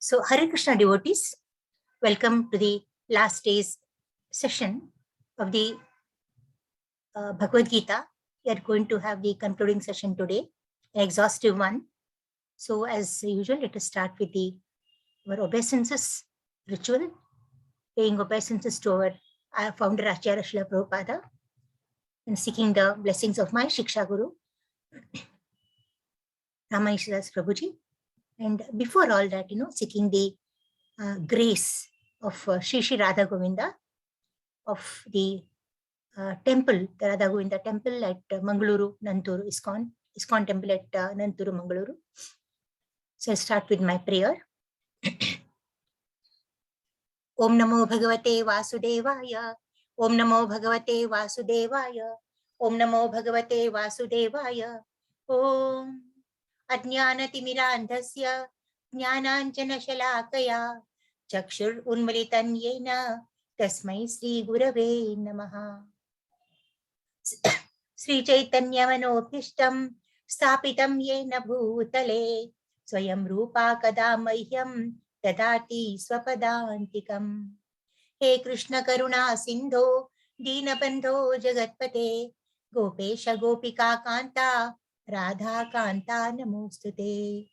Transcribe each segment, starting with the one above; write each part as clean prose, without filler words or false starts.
So, Hare Krishna devotees, welcome to the last day's session of the Bhagavad Gita. We are going to have the concluding session today, an exhaustive one. So, as usual, let us start with our obeisances ritual, paying obeisances to our founder Acharya Srila Prabhupada and seeking the blessings of my Shiksha Guru, Ramayishras Prabhuji. And before all that, seeking the grace of Shri Shri Radha Govinda of the temple, the Radha Govinda temple at Mangaluru, Nanturu, ISKCON temple at Nanturu, Mangaluru. So I start with my prayer. Om Namo Bhagavate Vasudevaya. Om Namo Bhagavate Vasudevaya. Om Namo Bhagavate Vasudevaya. Om Ajnanatimirandhasya Jnananjana Shalakaya Chakshur Unmalitan Yena Tasmai Sri Gurave Namaha. Sri Chaitanya Manobhishtam Stapitam Yena Bhutale Swayam Rupa Kadamahyam Tadati Swapadantikam. He Krishna Karuna Sindho Dinabandho Jagatpate Gopesha Gopika Kanta Radha Kanta Namostute.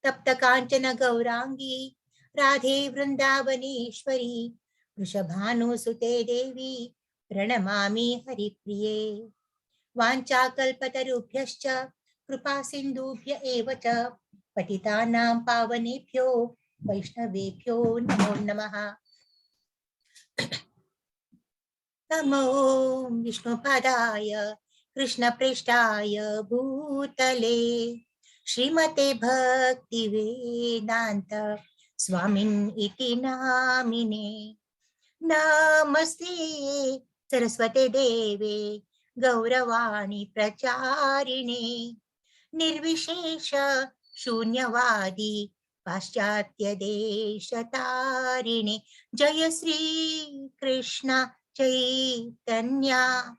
Tapta Kanchana Gaurangi Radhe Vrindavaneshwari Vrishabhanu Sute Devi Pranamami Haripriye. Vancha Kalpatarubhyascha Kripa Sindhubhya Evacha Patitanam Pavanebhyo Vaishnavebhyo Namo Namaha. Namo Vishnu Padaya Krishna Preshtaya Bhutale Srimate Bhakti Vedanta Swamin Iti Namine. Namaste Saraswate Deve Gauravani Pracharine Nirvishesha Shunyavadi Paschatya Deshatarine. Jaya Sri Krishna Chaitanya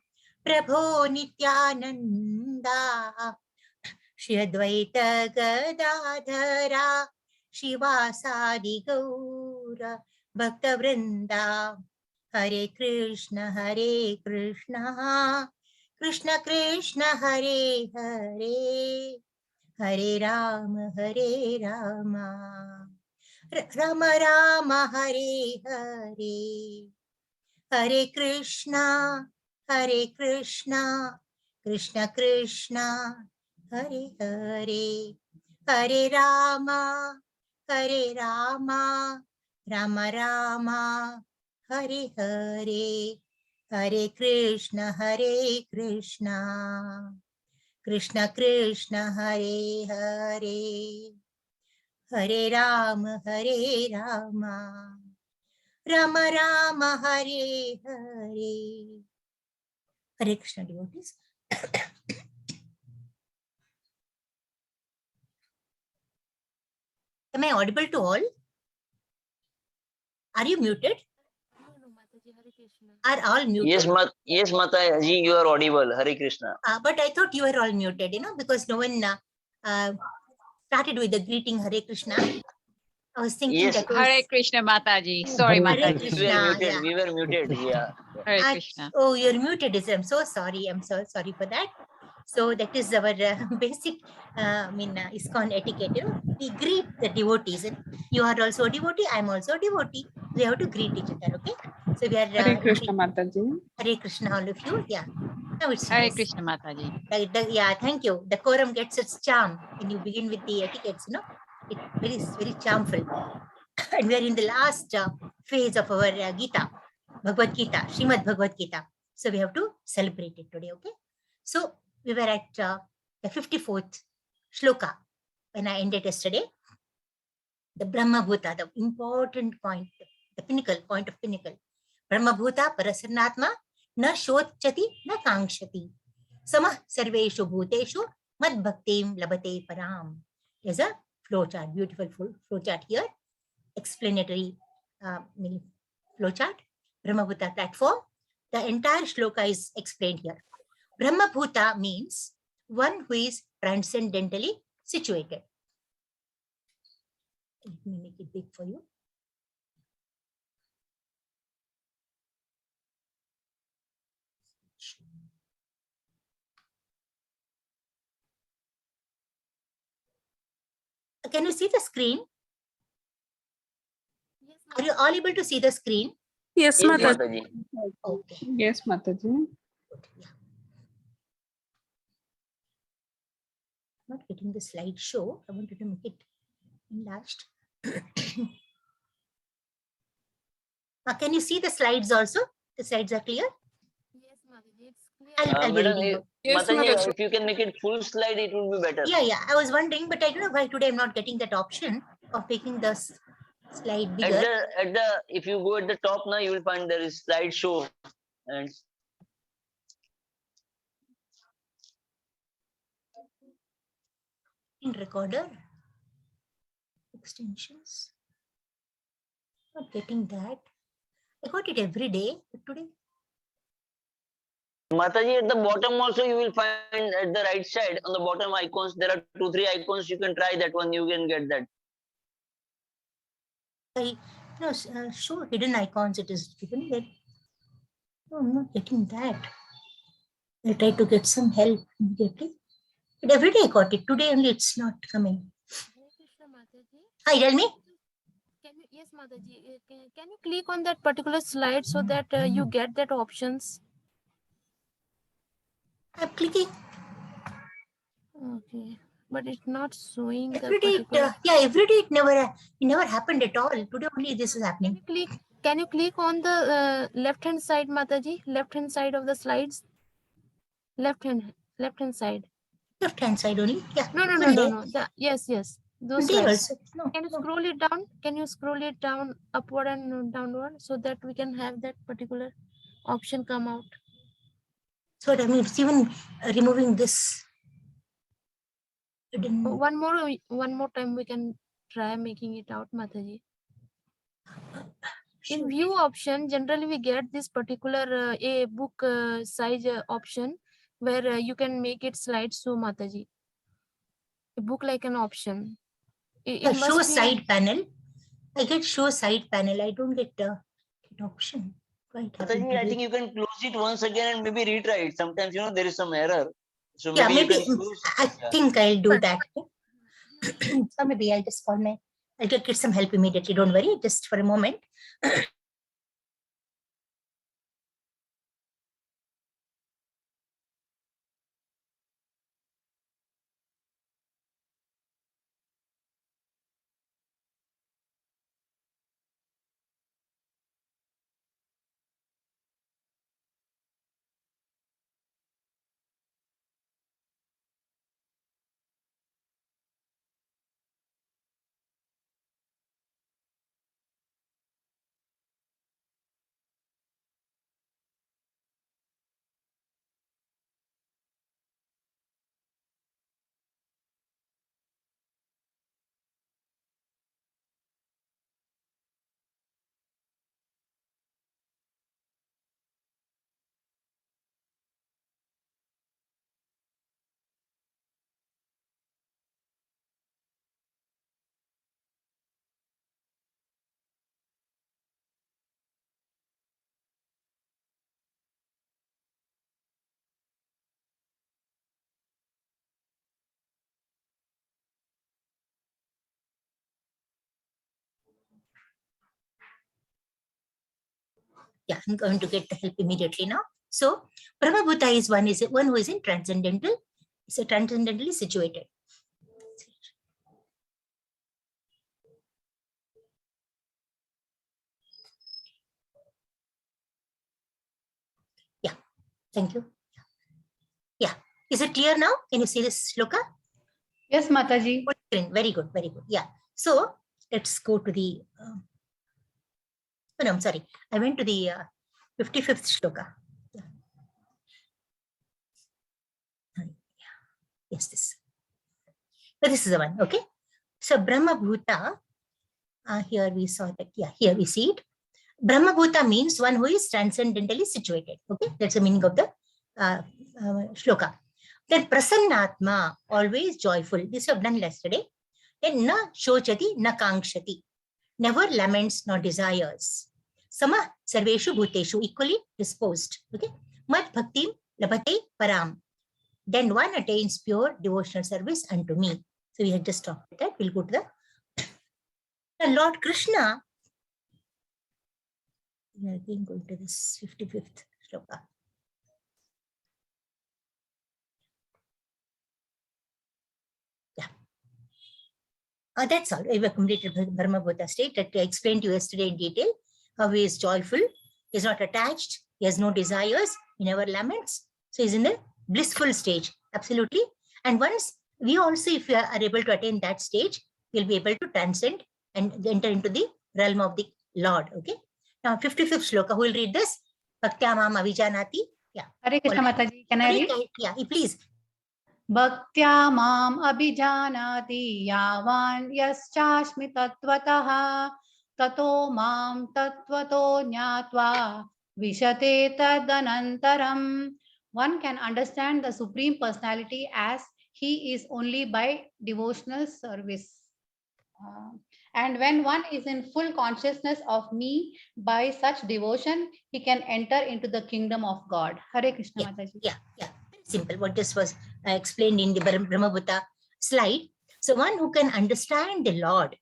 Prabho Nityananda Shri Advaita Gadadhara Shivasadi Gaura Bhakta Vrinda. Hare Krishna Krishna Krishna Hare Hare Hare Rama Rama Rama Hare Hare. Hare Krishna Krishna Krishna Hare Hare Hare Rama Rama Rama Hare Hare Hare Krishna Krishna Krishna Hare Hare Hare Rama Rama Rama Hare Hare. Hare Krishna devotees. Am I audible to all? Are you muted? Are all muted? Yes, Mataji, you are audible. Hare Krishna. But I thought you were all muted, because no one started with the greeting Hare Krishna. I was thinking that was... Hare Krishna Mataji. Sorry, Mataji. Krishna, we were muted. Yeah. Hare Krishna. Oh, you're muted. I'm so sorry. I'm so sorry for that. So that is our basic, ISKCON etiquette. We greet the devotees. You are also a devotee. I'm also a devotee. We have to greet each other. Okay. So we are. Hare Krishna Mataji. Hare Krishna, all of you. Yeah. Now it's Hare nice. Krishna Mataji. Yeah. Thank you. The quorum gets its charm when you begin with the etiquettes. It very very charmful. And we are in the last phase of our Gita, Bhagavad Gita, Srimad Bhagavad Gita. So we have to celebrate it today. Okay. So we were at the 54th shloka when I ended yesterday. The Brahma Bhuta, the important point, the point of pinnacle. Brahma Bhuta Parasarnatma na shodchati na kangshati. Samah sarveshu bhuteshu mad bhaktim labate param. There's a flowchart, beautiful flowchart here. Explanatory flowchart. Brahma Bhuta platform. The entire shloka is explained here. Brahma Bhuta means one who is transcendentally situated. Let me make it big for you. Can you see the screen? Are you all able to see the screen? Yes, Yes, Mataji. Mataji. Okay. Yes, Mataji. Good. Yeah. Not getting the slideshow. I wanted to make it enlarged. Can you see the slides also? The slides are clear? Yes, Mataji, it's clear. I'll be Madam, reading out. Yes, Mataji, Mataji. if you can make it full slide, it would be better. Yeah. I was wondering, but I don't know why today I'm not getting that option of making the slide bigger. If you go at the top now, you will find there is slideshow and In recorder extensions. Not getting that. I got it every day, but today. Mataji, at the bottom also you will find at the right side on the bottom icons, there are 2-3 icons. You can try that one, you can get that. Show hidden icons. It is given there. No, I'm not getting that. I tried to get some help immediately. But every day I got it. Today only it's not coming. Hare Krishna, Mataji. Hi, tell me. Yes, Mataji. Can you click on that particular slide so that you get that options? I'm clicking. Okay, but it's not showing the Every day, particular. every day it never happened at all. Today only this is happening. Can you click on the left hand side, Mataji? Left hand side of the slides. Left hand side. Left hand side only. Yeah. No. Yes. Those There slides. also. No. Can you scroll it down? Can you scroll it down, upward and downward, so that we can have that particular option come out? So I mean, it's even removing this. One more time we can try making it out, Mataji. In view option, generally we get this particular a book size option where you can make it slide show, Mataji. A book like an option. It show must be side panel. I get show side panel. I don't get an option. Quite happy Mataji, I today. think you can close it once again and maybe retry it. Sometimes, there is some error. So Yeah, maybe you maybe can close. I think I'll do that. So maybe I'll just call I'll get some help immediately. Don't worry, just for a moment. Yeah, I'm going to get the help immediately now. So Brahmabhuta is one who is in transcendental. It's a transcendentally situated. Yeah, thank you. Yeah, is it clear now? Can you see this shloka? Yes, Mataji. Very good, very good. Yeah. So let's go to the. No, I'm sorry. I went to the 55th shloka. Yeah. Yes, this. So this is the one. Okay. So Brahma Bhuta. Here we saw that. Yeah, here we see it. Brahma Bhuta means one who is transcendentally situated. Okay, that's the meaning of the shloka. Then Prasannatma, always joyful. This we have done yesterday. Then na shochati, na kangshati. Never laments nor desires. Sama sarveshu bhuteshu, equally disposed. Okay. Mad bhaktim labhate param. Then one attains pure devotional service unto me. So we had just talked about that. We'll go to the Lord Krishna. We are again going to this 55th shloka. Yeah. That's all. We have completed Brahmabhuta state that I explained to you yesterday in detail. How he is joyful, he is not attached, he has no desires, he never laments. So he's in the blissful stage, absolutely. And once we also, if we are able to attain that stage, we'll be able to transcend and enter into the realm of the Lord. Okay. Now, 55th shloka, who will read this? Bhaktyamam avijanati. Yeah. Hare Krishna Mataji, can I read? Yeah, please. Bhaktya mam abhijanati yavan yaschasmi tattvataha tato mam tattvato jnatva vishate tadanantaram. One can understand the Supreme Personality as he is only by devotional service. And when one is in full consciousness of me by such devotion, he can enter into the kingdom of God. Hare Krishna Mataji. Yeah. Very simple. What this was explained in the Brahmabhuta slide. So one who can understand the Lord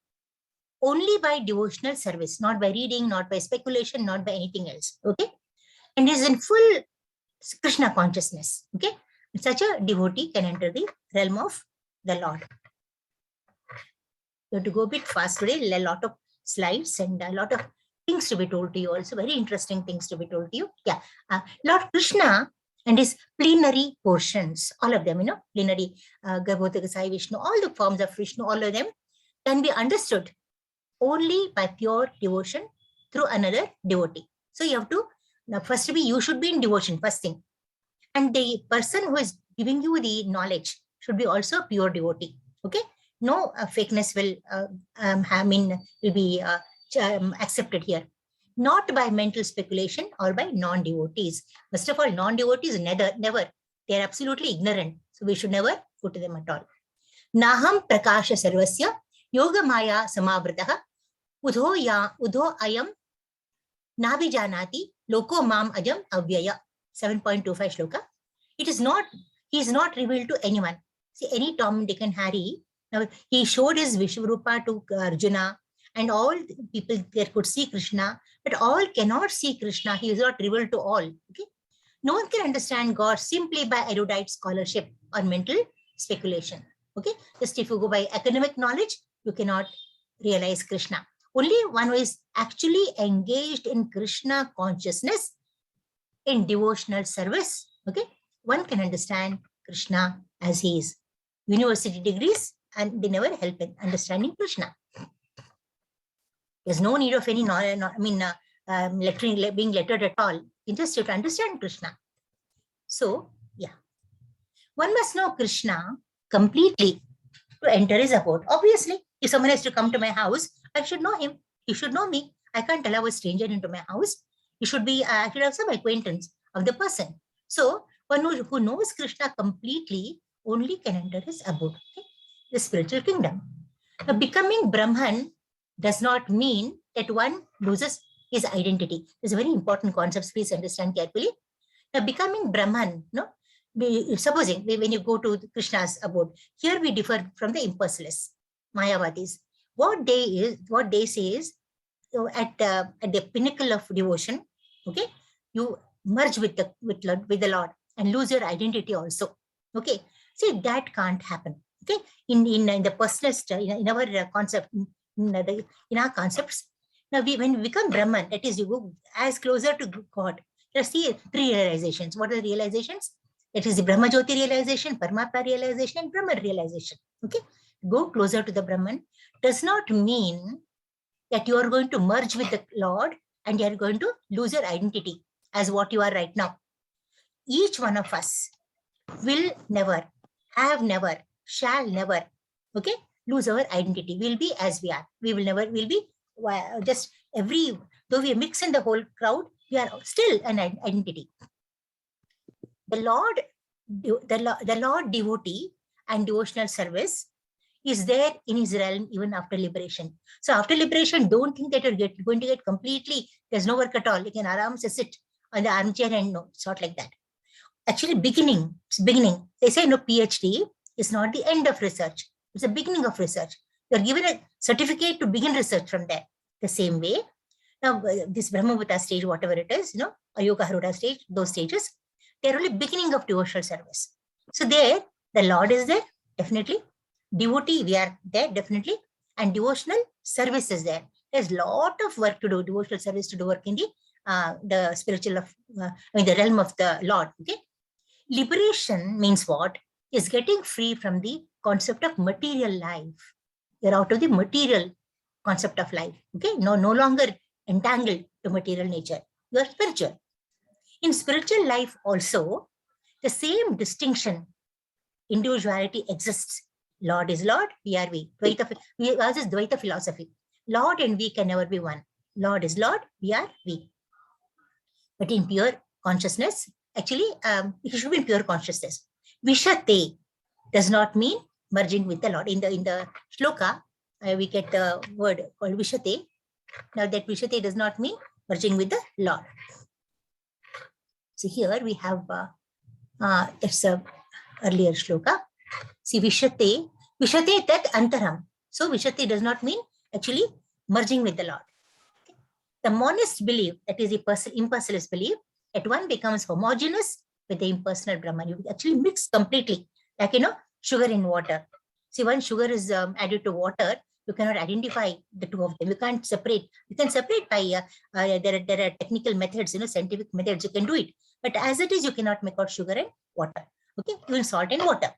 only by devotional service, not by reading, not by speculation, not by anything else. Okay. And is in full Krishna consciousness. Okay. Such a devotee can enter the realm of the Lord. You have to go a bit fast today. A lot of slides and a lot of things to be told to you. Also, very interesting things to be told to you. Yeah, Lord Krishna and his plenary portions, all of them, plenary, Garbhodaka Sai Vishnu, all the forms of Vishnu, all of them can be understood only by pure devotion through another devotee. So you have to, now first you should be in devotion, first thing. And the person who is giving you the knowledge should be also a pure devotee. Okay. No fakeness will will be accepted here. Not by mental speculation or by non-devotees. First of all, non-devotees never. They are absolutely ignorant. So we should never go to them at all. Naham prakasha sarvasya yoga maya samavrataha udho ayam nabhijanati loko mam ajam avyaya. 7.25 shloka. It is not, he is not revealed to anyone. See, any Tom, Dick and Harry, now he showed his Vishwarupa to Arjuna, and all people there could see Krishna, but all cannot see Krishna. He is not revealed to all. Okay? No one can understand God simply by erudite scholarship or mental speculation. Okay? Just if you go by academic knowledge, you cannot realize Krishna. Only one who is actually engaged in Krishna consciousness in devotional service, okay, one can understand Krishna as he is. University degrees, and they never help in understanding Krishna. There's no need of any knowledge, lecturing, being lettered at all. You just have to understand Krishna. So, yeah. One must know Krishna completely to enter his abode. Obviously, if someone has to come to my house, I should know him. He should know me. I can't allow a stranger into my house. You should be, I should have some acquaintance of the person. So one who knows Krishna completely only can enter his abode, okay? The spiritual kingdom. Now, becoming Brahman does not mean that one loses his identity. It's a very important concept. Please understand carefully. Now, becoming Brahman, supposing when you go to Krishna's abode, here we differ from the impulseless Mayavadis. What they say is, so at the pinnacle of devotion, okay, you merge with the Lord and lose your identity also. Okay, see, that can't happen. Okay, in the personalist, in our concept, in our concepts. Now, when we become Brahman, that is, you go as closer to God. There are three realizations. What are the realizations? It is the Brahma Jyoti realization, Paramatma realization, and Brahman realization. Okay, go closer to the Brahman does not mean that you are going to merge with the Lord and you are going to lose your identity as what you are right now. Each one of us will never, have never, shall never, okay, lose our identity. We'll be as we are. We will never, we'll be just though we mix in the whole crowd, we are still an identity. The Lord devotee and devotional service is there in his realm even after liberation. So after liberation, don't think that you're going to get completely, there's no work at all. You can aram sit on the armchair and no, it's not like that. Actually, it's beginning. They say no, PhD is not the end of research. It's the beginning of research. You're given a certificate to begin research from there. The same way, now this Brahmavata stage, whatever it is, Ayoga stage, those stages, they're only beginning of devotional service. So there, the Lord is there, definitely. Devotee, we are there, definitely. And devotional service is there. There's a lot of work to do, devotional service to do work in the spiritual of, the realm of the Lord. Okay. Liberation means what? Is getting free from the concept of material life. You're out of the material concept of life. Okay. No longer entangled to material nature. You are spiritual. In spiritual life also, the same distinction, individuality exists. Lord is Lord, we are we. We are this Dvaita philosophy. Lord and we can never be one. Lord is Lord, we are we. But in pure consciousness, actually, it should be in pure consciousness. Vishate does not mean merging with the Lord. In the shloka, we get the word called Vishate. Now that Vishate does not mean merging with the Lord. So here we have, it's a earlier shloka. See, Vishate tat antaram. So Vishate does not mean actually merging with the Lord. Okay. The monist belief, that is the impersonalist belief, that one becomes homogeneous with the impersonal Brahman. You actually mix completely, like, sugar in water. See, when sugar is added to water, you cannot identify the two of them. You can't separate. You can separate by, there are technical methods, scientific methods, you can do it. But as it is, you cannot make out sugar and water. Okay, even salt and water.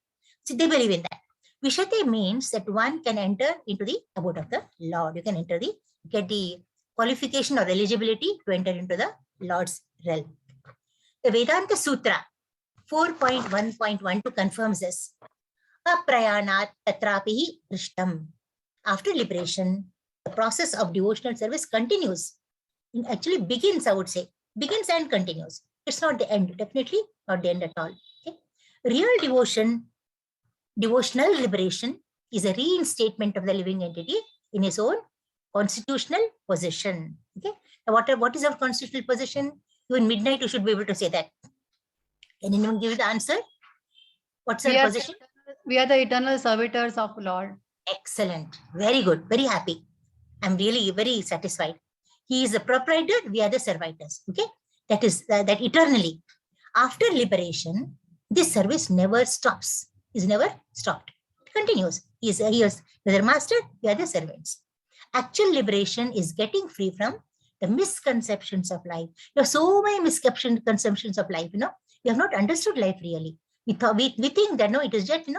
See, they believe in that. Vishate means that one can enter into the abode of the Lord. You can get the qualification or eligibility to enter into the Lord's realm. The Vedanta Sutra 4.1.12 confirms this. Aprayanat tatrapihi prishtam. After liberation, the process of devotional service continues. It actually begins, I would say. Begins and continues. It's not the end, definitely not the end at all. Okay? Real devotional liberation is a reinstatement of the living entity in his own constitutional position. Okay. Now, what is our constitutional position? Even midnight, you should be able to say that. Can anyone give the answer? What's our position? We are the eternal servitors of Lord. Excellent. Very good. Very happy. I'm really very satisfied. He is the proprietor. We are the servitors. Okay. That is that eternally. After liberation, this service never stops. Is never stopped. It continues. He is the master. We are the servants. Actual liberation is getting free from the misconceptions of life. There are so many misconceptions of life. You have not understood life really. We think that it is just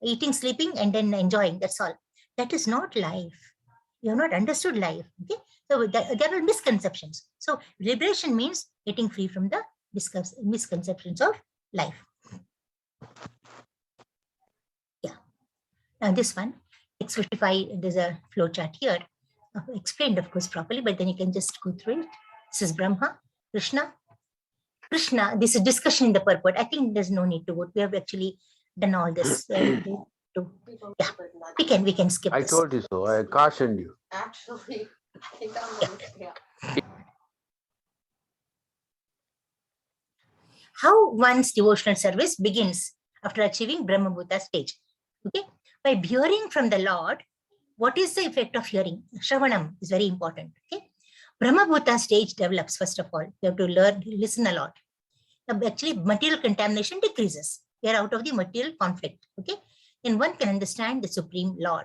eating, sleeping, and then enjoying. That's all. That is not life. You have not understood life. Okay, so there are misconceptions. So liberation means getting free from the misconceptions of life. Yeah. Now this one, X55. There's a flow chart here. Explained, of course, properly, but then you can just go through it. This is Brahma, Krishna. This is discussion in the purport. I think there's no need to go. We have actually done all this. Yeah, we can skip. I this. told you so. I cautioned you. Actually, I think How one's devotional service begins after achieving Brahmabhuta stage. Okay, by hearing from the Lord. What is the effect of hearing? Shravanam is very important. Okay, Brahmabhuta stage develops. First of all, you have to listen a lot. Now, actually, material contamination decreases. We are out of the material conflict. Okay, then one can understand the Supreme Lord.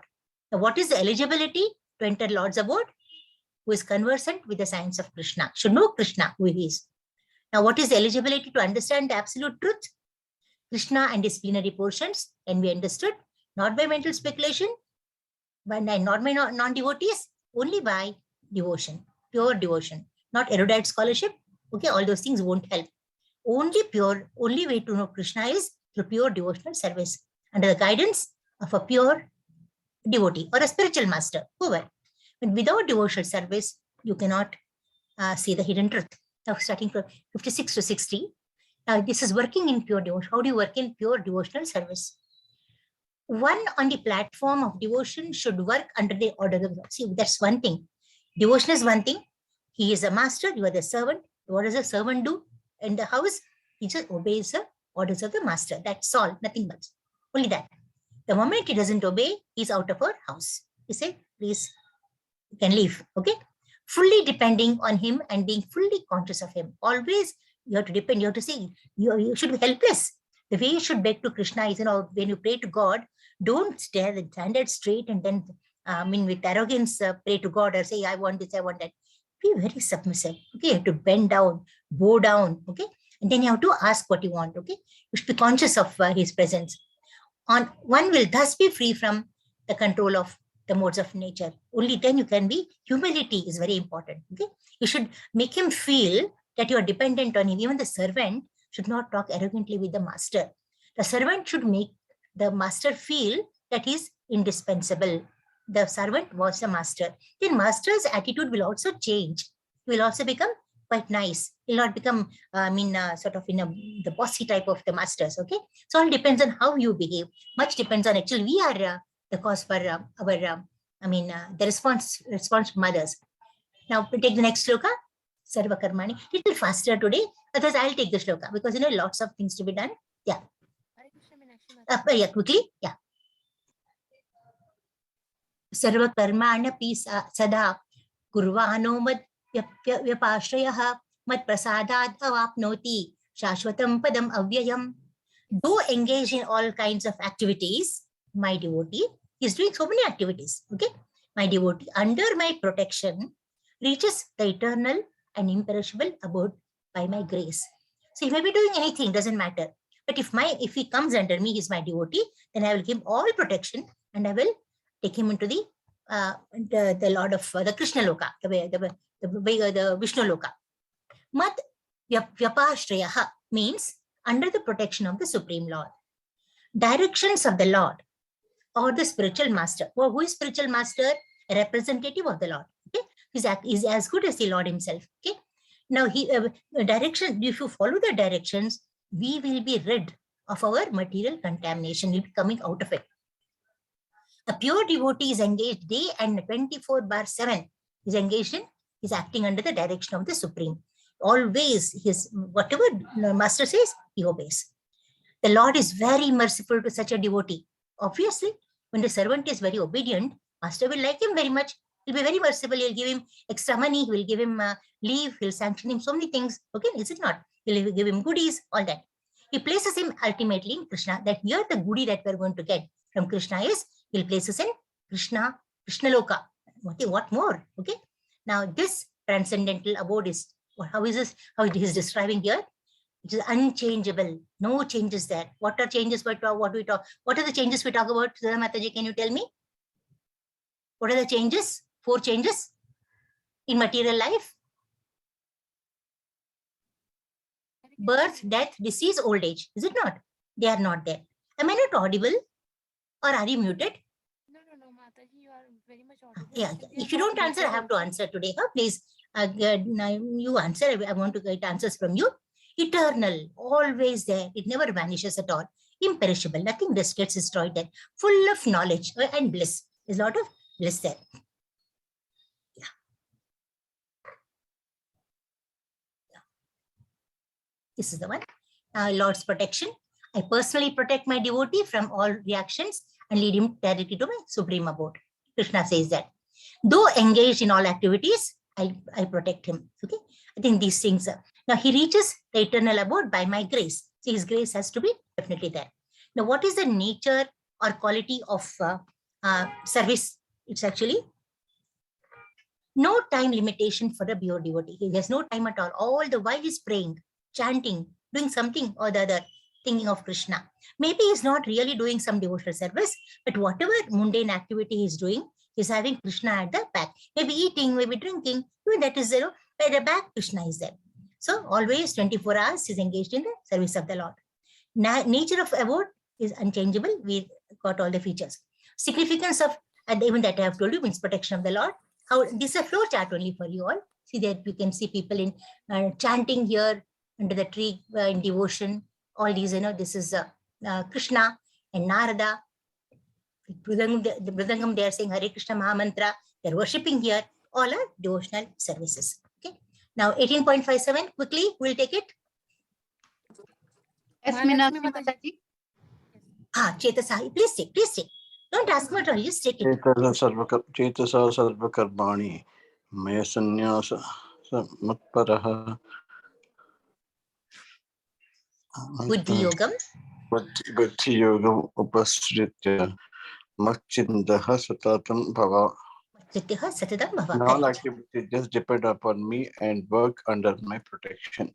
Now, what is the eligibility to enter Lord's abode? Who is conversant with the science of Krishna, should know Krishna, who he is. Now, what is the eligibility to understand the absolute truth? Krishna and his plenary portions can be understood not by mental speculation, but not by non-devotees, only by devotion, pure devotion, not erudite scholarship. Okay, all those things won't help. Only way to know Krishna is through pure devotional service under the guidance of a pure devotee or a spiritual master, whoever. But without devotional service, you cannot see the hidden truth. Now, starting from 56 to 60, now this is working in pure devotion. How do you work in pure devotional service? one on the platform of devotion should work under the order of the Lord. See, that's one thing. Devotion is one thing. He is a master, you are the servant. What does a servant do in the house? He just obeys the orders of the master. That's all, nothing much. Only that. The moment he doesn't obey, he's out of our house. You say, please, you can leave. Okay? Fully depending on him and being fully conscious of him. Always you have to depend, you have to see, you should be helpless. The way you should beg to Krishna is, when you pray to God, don't stand it straight and then, with arrogance, pray to God or say, I want this, I want that. Be very submissive. Okay, you have to bend down, bow down. Okay, and then you have to ask what you want. Okay, you should be conscious of his presence. One will thus be free from the control of the modes of nature. Only then you can be. Humility is very important. Okay, you should make him feel that you are dependent on him. Even the servant should not talk arrogantly with the master. The servant should make the master feel that he is indispensable. The servant was the master. Then master's attitude will also change. He will also become quite nice. He will not become, sort of the bossy type of the masters. Okay, so all depends on how you behave. Much depends on, actually we are the cause for our the response from others. Now take the next shloka. Sarva Karmani. Little faster today. Otherwise, I'll take the shloka because lots of things to be done. Yeah. Yeah, quickly. Yeah. Sarva Karmanapi sada kurvano mad vyapashrayah mad prasadad avapnoti shashvatam padam avyayam. Though engaged in all kinds of activities, my devotee is doing so many activities. Okay, my devotee under my protection reaches the eternal and imperishable abode by my grace. So he may be doing anything, doesn't matter. But if he comes under me, he's my devotee, then I will give him all protection and I will take him into the Lord of the Krishna Loka, the Vishnu Loka. Mat Vyapashrayaha means under the protection of the Supreme Lord. Directions of the Lord or the spiritual master. Well, who is spiritual master? A representative of the Lord. Okay, he's as good as the Lord himself. Okay, now direction. If you follow the directions, we will be rid of our material contamination. We'll be coming out of it. A pure devotee is engaged day and 24/7. Is engaged in. Is acting under the direction of the Supreme. Always, whatever master says, he obeys. The Lord is very merciful to such a devotee. Obviously, when the servant is very obedient, master will like him very much. He'll be very merciful. He'll give him extra money. He will give him leave. He'll sanction him so many things. Okay, is it not? He'll give him goodies, all that. He places him ultimately in Krishna. That here the goodie that we're going to get from Krishna is he'll place us in Krishna Loka. What more? Okay. Now this transcendental abode is how is this? How it is describing here? It is unchangeable. No changes there. What are changes we talk? What are the changes we talk about? Sudha Mataji, can you tell me? What are the changes? 4 changes in material life. Birth, death, disease, old age. Is it not? They are not there. Am I not audible? Or are you muted? No, Mataji, you are very much audible. Yeah. If you don't answer, I have to answer today. Huh? Please, you answer. I want to get answers from you. Eternal, always there. It never vanishes at all. Imperishable, nothing gets destroyed there. Full of knowledge and bliss. There's a lot of bliss there. Yeah. This is the one. Lord's protection. I personally protect my devotee from all reactions and lead him directly to my supreme abode. Krishna says that. Though engaged in all activities, I protect him. Okay. I think these things are. Now he reaches the eternal abode by my grace. So his grace has to be definitely there. Now, what is the nature or quality of service? It's actually no time limitation for a pure devotee. He has no time at all. All the while he's praying, chanting, doing something or the other, thinking of Krishna. Maybe he's not really doing some devotional service, but whatever mundane activity he's doing, he's having Krishna at the back. Maybe eating, maybe drinking, even that is there. At the back, Krishna is there. So always 24 hours is engaged in the service of the Lord. Nature of abode is unchangeable. We got all the features. Significance of, and even that I have told you, means protection of the Lord. How this is a flow chart only for you all. See that you can see people in chanting here under the tree in devotion. All these, this is Krishna and Narada Mridangam, they are saying Hare Krishna Mahamantra. They're worshipping here. All are devotional services. Okay. Now 18.57. Quickly, we'll take it. Yes, Mahalakshmi Meenakshi Mataji. Mataji. Chetasah, please take, please take. Don't ask me at all, just take it. चेतसा सर्वकर्माणि मय संन्यास मत्परः Buddhi Yogam. बुद्धियोगम् उपसृत्य मच्चिन्तः सततं भव. Srityaha Satadam Bhava. All Correct. activities just depend upon me and work under my protection.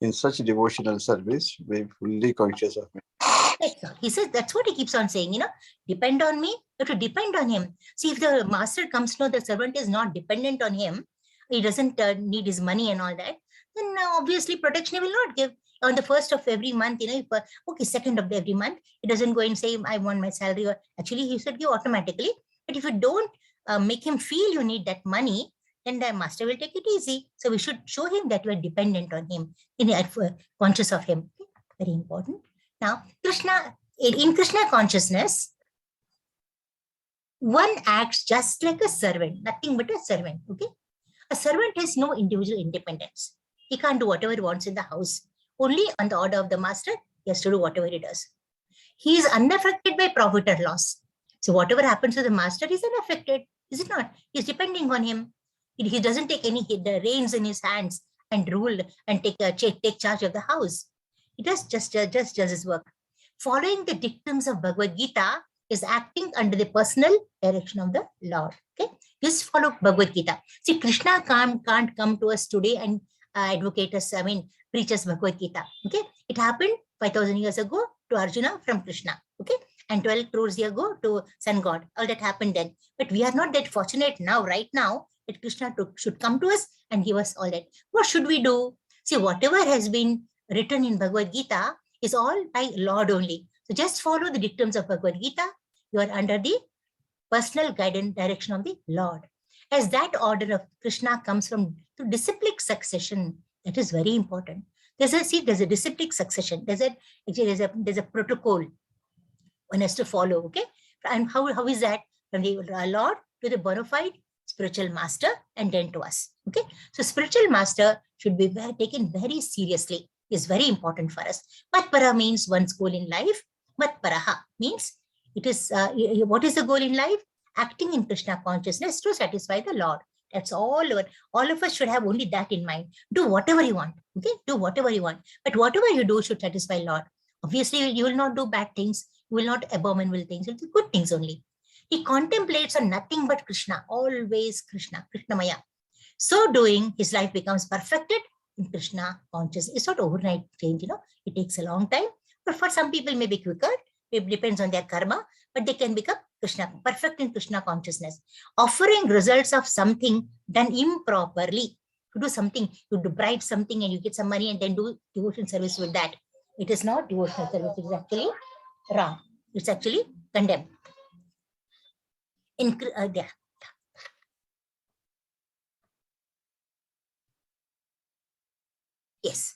In such devotional service, be fully conscious of me. That's all. He says that's what he keeps on saying, depend on me, you have to depend on him. See, if the master comes to know the servant is not dependent on him, he doesn't need his money and all that, then obviously protection he will not give. On the first of every month, okay, second of every month, he doesn't go and say, I want my salary, or actually he should give automatically. But if you don't make him feel you need that money, then the master will take it easy. So we should show him that we are dependent on him, conscious of him. Okay? Very important. Now, Krishna, in Krishna consciousness, one acts just like a servant, nothing but a servant. Okay, a servant has no individual independence. He can't do whatever he wants in the house. Only on the order of the master, he has to do whatever he does. He is unaffected by profit or loss. So whatever happens to the master is unaffected, is it not? He is depending on him. He doesn't take the reins in his hands and rule and take charge of the house. He just does his work. Following the dictums of Bhagavad Gita is acting under the personal direction of the Lord. Okay, just follow Bhagavad Gita. See, Krishna can't come to us today and advocate us. Preach us Bhagavad Gita. Okay, it happened 5,000 years ago to Arjuna from Krishna. Okay, and 12 crores years ago to Sun God. All that happened then. But we are not that fortunate now, right now, that Krishna should come to us and give us all that. What should we do? See, whatever has been written in Bhagavad Gita is all by Lord only. So just follow the dictums of Bhagavad Gita. You are under the personal guidance direction of the Lord. As that order of Krishna comes from to disciplic succession, that is very important. There's a disciplic succession. There's a protocol one has to follow. Okay, and how is that? From the Lord to the bona fide spiritual master and then to us. Okay, so spiritual master should be taken very seriously. Is very important for us. Matpara means one's goal in life. Matparaha means it is what is the goal in life? Acting in Krishna consciousness to satisfy the Lord. That's all of us should have only that in mind. Do whatever you want. Okay, do whatever you want. But whatever you do should satisfy Lord. Obviously, you will not do bad things. You will not abominable things. You will do good things only. He contemplates on nothing but Krishna. Always Krishna, Krishnamaya. So doing, his life becomes perfected in Krishna consciousness. It's not overnight change, it takes a long time, but for some people may be quicker. It depends on their karma, but they can become Krishna, perfect in Krishna consciousness. Offering results of something done improperly. You do something, you bribe something and you get some money and then do devotion service with that. It is not devotional service, it is actually wrong. It's actually condemned. Yes,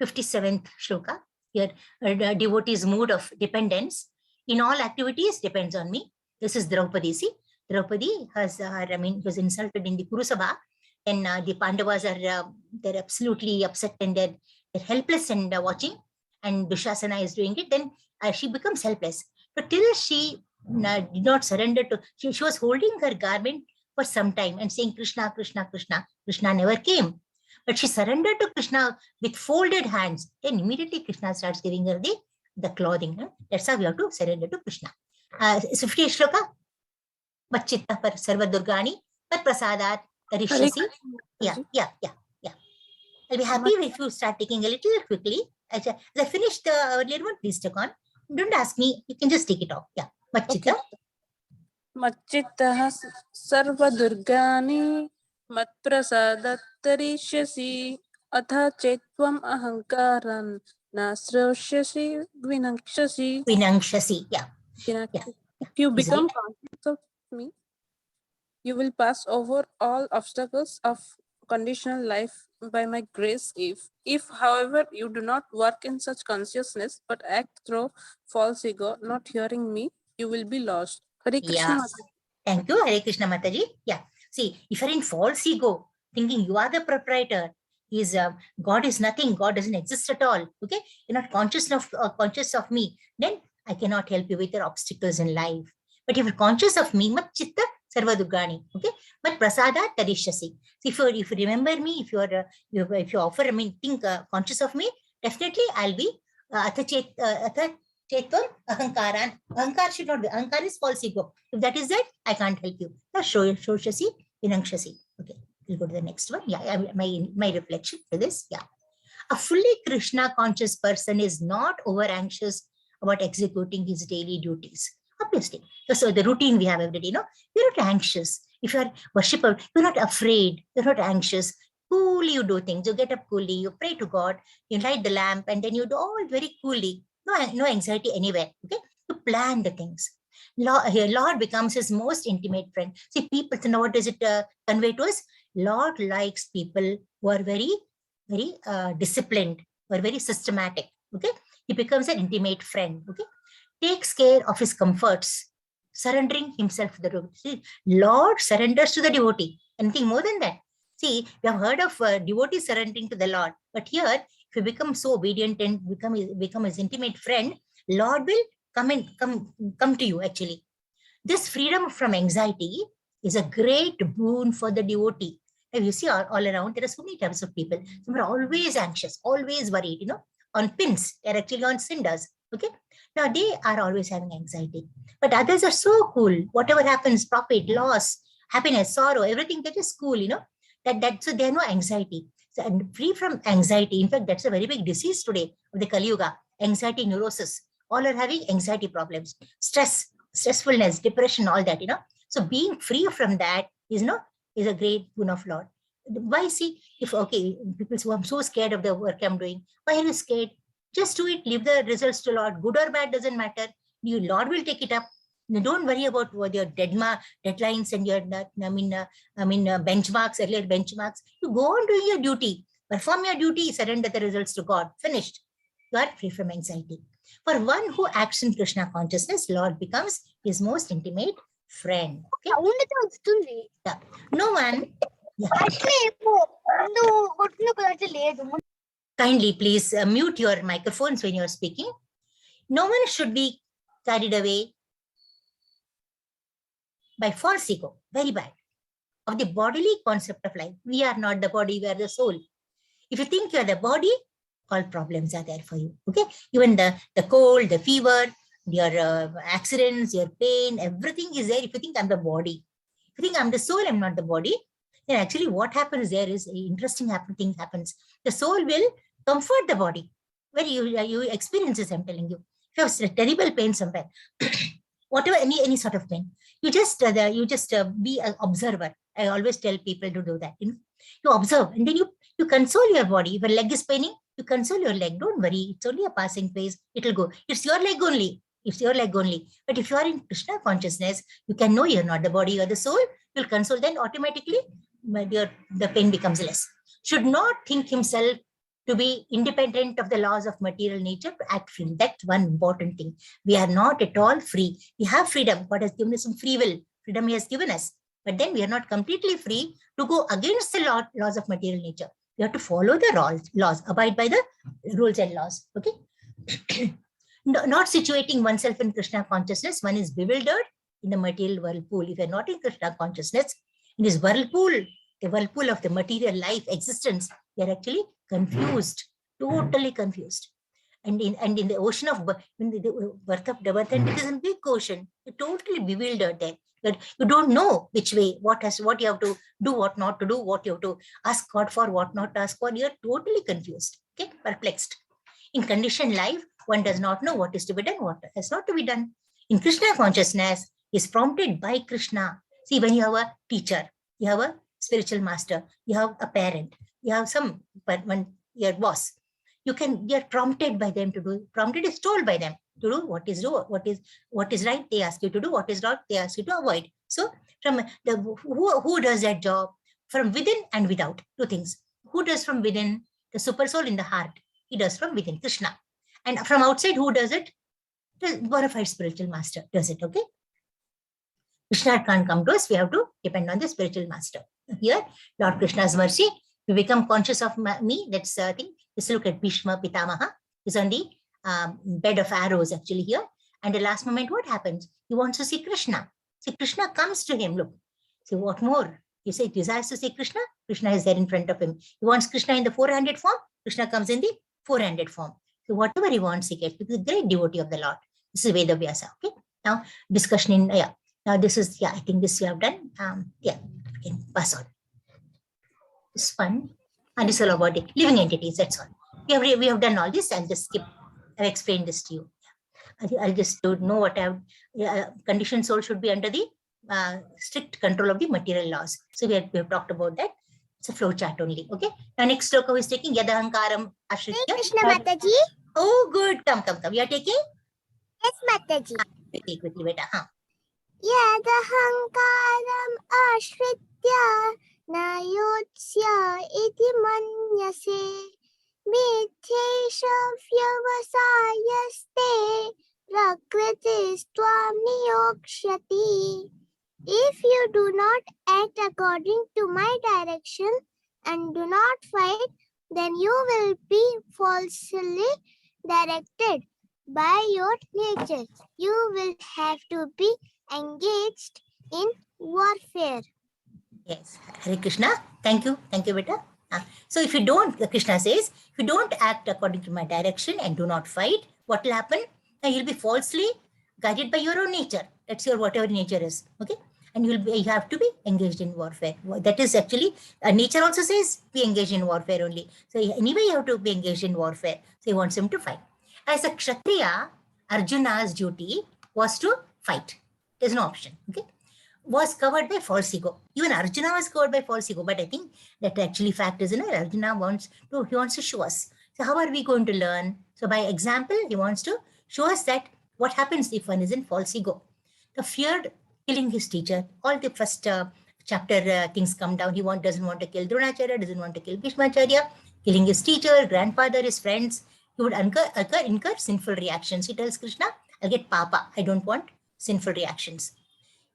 57th shloka. Here, devotee's mood of dependence. In all activities, depends on me. This is Draupadi. See, Draupadi was insulted in the Kurusabha, and the Pandavas are they're absolutely upset and they're helpless and watching, and Dushasana is doing it. Then she becomes helpless. But till she did not surrender to, she was holding her garment for some time and saying Krishna, Krishna, Krishna. Krishna never came. But she surrendered to Krishna with folded hands. Then immediately Krishna starts giving her the clothing. That's how we have to surrender to Krishna. 50th shloka. Machitta par sarva durgani par prasadat tarishyasi. Yeah. I'll be happy if you start taking a little quickly. As I finished the earlier one, please take on. Don't ask me. You can just take it off. Yeah. Machitta. Machitta sarva durgani matprasadattarishasi atha chetvam ahankaran nasroshasi vinakshasi. Yeah. If you become conscious of me, you will pass over all obstacles of conditional life by my grace. If however you do not work in such consciousness but act through false ego, not hearing me, you will be lost. Hare Krishna Yeah. Mataji. Thank you, Hare Krishna Mataji. Yeah. See, if you're in false ego, thinking you are the proprietor, God is nothing, God doesn't exist at all. Okay, you're not conscious of me, then I cannot help you with your obstacles in life. But if you're conscious of me, mat chitta sarva dugani. Okay, but prasada tarishyasi. So if you remember me, if you offer, think conscious of me, definitely I'll be atha Chetvam ahankaran. Ahankar should not be. Ahankar is false ego. If that is it, I can't help you. Shoshasi, vinangshasi. Okay, we'll go to the next one. Yeah, my reflection for this. Yeah. A fully Krishna conscious person is not over anxious about executing his daily duties. Obviously. So the routine we have every day, you're not anxious. If you're worshipper, you're not afraid, you're not anxious. Coolly you do things. You get up coolly, you pray to God, you light the lamp, and then you do all very coolly. No anxiety anywhere. Okay, you plan the things. Lord becomes his most intimate friend. See, people, so now what does it convey to us? Lord likes people who are very disciplined or very systematic. Okay, he becomes an intimate friend. Okay, takes care of his comforts, surrendering himself to the devotee. See, Lord surrenders to the devotee. Anything more than that? See, we have heard of devotees surrendering to the Lord, but here, if you become so obedient and become his intimate friend, Lord will come to you. Actually, this freedom from anxiety is a great boon for the devotee. And you see all around, there are so many types of people. Some are always anxious, always worried, on pins. They're actually on cinders. Okay. Now they are always having anxiety. But others are so cool. Whatever happens, profit, loss, happiness, sorrow, everything, that is cool, so they have no anxiety. So, and free from anxiety. In fact, that's a very big disease today of the Kali Yuga. Anxiety, neurosis. All are having anxiety problems. Stressfulness, depression, all that, So being free from that is a great boon of Lord. Why? See, if people say, I'm so scared of the work I'm doing. Why are you scared? Just do it. Leave the results to Lord. Good or bad doesn't matter. Lord will take it up. Don't worry about what your deadlines and your benchmarks, earlier benchmarks. You go on doing your duty. Perform your duty. Surrender the results to God. Finished. You are free from anxiety. For one who acts in Krishna consciousness, Lord becomes his most intimate friend. Okay? Yeah. No one. Yeah. Kindly, please mute your microphones when you're speaking. No one should be carried away by false ego. Very bad. Of the bodily concept of life. We are not the body, we are the soul. If you think you are the body, all problems are there for you. Okay, even the cold, the fever, your accidents, your pain, everything is there. If you think I'm the body, if you think I'm the soul, I'm not the body, then actually what happens there is interesting thing happens. The soul will comfort the body. Where you experience this, I'm telling you. If you have a terrible pain somewhere, whatever, any sort of pain, you just be an observer. I always tell people to do that. You observe, and then you console your body. If your leg is paining, you console your leg. Don't worry, it's only a passing phase. It'll go. It's your leg only. It's your leg only. But if you are in Krishna consciousness, you can know you're not the body, you're the soul. You'll console. Then automatically, the pain becomes less. Should not think himself to be independent of the laws of material nature to act free. That's one important thing. We are not at all free. We have freedom. God has given us some free will. Freedom He has given us. But then we are not completely free to go against the laws of material nature. We have to follow the laws, abide by the rules and laws. Okay. Not situating oneself in Krishna consciousness, one is bewildered in the material whirlpool. If you're not in Krishna consciousness, in this whirlpool, the whirlpool of the material life existence, you're actually confused, totally confused. And in the ocean of birth and it is a big ocean. You're totally bewildered there. But you don't know which way, what you have to do, what not to do, what you have to ask God for, what not to ask for. You're totally confused, okay, perplexed. In conditioned life, one does not know what is to be done, what is not to be done. In Krishna consciousness, is prompted by Krishna. See, when you have a teacher, you have a spiritual master, you have a parent, you have your boss. You're prompted by them to do. Prompted is told by them to do what is right. They ask you to do what is wrong. They ask you to avoid. So, from who does that job? From within and without. Two things. Who does from within? The super soul in the heart. He does from within, Krishna. And from outside, who does it? The bona fide spiritual master does it. Okay. Krishna can't come to us. We have to depend on the spiritual master. Here, Lord Krishna's mercy, we become conscious of me. That's the thing. Let's look at Bhishma Pitamaha. He's on the bed of arrows actually here. And the last moment, what happens? He wants to see Krishna. See, Krishna comes to him. Look. See, what more? You say, desires to see Krishna. Krishna is there in front of him. He wants Krishna in the four-handed form. Krishna comes in the four-handed form. So whatever he wants, he gets. Because he's a great devotee of the Lord. This is Veda Vyasa. Okay. Now, discussion in, now this is, I think this we have done. We can pass on. It's fun. And this is all about the living entities. That's all. We have done all this. I'll just skip. I've explained this to you. I'll just don't know what I've. Conditioned soul should be under the strict control of the material laws. So we have talked about that. It's a flow chart only. Okay. Now next sloka is taking Yadahankaram Ashritya. Krishna Mataji. Oh, good. Come. You are taking? Yes, Mataji. Take quickly, beta. Yadahankaram ashritya nayotsya iti manyase mithesha vyavasayaste prakriti stvam niyokshati. If you do not act according to my direction and do not fight, then you will be falsely directed by your nature. You will have to be engaged in warfare. Yes, Hare Krishna. Thank you, beta. So if you don't, Krishna says, if you don't act according to my direction and do not fight, what will happen? Now you'll be falsely guided by your own nature. That's your whatever nature is. Okay, and you have to be engaged in warfare. That is actually nature also says be engaged in warfare only. So anyway, you have to be engaged in warfare. So he wants him to fight. As a Kshatriya, Arjuna's duty was to fight. There's no option. Okay, was covered by false ego. Even Arjuna was covered by false ego. But I think that actually fact is, Arjuna wants to show us. So how are we going to learn? So by example, he wants to show us that what happens if one is in false ego. The feared killing his teacher. All the first chapter things come down. He doesn't want to kill Dronacharya, doesn't want to kill Bhishmacharya, killing his teacher, grandfather, his friends. He would incur sinful reactions. He tells Krishna, I'll get papa. I don't want sinful reactions.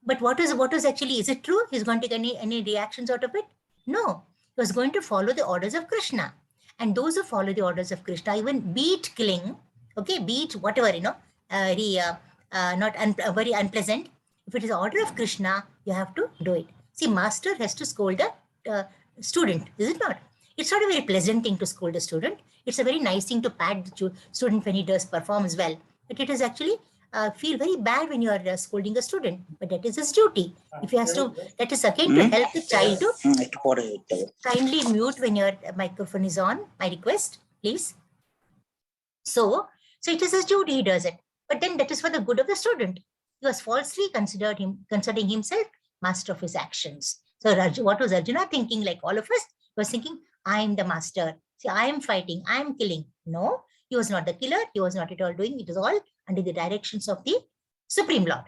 But what is actually, is it true? He's going to get any reactions out of it? No. He was going to follow the orders of Krishna. And those who follow the orders of Krishna, even beat killing, okay, beat whatever, very unpleasant. If it is the order of Krishna, you have to do it. See, master has to scold the student, is it not? It's not a very pleasant thing to scold a student. It's a very nice thing to pat the student when he performs well. But it is actually feel very bad when you are scolding a student. But that is his duty. If he has to, that is again to help the child to kindly mute when your microphone is on. My request, please. So it is his duty. He does it. But then that is for the good of the student. He was falsely considering himself master of his actions. So what was Arjuna thinking? Like all of us, he was thinking, I am the master. See, I am fighting, I am killing. No, he was not the killer. He was not at all doing. It was all under the directions of the Supreme Lord.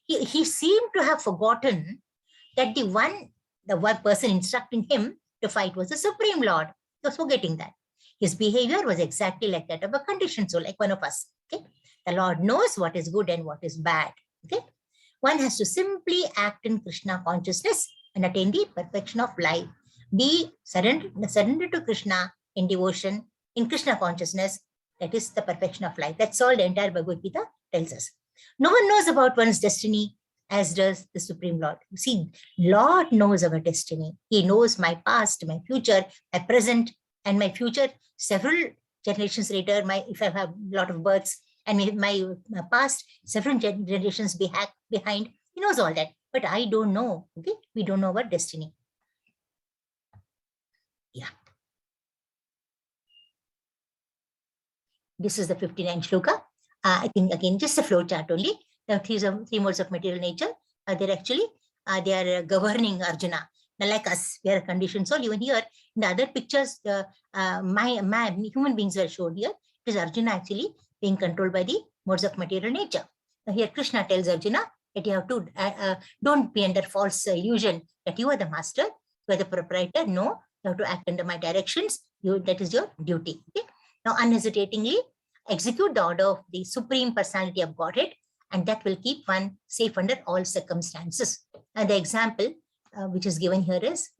He seemed to have forgotten that the one person instructing him to fight was the Supreme Lord. He was forgetting that. His behavior was exactly like that of a conditioned soul, like one of us. Okay, the Lord knows what is good and what is bad. Okay, one has to simply act in Krishna consciousness and attain the perfection of life. Be surrendered to Krishna in devotion, in Krishna consciousness. That is the perfection of life. That's all the entire Bhagavad Gita tells us. No one knows about one's destiny as does the Supreme Lord. See, Lord knows our destiny. He knows my past, my future, my present, and my future. Several generations later, if I have a lot of births, and my past, several generations behind, he knows all that. But I don't know. Okay, we don't know our destiny. Yeah. This is the 59th shloka. I think again, just a flow chart only. The three modes of material nature. They're actually, they are governing Arjuna. Now, like us, we are a conditioned soul. Even here, in the other pictures, my human beings were shown here. It is Arjuna actually being controlled by the modes of material nature. Now, here Krishna tells Arjuna that you have to, don't be under false illusion that you are the master, you are the proprietor. No, you have to act under my directions. That is your duty. Okay? Now, unhesitatingly execute the order of the Supreme Personality of Godhead and that will keep one safe under all circumstances. And the example which is given here is,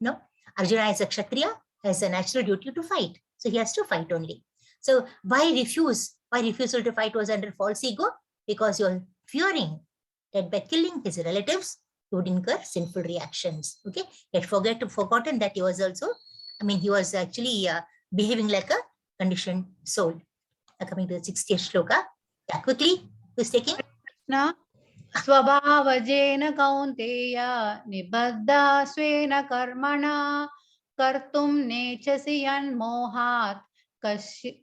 Arjuna is a Kshatriya, has a natural duty to fight. So he has to fight only. So why refuse? Why refusal to fight was under false ego? Because you're fearing that by killing his relatives, he would incur sinful reactions. Okay, he had forgotten that he was also, he was actually behaving like a conditioned soul. Coming to the 60th shloka. Yeah, quickly, who's taking? न स्वभावजेन कौन्तेय निबद्धा स्वेन कर्मणा कर्तुं नेच्छसि यन्मोहात्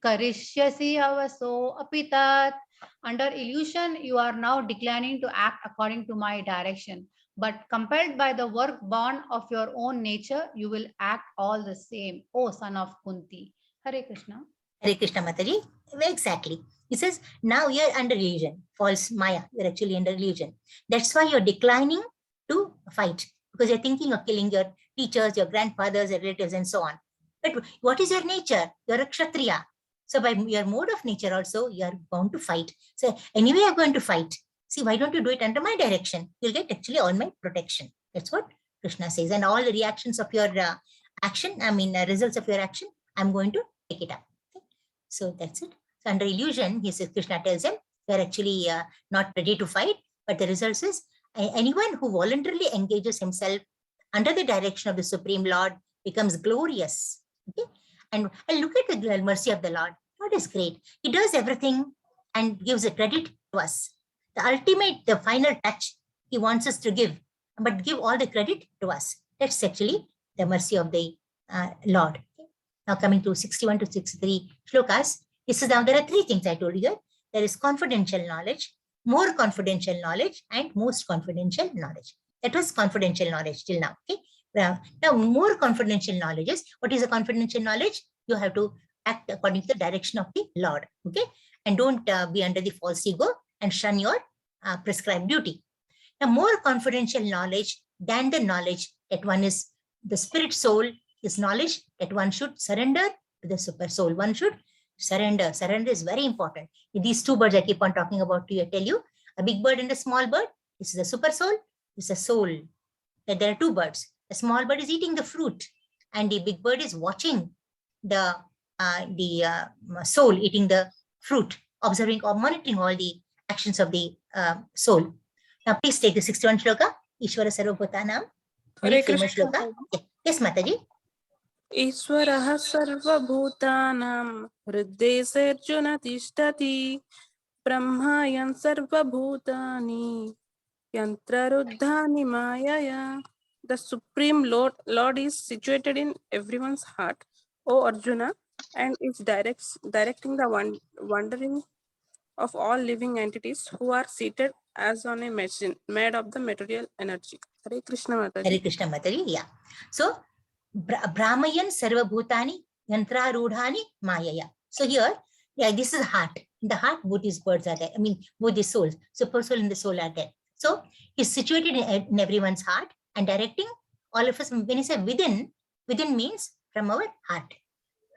करिष्यसि अवसो अपि तत्. Under illusion, you are now declining to act according to my direction. But compelled by the work born of your own nature, you will act all the same, O son of Kunti. Hare Krishna. Hare Krishna Mataji. Exactly. He says, now you're under illusion, false Maya. You're actually under illusion. That's why you're declining to fight, because you're thinking of killing your teachers, your grandfathers, your relatives, and so on. But what is your nature? You're a Kshatriya. So by your mode of nature also, you are bound to fight. So anyway, you're going to fight. See, why don't you do it under my direction? You'll get actually all my protection. That's what Krishna says. And all the reactions of your action, results of your action, I'm going to take it up. Okay? So that's it. So under illusion, he says, Krishna tells him, they're actually not ready to fight, but the result is anyone who voluntarily engages himself under the direction of the Supreme Lord becomes glorious. Okay? And look at the mercy of the Lord. Lord is great. He does everything and gives the credit to us. The ultimate, the final touch, he wants us to give, but give all the credit to us. That's actually the mercy of the Lord. Okay? Now coming to 61 to 63 shlokas. This is now, there are three things I told you here. There is confidential knowledge, more confidential knowledge, and most confidential knowledge. That was confidential knowledge till now. Okay. Now, more confidential knowledge is, what is a confidential knowledge? You have to act according to the direction of the Lord. Okay. And don't be under the false ego and shun your prescribed duty. Now, more confidential knowledge than the knowledge that one is the spirit soul is knowledge that one should surrender to the super soul. One should surrender. Surrender is very important. These two birds I keep on talking about to you, I tell you, a big bird and a small bird. This is the super soul. This is a soul. That there are two birds. The small bird is eating the fruit, and the big bird is watching the soul eating the fruit, observing or monitoring all the actions of the soul. Now, please take the 61 shloka. Ishvara Sarvabhutanam. Very famous shloka. Okay. Yes, Mataji. ईश्वरः सर्वभूतानां हृदयेऽर्जुन तिष्ठति ब्रह्मायं सर्वभूतानि यन्त्ररुद्धानि मायया. The Supreme Lord is situated in everyone's heart, O Arjuna, and is directing the wandering of all living entities who are seated as on a machine made of the material energy. Hare Krishna Mataji. Hare Krishna Mataji. Yeah. So, Brahmayan Sarvabhutani Yantrarudhani Mayaya. So here, yeah, this is heart. In the heart, both these birds are there. Both the souls. Super soul and the soul are there. So he's situated in everyone's heart and directing all of us. When he says within means from our heart.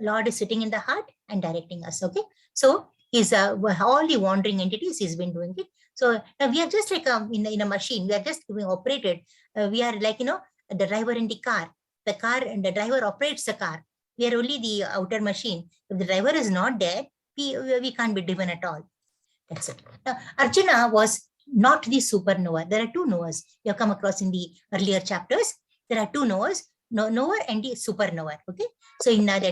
Lord is sitting in the heart and directing us. Okay. So he's all the wandering entities, he's been doing it. So we are just like in a machine. We are just being operated. We are like, the driver in the car. The car and the driver operates the car. We are only the outer machine. If the driver is not there, we can't be driven at all. That's it. Now, Arjuna was not the supernova. There are two Noahs you have come across in the earlier chapters. There are two Noahs, Noah and the supernova. Okay. So in that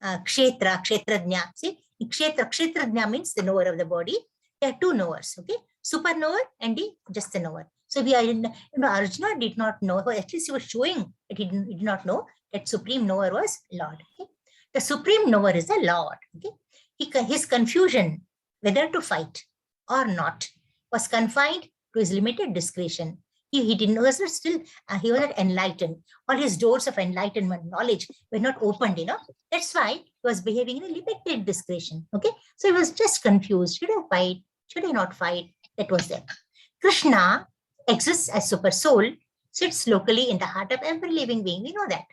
Kshetrajna. See, Kshetrajna means the knower of the body. There are two knowers. Okay. Supernova and just the knower. So we are in, Arjuna did not know, or at least he was showing that he did not know that supreme knower was Lord. Okay? The supreme knower is the Lord. Okay? His confusion whether to fight or not was confined to his limited discretion. He didn't know, he was not enlightened. All his doors of enlightenment, knowledge were not opened, That's why he was behaving in a limited discretion. Okay? So he was just confused. Should I fight? Should I not fight? That was there. Krishna exists as super soul, sits locally in the heart of every living being. We know that.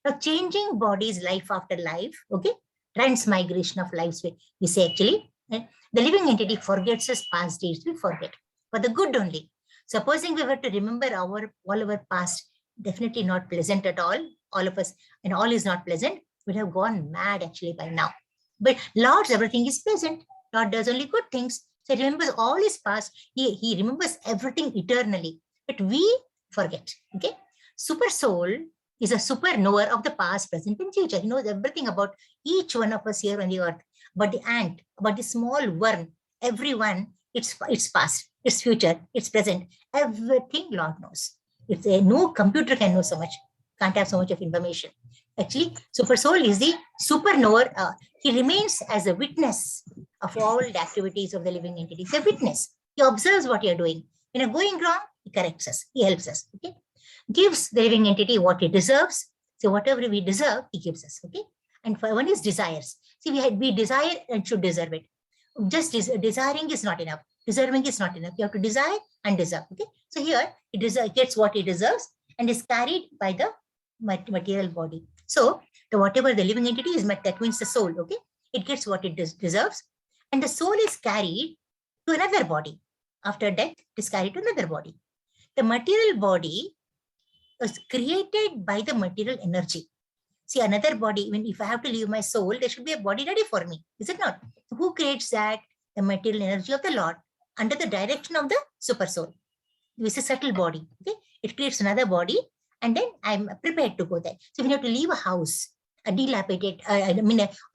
Now, changing bodies life after life, okay, transmigration of lives, we say actually, The living entity forgets his past deeds. We forget for the good only. Supposing we were to remember all our past, definitely not pleasant at all. All of us, and all is not pleasant, would have gone mad actually by now. But Lord's everything is pleasant. Lord does only good things. So he remembers all his past. He remembers everything eternally. But we forget. Okay. Super soul is a super knower of the past, present, and future. He knows everything about each one of us here on the earth. But the ant, but the small worm, everyone, it's past, it's future, it's present. Everything Lord knows. It's no computer can know so much. Can't have so much of information. Actually, super soul is the super knower. He remains as a witness of all the activities of the living entities. A witness. He observes what you're doing. When you're going wrong, he corrects us. He helps us. Okay. Gives the living entity what it deserves. So whatever we deserve, he gives us. Okay. And for one is desires. See, we desire and should deserve it. Just desiring is not enough. Deserving is not enough. You have to desire and deserve. Okay. So here it gets what it deserves and is carried by the material body. So whatever the living entity is, that means the soul. Okay. It gets what it deserves, and the soul is carried to another body. After death, it is carried to another body. The material body was created by the material energy. See, another body, if I have to leave my soul, there should be a body ready for me. Is it not? Who creates that? The material energy of the Lord under the direction of the super soul. This is a subtle body. Okay? It creates another body, and then I'm prepared to go there. So when you have to leave a house, a dilapidated,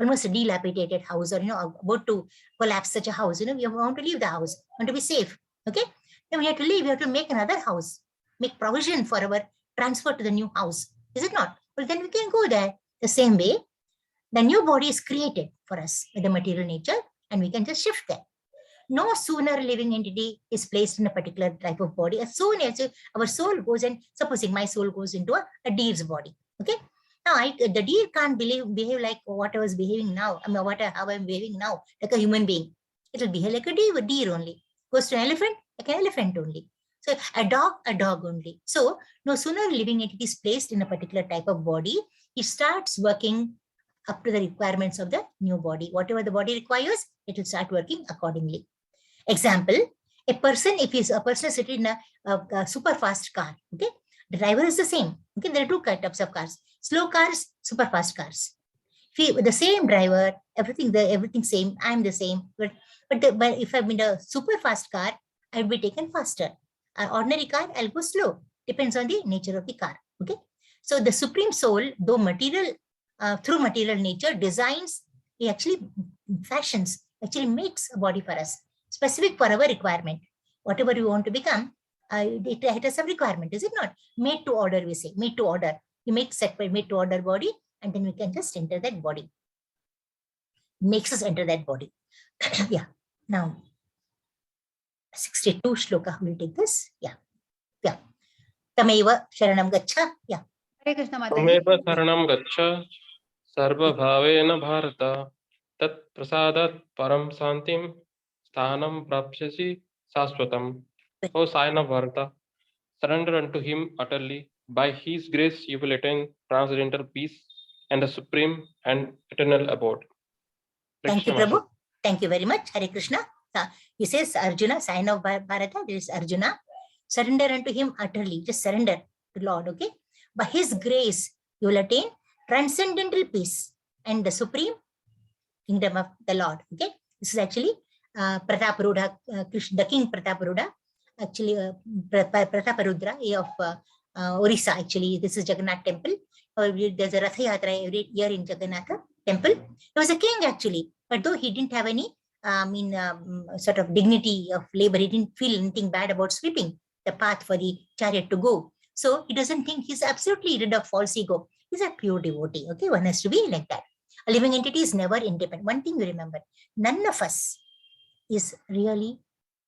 almost a dilapidated house, or about to collapse such a house, we want to leave the house, want to be safe. Okay? Then we have to leave, we have to make another house, make provision for our transfer to the new house. Is it not? Well, then we can go there. The same way, the new body is created for us with the material nature, and we can just shift there. No sooner living entity is placed in a particular type of body, as soon as our soul goes in, supposing my soul goes into a deer's body. Okay. Now, the deer can't behave like what I was behaving now. I mean, how I'm behaving now, like a human being. It will behave like a deer only. Goes to an elephant, like an elephant only. So a dog only. So no sooner living entity is placed in a particular type of body, it starts working up to the requirements of the new body. Whatever the body requires, it will start working accordingly. Example, if a person is sitting in a super fast car, okay, the driver is the same. Okay, there are two types of cars: slow cars, super fast cars. The same driver, everything same. I'm the same, but if I'm in a super fast car, I'll be taken faster. An ordinary car, I'll go slow. Depends on the nature of the car. Okay, so the supreme soul, though material, through material nature, designs, he actually fashions, actually makes a body for us, specific for our requirement. Whatever we want to become, it has some requirement, is it not? Made to order, we say, made to order. We make set by made to order body, and then we can just enter that body. Makes us enter that body. Yeah. Now, 62 shloka, we'll take this. Yeah. Yeah. Tameva sharanam gacha. Yeah. Hare Krishna Mataji. Tameva sharanam gacha sarva bhavena bharata tat prasadat param santim sthanam prapsyasi saswatam. O sign of Bharata, surrender unto him utterly. By his grace you will attain transcendental peace and the supreme and eternal abode. Thank you, Prabhu. Thank you very much. Hare Krishna. He says, Arjuna, sign of Bharata, there is Arjuna. Surrender unto him utterly. Just surrender to Lord, okay? By his grace, you will attain transcendental peace and the supreme kingdom of the Lord, okay? This is actually Prataparudha, the king Prataparudha, actually Prataparudra of Orissa, actually. This is Jagannath temple. There's a Ratha Yatra every year in Jagannath temple. He was a king actually, but though he didn't have any sort of dignity of labor, he didn't feel anything bad about sweeping the path for the chariot to go. So he doesn't think, he's absolutely rid of false ego. He's a pure devotee. Okay, one has to be like that. A living entity is never independent. One thing you remember, none of us is really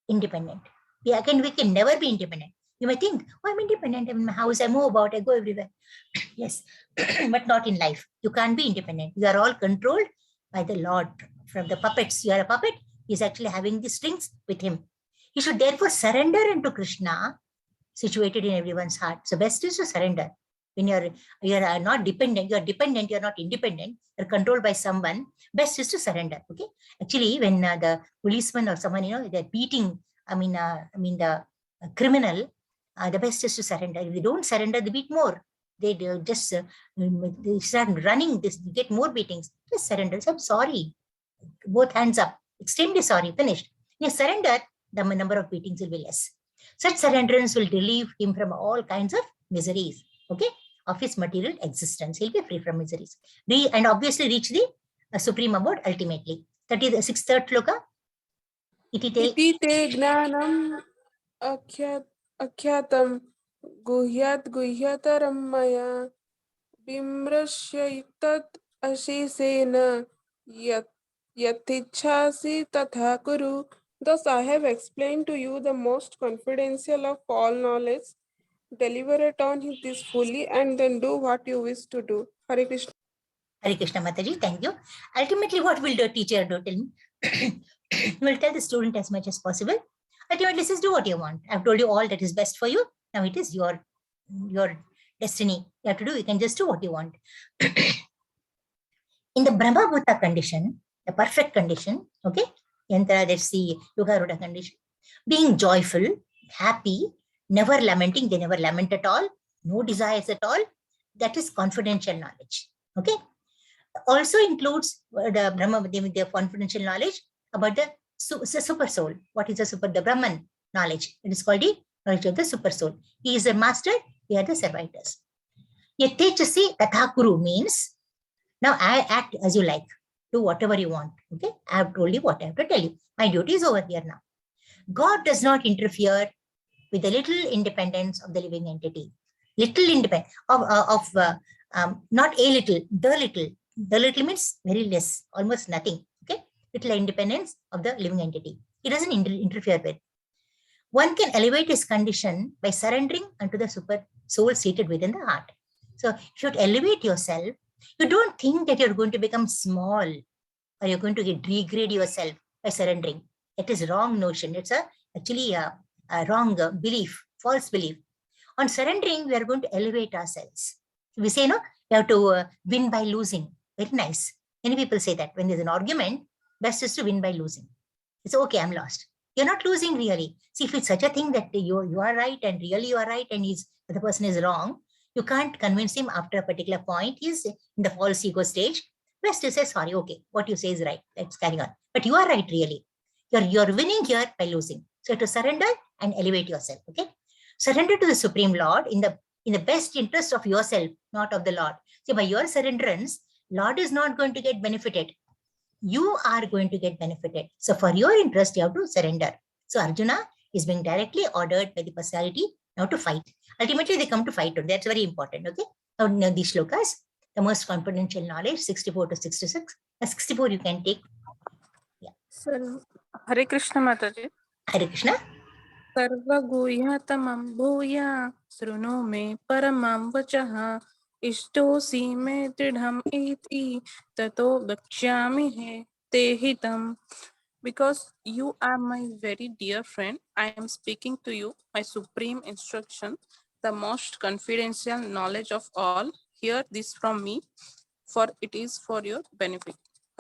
independent. We can never be independent. You may think, oh, I'm independent. I'm in my house, I move about, I go everywhere. Yes, but not in life. You can't be independent. You are all controlled by the Lord. From the puppets, you are a puppet. He's actually having the strings with him. He should therefore surrender unto Krishna, situated in everyone's heart. So best is to surrender. when you're not dependent, you're dependent, you're not independent, you're controlled by someone, best is to surrender. Okay. Actually, when the policeman or someone, they're beating, the criminal, the best is to surrender. If they don't surrender, they beat more. They just they start running, this get more beatings. Just surrender. So I'm sorry. Both hands up. Extremely sorry. Finished. You surrender, the number of beatings will be less. Such surrenderance will relieve him from all kinds of miseries. Okay, of his material existence. He'll be free from miseries. And obviously reach the supreme abode ultimately. 36th shloka. Iti te gnanam akyatam guhyataram maya bimrasya tat ashesena yatichhasi tatha kuru. Thus I have explained to you the most confidential of all knowledge. Deliver it on this fully and then do what you wish to do. Hare Krishna. Hare Krishna Mataji, thank you. Ultimately, what will the teacher do? Tell me. Will tell the student as much as possible. Ultimately, says do what you want. I've told you all that is best for you. Now it is your destiny. You have to do. You can just do what you want. In the Brahma Bhuta condition, the perfect condition, okay, that's the Yoga Ruda condition, being joyful, happy, never lamenting, they never lament at all, no desires at all, that is confidential knowledge. Okay. Also includes the Brahma, the confidential knowledge about the super soul. What is the Brahman knowledge? It is called the knowledge of the super soul. He is a master, we are the servitors. Yatechasi tathakuru means, now I act as you like, do whatever you want. Okay, I have told you what I have to tell you. My duty is over here now. God does not interfere with the little independence of the living entity. Little independence not a little, the little. The little means very less, almost nothing. Okay, little independence of the living entity. It doesn't interfere with. One can elevate his condition by surrendering unto the super soul seated within the heart. So if you elevate yourself, you don't think that you're going to become small or you're going to degrade yourself by surrendering. It is wrong notion. It's actually a wrong belief, false belief. On surrendering, we are going to elevate ourselves. We say, no, you have to win by losing. Very nice. Many people say that when there's an argument, best is to win by losing. It's okay, I'm lost. You're not losing really. See, if it's such a thing that you are right and really you are right and the person is wrong, you can't convince him after a particular point. He's in the false ego stage. Best to say, sorry, okay, what you say is right. Let's carry on. But you are right really. You're winning here by losing. So you have to surrender and elevate yourself. Okay. Surrender to the Supreme Lord in the best interest of yourself, not of the Lord. So by your surrenderance, Lord is not going to get benefited. You are going to get benefited. So for your interest, you have to surrender. So Arjuna is being directly ordered by the personality now to fight. Ultimately, they come to fight. That's very important. Okay. Now these shlokas, the most confidential knowledge, 64 to 66. 64 you can take. Yeah. So, Hare Krishna Mataji. Hare Krishna. Sarva guhya tamam bhuya sruno me paramam vachaha ishtosi me tridham iti tato bhakshyami he te hitam. Because you are my very dear friend, I am speaking to you my supreme instruction, the most confidential knowledge of all. Hear this from me, for it is for your benefit.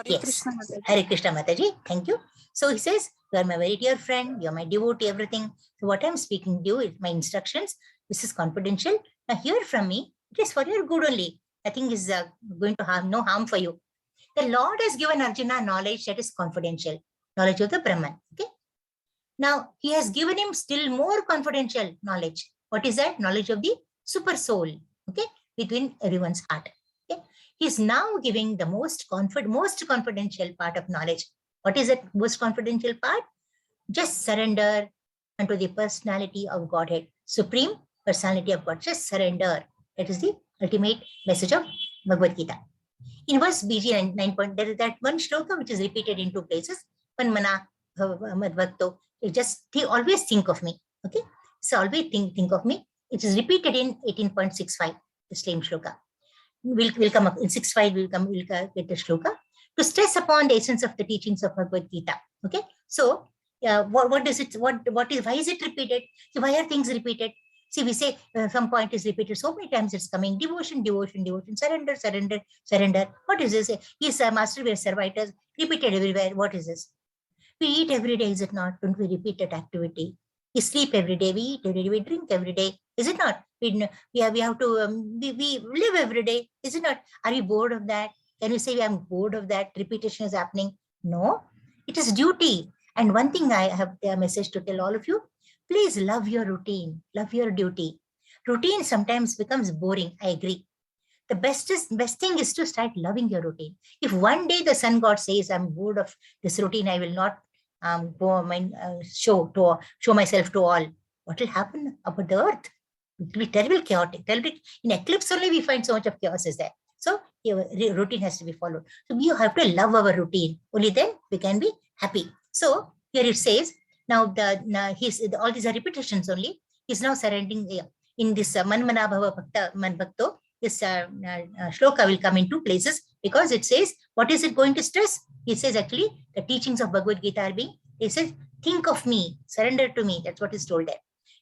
Hare Krishna Mataji. Hare Krishna Mataji. Thank you. So he says, you are my very dear friend, you are my devotee, everything. So what I'm speaking to you is my instructions. This is confidential. Now hear from me. It is for your good only. Nothing is going to harm, no harm for you. The Lord has given Arjuna knowledge that is confidential, knowledge of the Brahman. Okay. Now he has given him still more confidential knowledge. What is that? Knowledge of the super soul. Okay, within everyone's heart. Okay. He is now giving the most confidential part of knowledge. What is that most confidential part? Just surrender unto the personality of Godhead, supreme personality of God. Just surrender. That is the ultimate message of Bhagavad Gita. In verse BG 9. There is that one shloka which is repeated in two places. One mana madbhakto. Always think of me. Okay. So always think of me. It is repeated in 18.65, the same shloka. We'll come up in 6.5. We'll get the shloka to stress upon the essence of the teachings of Bhagavad Gita. Okay. So why is it repeated? So why are things repeated? See, we say some point is repeated so many times, it's coming. Devotion, devotion, devotion, surrender, surrender, surrender. What is this? He's a master, we are servitors, repeated everywhere. What is this? We eat every day, is it not? Don't we repeat that activity? We sleep every day, we eat every day, we drink every day, is it not? We have to, we live every day, is it not? Are you bored of that? Can you say, I'm bored of that? Repetition is happening? No, it is duty. And one thing I have a message to tell all of you, please love your routine, love your duty. Routine sometimes becomes boring, I agree. The best thing is to start loving your routine. If one day the sun god says, I'm bored of this routine, I will not show myself to all, what will happen about the earth? It will be terrible, chaotic. In eclipse only we find so much of chaos is there. So your routine has to be followed. So we have to love our routine. Only then we can be happy. So here it says, now all these are repetitions only. He's now surrendering in this Manmana Bhava Bhakta Manbhakto. This shloka will come in two places because it says, what is it going to stress? It says actually the teachings of Bhagavad Gita are being, it says, think of me, surrender to me. That's what is told there.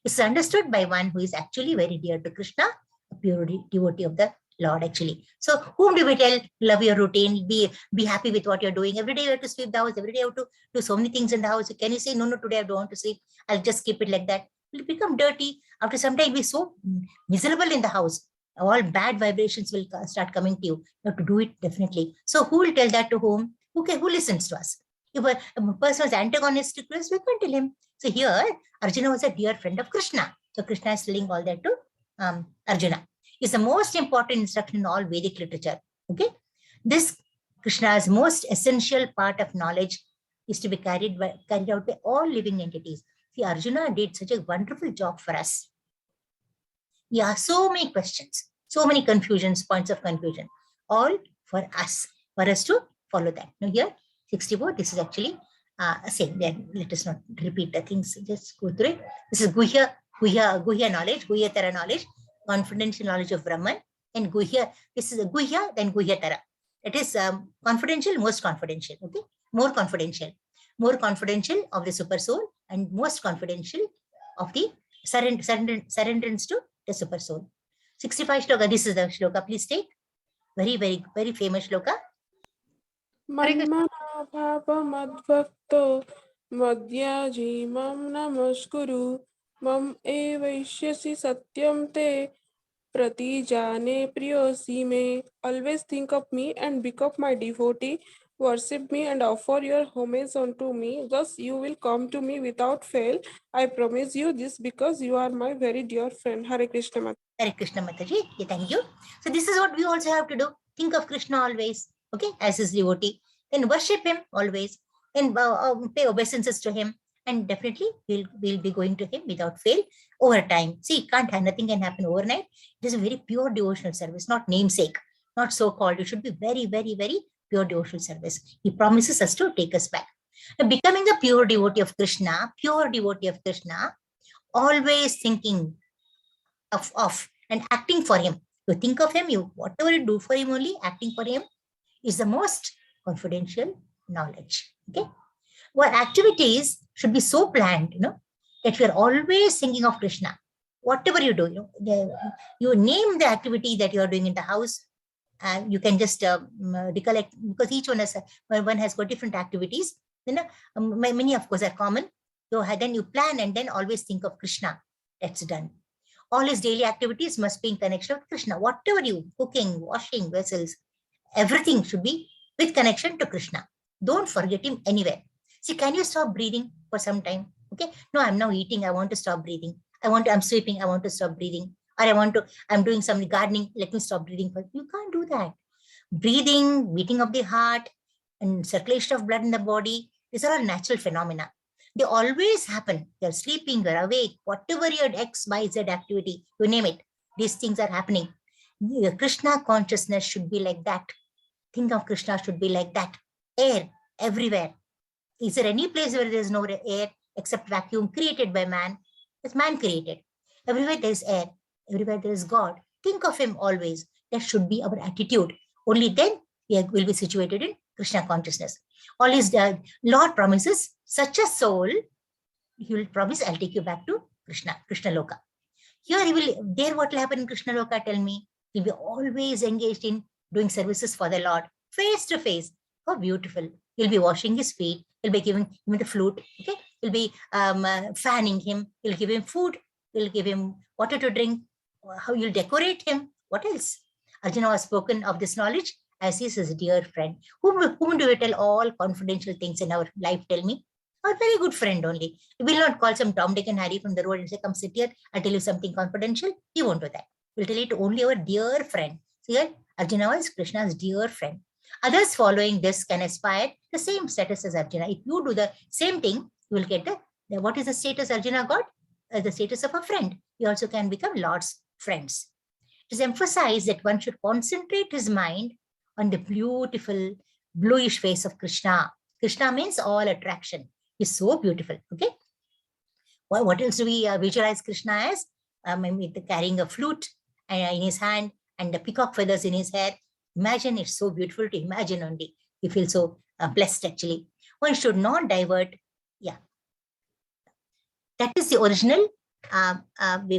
It's understood by one who is actually very dear to Krishna, a pure devotee of the Lord actually. So whom do we tell, love your routine, be happy with what you're doing. Every day you have to sweep the house, every day you have to do so many things in the house. Can you say, no, today I don't want to sweep, I'll just keep it like that? It will become dirty. After some time, be so miserable in the house. All bad vibrations will start coming to you. You have to do it definitely. So who will tell that to whom? Who listens to us? If a person was antagonistic to us, we can't tell him. So here, Arjuna was a dear friend of Krishna. So Krishna is telling all that to Arjuna. It's the most important instruction in all Vedic literature. Okay, this Krishna's most essential part of knowledge is to be carried out by all living entities. See, Arjuna did such a wonderful job for us. Yeah, so many questions, so many confusions, points of confusion, all for us to follow that. Now here, 64, this is actually same. Then let us not repeat the things, just go through it. This is Guhya knowledge, Guhyatara knowledge, confidential knowledge of Brahman, and Guhya, this is a Guhya, then Guhyatara. It is confidential, most confidential, okay? More confidential of the super soul, and most confidential of the surrenderance to the super soul. 65 shloka, this is the shloka, please take. Very, very, very famous shloka. Manmana bhava madbhakto madhyaji mam namaskuru mam evaishyasi satyam te pratijane priyosi me. Always think of me and become my devotee. Worship me and offer your homage unto me. Thus you will come to me without fail. I promise you this because you are my very dear friend. Hare Krishna Mataji. Hare Krishna Mataji. Thank you. So this is what we also have to do. Think of Krishna always, okay, as his devotee. Then worship him always. Then pay obeisances to him. And definitely we'll be going to him without fail over time. See, nothing can happen overnight. It is a very pure devotional service, not namesake, not so-called. It should be very, very, very pure devotional service. He promises us to take us back. Now, becoming a pure devotee of Krishna, always thinking of and acting for him. You think of him, whatever you do for him only, acting for him is the most confidential knowledge. Okay. Our activities should be so planned, that we are always thinking of Krishna. Whatever you do, you name the activity that you are doing in the house. You can just recollect, because each one has got different activities. Many of course are common. So then you plan and then always think of Krishna. That's done. All his daily activities must be in connection with Krishna. Whatever you, cooking, washing vessels, everything should be with connection to Krishna. Don't forget him anywhere. See, can you stop breathing for some time? Okay. No, I'm now eating. I want to stop breathing. I'm sweeping. I want to stop breathing. Or I'm doing some gardening. Let me stop breathing. You can't do that. Breathing, beating of the heart, and circulation of blood in the body, these are all natural phenomena. They always happen. You're sleeping, you're awake, whatever your X, Y, Z activity, you name it, these things are happening. Your Krishna consciousness should be like that. Think of Krishna should be like that. Air everywhere. Is there any place where there is no air except vacuum created by man? It's man created. Everywhere there is air. Everywhere there is God. Think of him always. That should be our attitude. Only then we will be situated in Krishna consciousness. All his Lord promises such a soul, he will promise, I'll take you back to Krishna Loka. Here he will, there what will happen in Krishna Loka, tell me? He'll be always engaged in doing services for the Lord, face to face. How beautiful. He'll be washing his feet. He'll be giving him the flute. Okay. He'll be fanning him. He'll give him food. He'll give him water to drink. How you'll decorate him. What else? Arjuna was spoken of this knowledge as his dear friend. Whom do we tell all confidential things in our life? Tell me. Our very good friend only. We will not call some Tom, Dick, and Harry from the road and say, come sit here, I'll tell you something confidential. He won't do that. We'll tell it to only our dear friend. So here, Arjuna was Krishna's dear friend. Others following this can aspire the same status as Arjuna. If you do the same thing, you will get the what is the status Arjuna got? The status of a friend. You also can become Lord's friends. It is emphasized that one should concentrate his mind on the beautiful bluish face of Krishna. Krishna means all attraction. He's so beautiful. Okay. Well, what else do we visualize Krishna as? Carrying a flute in his hand and the peacock feathers in his hair. Imagine, it's so beautiful to imagine only. You feel so blessed actually. One should not divert. Yeah. That is the original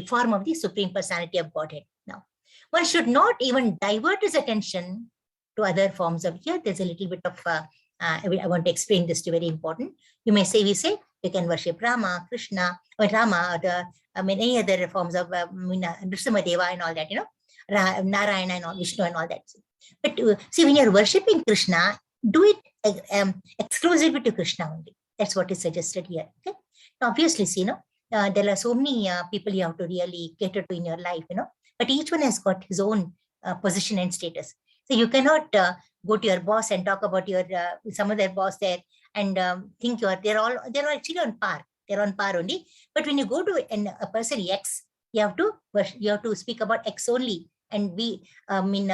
form of the Supreme Personality of Godhead. Now, one should not even divert his attention to other forms of, here there's a little bit of, I want to explain this to you, very important. You may say, we can worship Rama, Krishna, or Rama, or any other forms of Nrsimhadeva and all that, Narayana and all, Vishnu and all that. But see, when you're worshipping Krishna, do it exclusively to Krishna only. That's what is suggested here. Okay. Now, obviously, see, there are so many people you have to really cater to in your life, but each one has got his own position and status. So you cannot go to your boss and talk about your some other boss there and think they're actually on par. They're on par only. But when you go to a person X, you have to speak about X only and be surrendering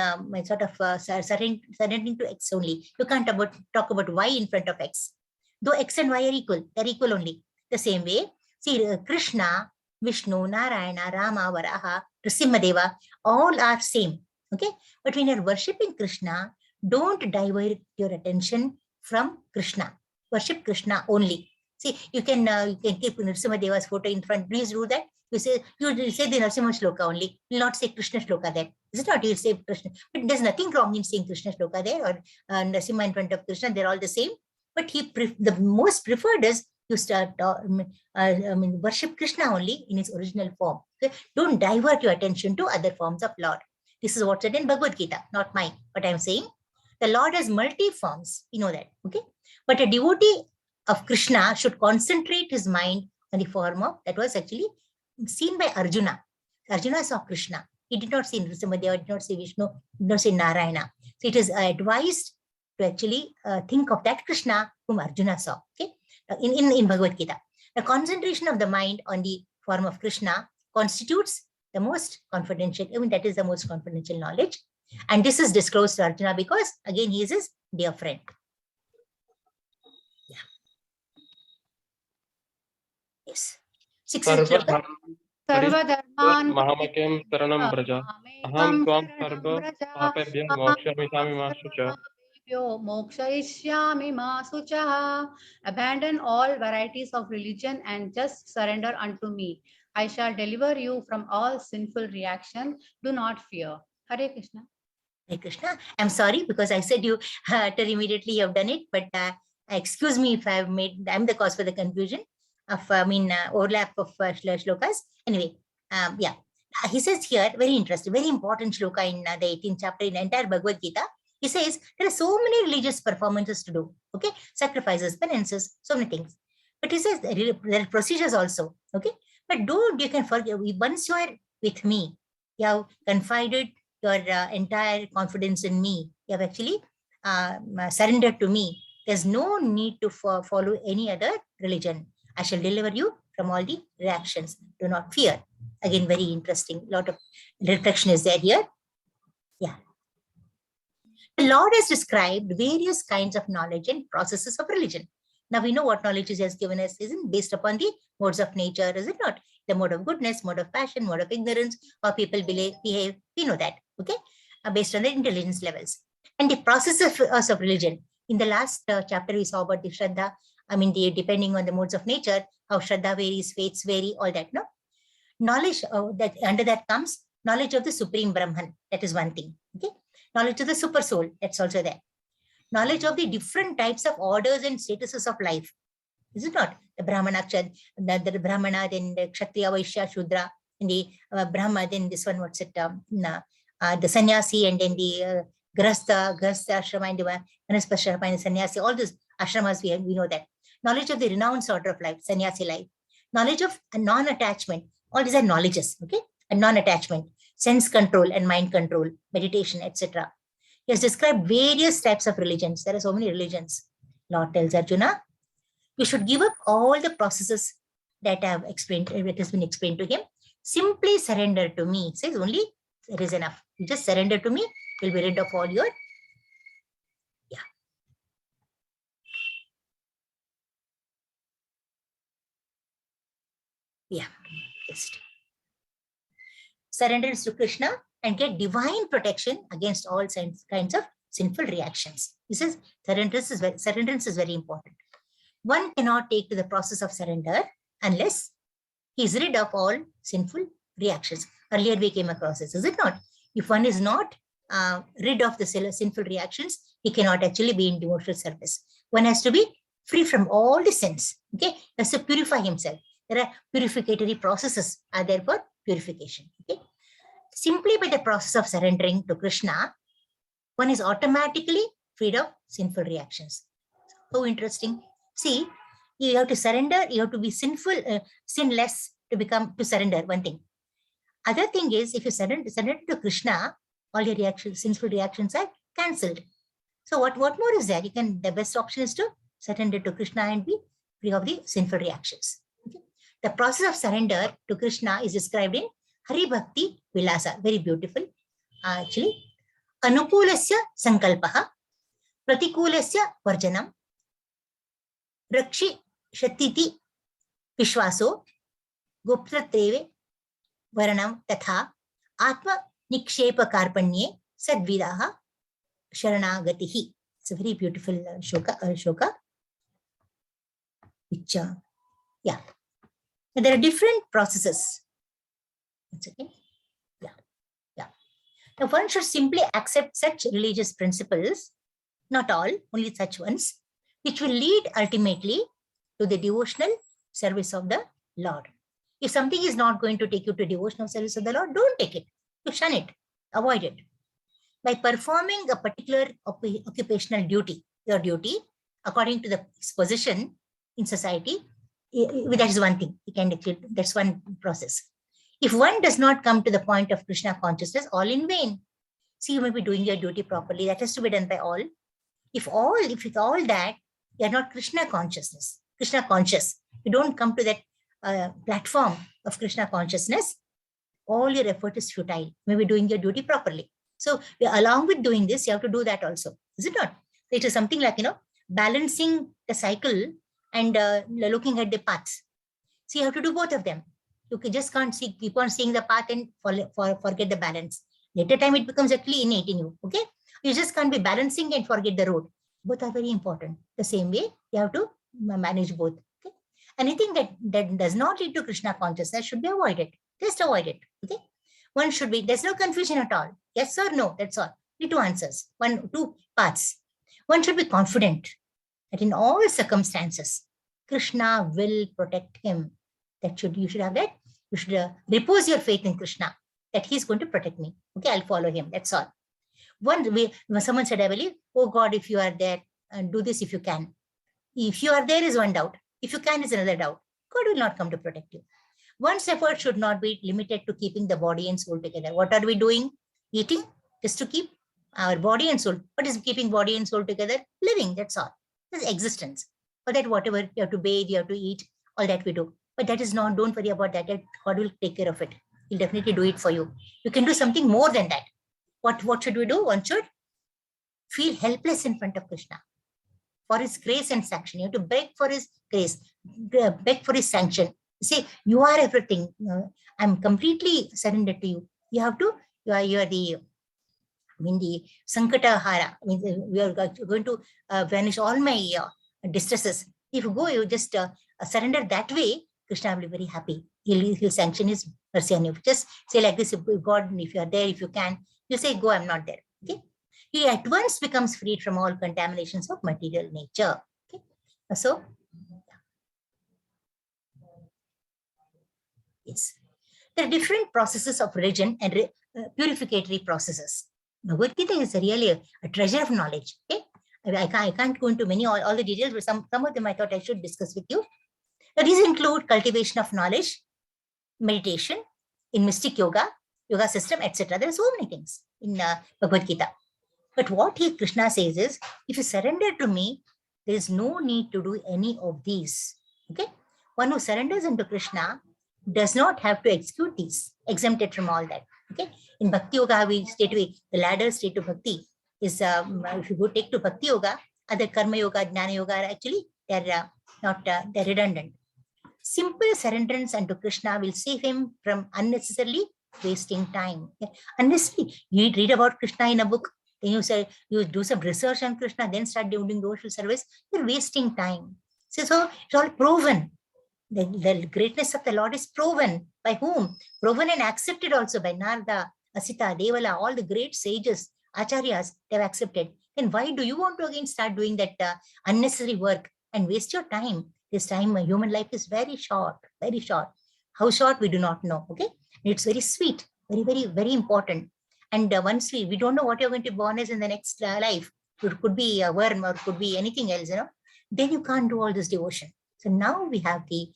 to X only. You can't talk about Y in front of X. Though X and Y are equal, they're equal only. The same way, see, Krishna, Vishnu, Narayana, Rama, Varaha, Nrsimhadeva, all are same. Okay, but when you're worshipping Krishna, don't divert your attention from Krishna. Worship Krishna only. See, you can keep Nrsimhadeva's photo in front. Please do that. You say the Nrsimha Shloka only. You will not say Krishna Shloka there. Is it not? You say Krishna. But there's nothing wrong in saying Krishna Shloka there or Nrsimha in front of Krishna. They're all the same. But the most preferred is you start worship Krishna only in his original form. Okay? Don't divert your attention to other forms of Lord. This is what's said in Bhagavad Gita, not mine. But I'm saying the Lord has multi forms. You know that. Okay. But a devotee of Krishna should concentrate his mind on the form of that was actually seen by Arjuna. Arjuna saw Krishna. He did not see Nrsimhadeva, did not see Vishnu, did not see Narayana. So it is advised to actually think of that Krishna whom Arjuna saw. Okay. In Bhagavad Gita, the concentration of the mind on the form of Krishna constitutes the most confidential, that is the most confidential knowledge. And this is disclosed to Arjuna because, again, he is his dear friend. Yeah. Yes. 6th shloka. Sarvadharman Mahamakyam Saranam Braja. Aham Tvam Sarva Papabhyam Mokshamisami Masucha. Mokshayishyami ma suchaha. Abandon all varieties of religion and just surrender unto me. I shall deliver you from all sinful reaction. Do not fear. Hare Krishna. Hare Krishna. I'm sorry because I said you utter immediately you have done it, but excuse me if I'm the cause for the confusion of overlap of shlokas. Anyway, yeah. He says here, very interesting, very important shloka in the 18th chapter in the entire Bhagavad Gita. He says there are so many religious performances to do. Okay, sacrifices, penances, so many things. But he says there are procedures also. Okay, but you can forget once you are with me, you have confided your entire confidence in me. You have actually surrendered to me. There's no need to follow any other religion. I shall deliver you from all the reactions. Do not fear. Again, very interesting. A lot of reflection is there here. Yeah. The Lord has described various kinds of knowledge and processes of religion. Now we know what knowledge he has given us isn't based upon the modes of nature, is it not? The mode of goodness, mode of passion, mode of ignorance, how people behave. We know that, okay? Based on the intelligence levels. And the processes of religion. In the last chapter, we saw about the Shraddha. Depending on the modes of nature, how Shraddha varies, faiths vary, all that, no? knowledge that under that comes knowledge of the Supreme Brahman. That is one thing. Okay. Knowledge of the super soul. That's also there. Knowledge of the different types of orders and statuses of life. Is it not? The Brahmana, the Brahmana, then the Kshatriya, Vaishya, Shudra, and the Brahma, then this one, what's it? The sannyasi, and then the Grasta ashrama, and the Vanaspashrama, and the sannyasi, all these ashramas, we know that. Knowledge of the renounced order of life, sannyasi life. Knowledge of a non-attachment. All these are knowledges, okay? And non-attachment, sense control and mind control, meditation, etc. He has described various types of religions. There are so many religions. Lord tells Arjuna, you should give up all the processes that I have explained, that has been explained to him. Simply surrender to me. It says only there is enough. You just surrender to me, you'll be rid of all your, just surrender to Krishna and get divine protection against all kinds of sinful reactions. This is surrenderance is very important. One cannot take to the process of surrender unless he is rid of all sinful reactions. Earlier we came across this, is it not? If one is not rid of the sinful reactions, he cannot actually be in devotional service. One has to be free from all the sins. Okay, he has to purify himself. There are purificatory processes are there for purification. Okay, simply by the process of surrendering to Krishna, one is automatically freed of sinful reactions. How interesting. See, you have to surrender, you have to be sinless to surrender, one thing. Other thing is, if you surrender to Krishna, all your sinful reactions are cancelled. So what more is there? The best option is to surrender to Krishna and be free of the sinful reactions. Okay? The process of surrender to Krishna is described in Hari Bhakti Vilasa, very beautiful. Actually, Anukulasya Sankalpaha, Pratikulasya Varjanam, Rakshi Shatiti Vishwaso, Guptatreve Varanam Tatha, Atma Nikshepa Karpanye, Sadvidaha Sharanagatihi. It's a very beautiful shloka. Which, yeah. And there are different processes. That's okay. Yeah. Now one should simply accept such religious principles, not all, only such ones, which will lead ultimately to the devotional service of the Lord. If something is not going to take you to devotional service of the Lord, don't take it. You shun it. Avoid it. By performing a particular occupational duty, your duty, according to the position in society, that is one thing. That's one process. If one does not come to the point of Krishna consciousness, all in vain. See, you may be doing your duty properly. That has to be done by all. If with all that, you are not Krishna conscious, you don't come to that platform of Krishna consciousness, all your effort is futile. You may be doing your duty properly. So along with doing this, you have to do that also. Is it not? It is something like, balancing the cycle and looking at the paths. So you have to do both of them. You just can't keep on seeing the path and forget the balance. Later time, it becomes actually innate in you. Okay? You just can't be balancing and forget the road. Both are very important. The same way, you have to manage both. Okay? Anything that does not lead to Krishna consciousness should be avoided. Just avoid it. Okay? One should be, there's no confusion at all. Yes or no, that's all. The two answers, two paths. One should be confident that in all circumstances, Krishna will protect him. You should have that. You should repose your faith in Krishna, that he's going to protect me. Okay, I'll follow him. That's all. One way, when someone said, I believe, oh God, if you are there, do this if you can. If you are there is one doubt. If you can is another doubt. God will not come to protect you. One's effort should not be limited to keeping the body and soul together. What are we doing? Eating just to keep our body and soul. What is keeping body and soul together? Living, that's all. That's existence. For that, whatever you have to bathe, you have to eat, all that we do. But that is not, don't worry about that. God will take care of it. He'll definitely do it for you. You can do something more than that. What should we do? One should feel helpless in front of Krishna for his grace and sanction. You have to beg for his grace, beg for his sanction. Say, you are everything. I'm completely surrendered to you. You have to, you are the Sankata Hara. We are going to vanish all my distresses. If you go, you just surrender that way, Krishna will be very happy. He'll sanction his mercy on you. Just say like this, God, if you are there, if you can, you say, go, I'm not there. Okay. He at once becomes freed from all contaminations of material nature. Okay. So, yes. There are different processes of religion and purificatory processes. Bhagavad Gita is really a treasure of knowledge. Okay. I can't go into all the details, but some of them I thought I should discuss with you. Now, these include cultivation of knowledge, meditation, in mystic yoga system, etc. There are so many things in Bhagavad Gita. But what Krishna says is, if you surrender to me, there is no need to do any of these. Okay, one who surrenders into Krishna does not have to execute these, exempted from all that. Okay, in Bhakti Yoga, we the ladder straight to Bhakti is if you go take to Bhakti Yoga, other Karma Yoga, Jnana Yoga are actually they're they're redundant. Simple surrenderance unto Krishna will save him from unnecessarily wasting time. Unnecessarily, you read about Krishna in a book, then you say you do some research on Krishna, then start doing devotional service. You're wasting time. So it's all proven. The greatness of the Lord is proven. By whom? Proven and accepted also by Narada, Asita, Devala, all the great sages, acharyas, they've accepted. Then why do you want to again start doing that unnecessary work and waste your time? This time, human life is very short, very short. How short, we do not know. Okay, it's very sweet, very, very, very important. And once we don't know what you're going to be born as in the next life. It could be a worm or could be anything else, then you can't do all this devotion. So now we have the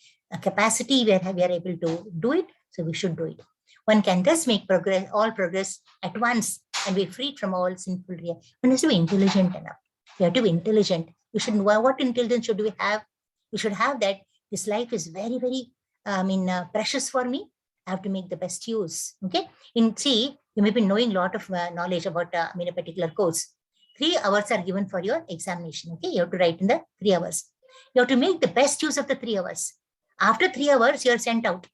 capacity where we are able to do it. So we should do it. One can thus make all progress at once and be freed from all sinful reaction. One has to be intelligent enough. You have to be intelligent. You should know what intelligence should we have. We should have that. This life is very, very, precious for me. I have to make the best use. Okay. You may be knowing a lot of knowledge about a particular course. 3 hours are given for your examination. Okay. You have to write in the 3 hours. You have to make the best use of the 3 hours. After 3 hours, you are sent out.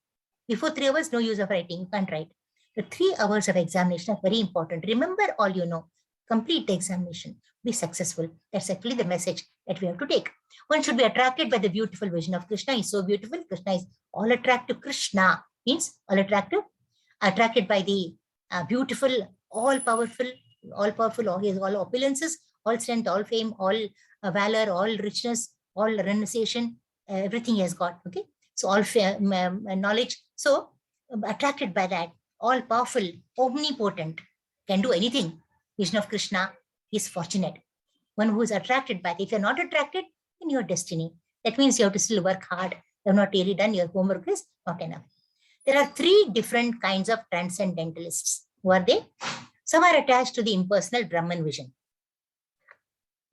Before 3 hours, no use of writing. You can't write. The 3 hours of examination are very important. Remember all you know. Complete the examination. Be successful. That's actually the message that we have to take. One should be attracted by the beautiful vision of Krishna. He's so beautiful. Krishna is all attractive. Krishna means all attractive. Attracted by the beautiful, all powerful, he has all opulences, all strength, all fame, all valor, all richness, all renunciation, everything he has got. Okay. So all knowledge. So attracted by that, all powerful, omnipotent, can do anything. Vision of Krishna is fortunate. One who is attracted by it. If you're not attracted, then your destiny. That means you have to still work hard. You've not really done your homework is not enough. There are 3 different kinds of transcendentalists. Who are they? Some are attached to the impersonal Brahman vision.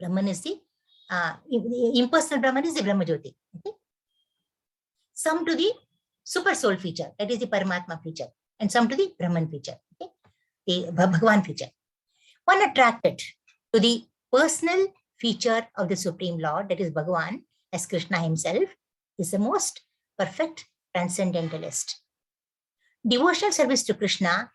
Brahman is the impersonal Brahman is the Brahma Jyoti. Okay? Some to the super soul feature, that is the Paramatma feature, and some to the Brahman feature, okay? The Bhagavan feature. One attracted to the personal feature of the Supreme Lord, that is Bhagavan, as Krishna himself, is the most perfect transcendentalist. Devotional service to Krishna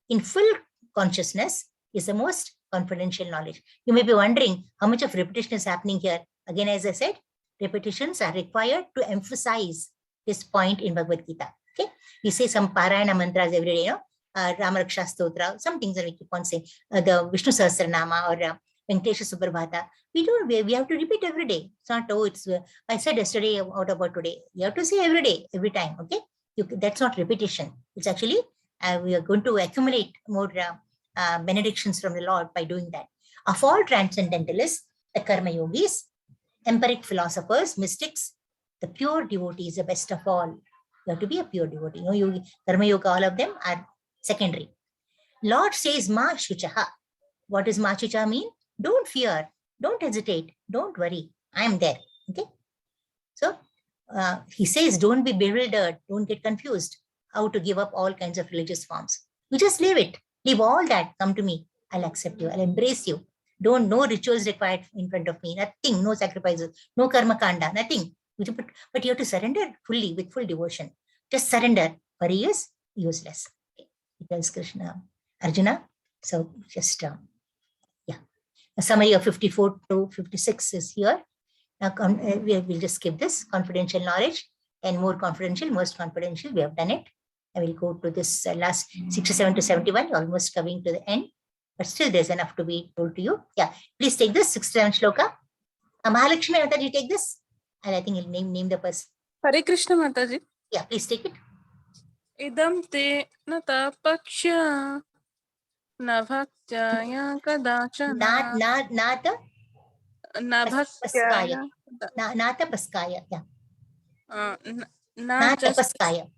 in full consciousness is the most confidential knowledge. You may be wondering how much of repetition is happening here. Again, as I said, repetitions are required to emphasize this point in Bhagavad Gita. Okay, we say some Parayana mantras every day, Ramaraksha Stotra, some things that we keep on saying, the Vishnu Sahasranama or Venkatesha Subhrabhata. We have to repeat every day. It's not, I said yesterday, what about today? You have to say every day, every time. Okay, that's not repetition. It's actually, we are going to accumulate more benedictions from the Lord by doing that. Of all transcendentalists, the Karma Yogis, empiric philosophers, mystics, the pure devotee is the best of all. You have to be a pure devotee. Karma Yoga, all of them are secondary. Lord says, Ma Shuchaha. What does Ma Shuchaha mean? Don't fear, don't hesitate, don't worry. I am there. Okay. So he says, don't be bewildered, don't get confused. How to give up all kinds of religious forms. You just leave it. Leave all that. Come to me. I'll accept you. I'll embrace you. No rituals required in front of me. Nothing. No sacrifices. No karma kanda. Nothing. But you have to surrender fully with full devotion. Just surrender. Worry is useless. Okay. It tells Krishna, Arjuna. So just a summary of 54 to 56 is here. Now we'll just skip this confidential knowledge. and more confidential, most confidential. We have done it. I will go to this last 67 to 71, almost coming to the end. But still, there's enough to be told to you. Yeah, please take this 67 shloka. Mahalakshmi, Ananta, you take this. And I think you'll name the person. Hare Krishna Mataji. Yeah, please take it. Idam te nata paksha na bhaktaya kadachana Nata na Paskaya. bhaktaya Nata Paskaya. Yeah. na Nata just Paskaya.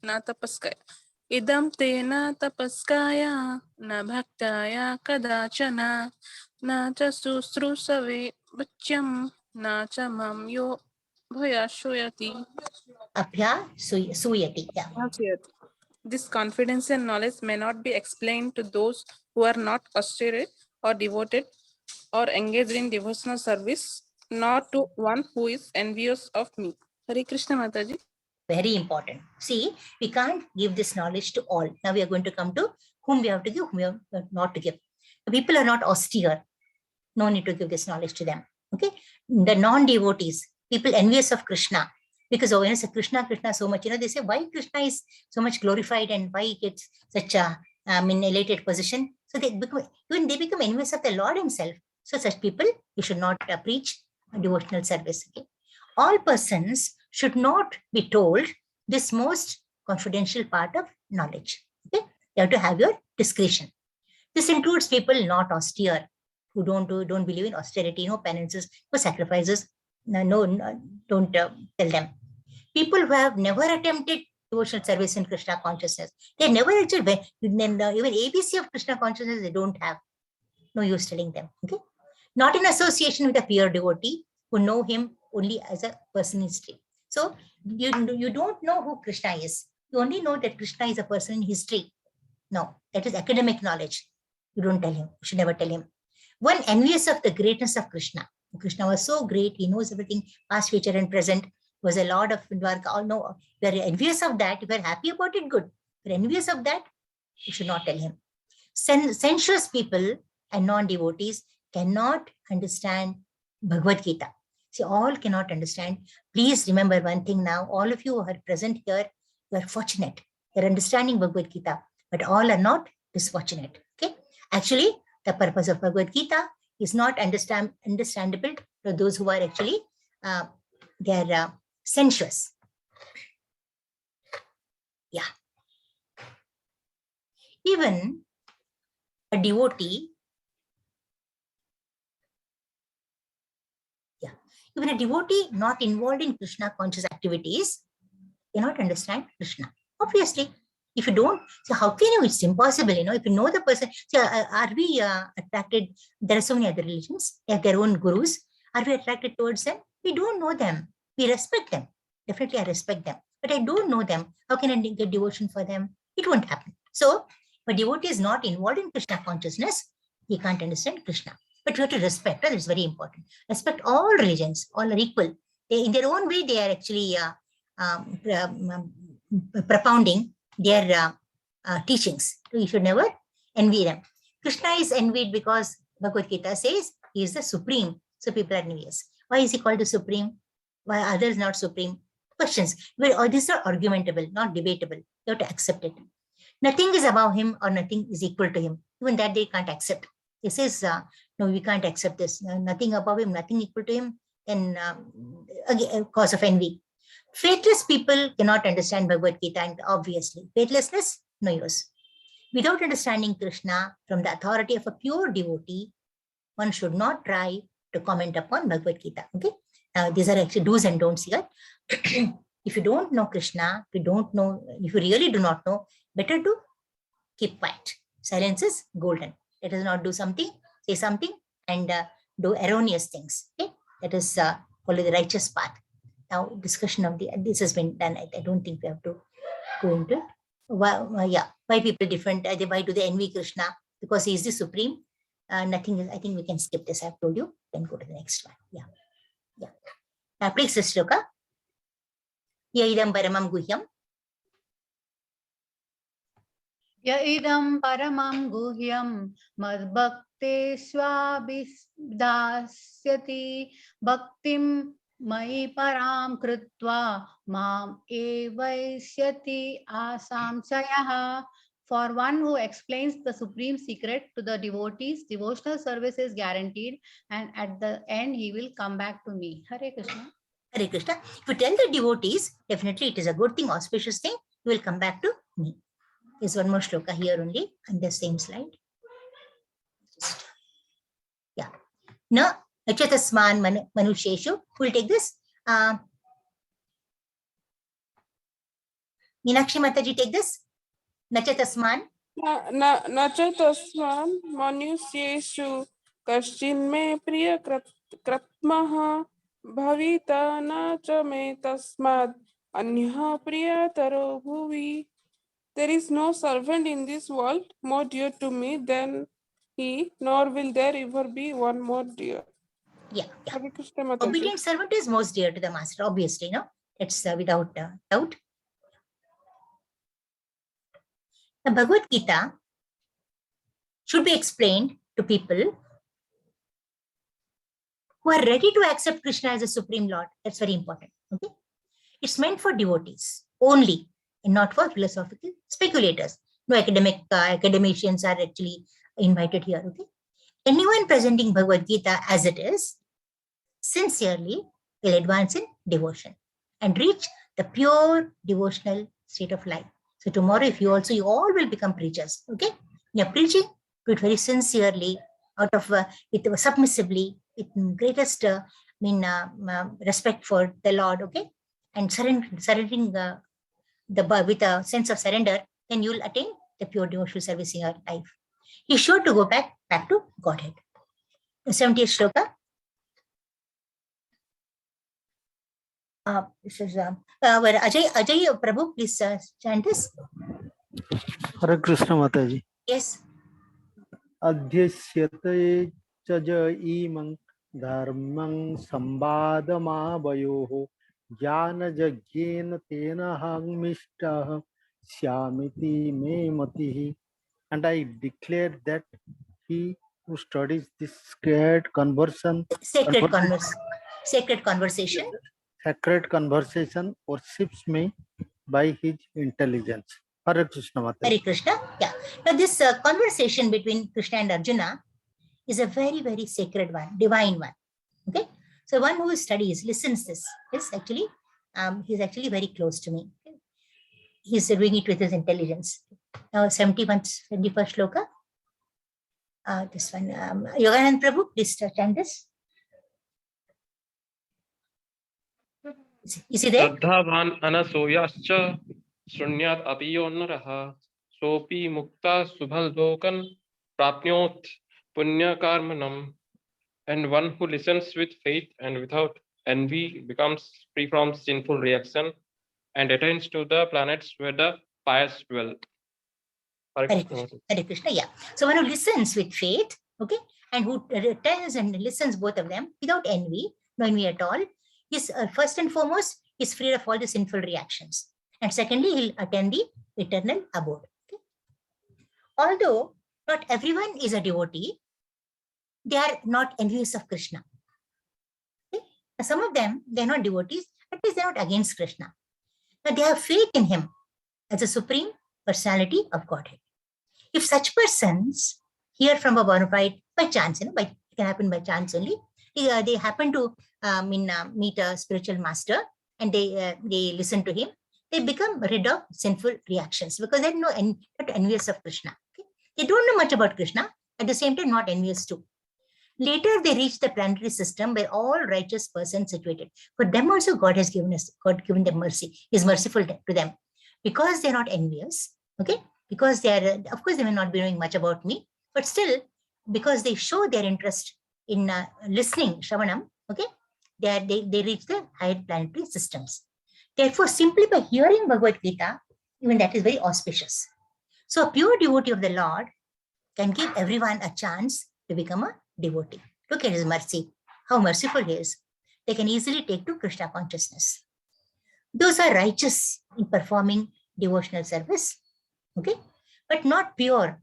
na tapaskaya. Idam te na tapaskaya na bhaktaya kadachana na cha susrusave bachyam na cha mam yo bhayashuyati. Abhya Suyati. Yeah. This confidence and knowledge may not be explained to those who are not austere or devoted or engaged in devotional service, not to one who is envious of me. Hare Krishna Mataji. Very important. See, we can't give this knowledge to all. Now we are going to come to whom we have to give, whom we have not to give. The people are not austere. No need to give this knowledge to them. Okay. The non-devotees, people envious of Krishna, because when you say Krishna so much, they say why Krishna is so much glorified and why he gets such a elated position. So they become envious of the Lord himself. So such people, you should not preach a devotional service. Okay? All persons should not be told this most confidential part of knowledge. Okay? You have to have your discretion. This includes people not austere, who don't believe in austerity, no penances, no sacrifices. No, don't tell them. People who have never attempted devotional service in Krishna consciousness, they never actually, even ABC of Krishna consciousness, they don't have. No use telling them. Okay, not in association with a pure devotee who know him only as a person in history. So you don't know who Krishna is. You only know that Krishna is a person in history. No, that is academic knowledge. You don't tell him. You should never tell him. One envious of the greatness of Krishna. Krishna was so great. He knows everything, past, future, and present. He was a lord of Dwarka. All know. If you are envious of that, if you are happy about it, good. If you are envious of that, you should not tell him. Sensuous people and non-devotees cannot understand Bhagavad Gita. See, all cannot understand. Please remember one thing now. All of you who are present here, you are fortunate. You are understanding Bhagavad Gita, but all are not disfortunate. Okay. Actually, the purpose of Bhagavad Gita is not understandable to those who are actually sensuous. Yeah. Even a devotee, even a devotee not involved in Krishna conscious activities cannot understand Krishna. Obviously, if you don't, so how can you? It's impossible, if you know the person. So are we attracted? There are so many other religions, they have their own gurus. Are we attracted towards them? We don't know them. We respect them. Definitely, I respect them. But I don't know them. How can I get devotion for them? It won't happen. So, if a devotee is not involved in Krishna consciousness, he can't understand Krishna. But you have to respect. That is very important. Respect all religions. All are equal. They, in their own way, they are actually propounding their teachings. So you should never envy them. Krishna is envied because Bhagavad Gita says he is the supreme. So people are envious. Why is he called the supreme? Why are others not supreme? Questions. Well, these are argumentable, not debatable. You have to accept it. Nothing is above him or nothing is equal to him. Even that they can't accept. He says, no, we can't accept this. Nothing above him, nothing equal to him. And again, cause of envy. Faithless people cannot understand Bhagavad Gita, and obviously, faithlessness, no use. Without understanding Krishna from the authority of a pure devotee, one should not try to comment upon Bhagavad Gita. Okay, these are actually do's and don'ts here. If you don't know Krishna, if you really do not know, better to keep quiet. Silence is golden. Let us not do something, say something, and do erroneous things. Okay, that is follow the righteous path. Now, discussion of this has been done. I don't think we have to go into it. Why people different? Why do they envy Krishna? Because he is the supreme. Nothing. I think we can skip this. I've told you. Then go to the next one. Yeah. Now, please, Shloka. Yaidam paramam guhyam. Yaidam paramam guhyam madbhakte swabhidasyati bhaktim Mai param krutva mam evaisyati asamsayaha. For one who explains the supreme secret to the devotees, devotional service is guaranteed, and at the end he will come back to me. Hare Krishna. Hare Krishna. If you tell the devotees, definitely it is a good thing, auspicious thing. You will come back to me. There's one more shloka here only on the same slide. Yeah. Na achatasman manusheshu. Who will take this? Meenakshi Mataji, take this. Nachatasman. न च तस्मान् मनुष्येषु कश्चिन्मे प्रियकृत्मः भविता न च मे तस्मात् अन्यः प्रियतरो भुवि. There is no servant in this world more dear to me than he, nor will there ever be one more dear. Yeah. Hare Krishna Mataji. Obedient servant is most dear to the master, obviously, no? It's without doubt. The Bhagavad Gita should be explained to people who are ready to accept Krishna as a supreme Lord. That's very important. Okay, it's meant for devotees only, and not for philosophical speculators. No academicians are actually invited here. Okay, anyone presenting Bhagavad Gita as it is sincerely will advance in devotion and reach the pure devotional state of life. So tomorrow, if you all will become preachers. Okay, you're preaching, do it very sincerely, out of with submissively, with greatest respect for the Lord. Okay, and surrendering with a sense of surrender, then you'll attain the pure devotional service in your life. You're sure to go back to Godhead. The 70th shloka. This is where Ajay Prabhu, please chant this. Hare Krishna Mataji. Yes. Adhyasyate chaja imang dharmang sambadamavayoho jnana jagyena tena hangmishtaha syamiti me matihi. And I declare that he who studies this sacred conversation worships me by his intelligence. Hare Krishna Mataji. Hare Krishna. Yeah. Now this conversation between Krishna and Arjuna is a very, very sacred one, divine one. Okay. So one who studies, listens this is actually, he's actually very close to me. Okay? He's doing it with his intelligence. Now 71st shloka. This one, Yoganand Prabhu, please chant this. Is he there? Shraddhavan anasoyascha shunyat apiyo naraha sopi mukta subhal lokan prapnyot punya karmanam. And one who listens with faith and without envy becomes free from sinful reaction and attains to the planets where the pious dwell. Hare Krishna, yeah. So one who listens with faith, okay, and who tells and listens both of them without envy, no envy at all, is first and foremost is free of all the sinful reactions, and secondly he'll attain the eternal abode. Okay? Although not everyone is a devotee, they are not envious of Krishna. Okay? Some of them, they're not devotees, at least they're not against Krishna. But they have faith in him as a supreme personality of Godhead. If such persons hear from a bona fide by chance, it can happen by chance only. They happen to meet a spiritual master and they listen to him. They become rid of sinful reactions because they're not envious of Krishna. Okay? They don't know much about Krishna. At the same time, not envious too. Later, they reach the planetary system where all righteous persons situated. For them also, God has given them mercy. Is merciful to them because they're not envious. Okay, because they are, of course, they may not be knowing much about me, but still, because they show their interest in listening, Shravanam. Okay, they reach the higher planetary systems. Therefore, simply by hearing Bhagavad Gita, even that is very auspicious. So, a pure devotee of the Lord can give everyone a chance to become a devotee. Look at his mercy, how merciful he is. They can easily take to Krishna consciousness. Those are righteous in performing devotional service, okay, but not pure.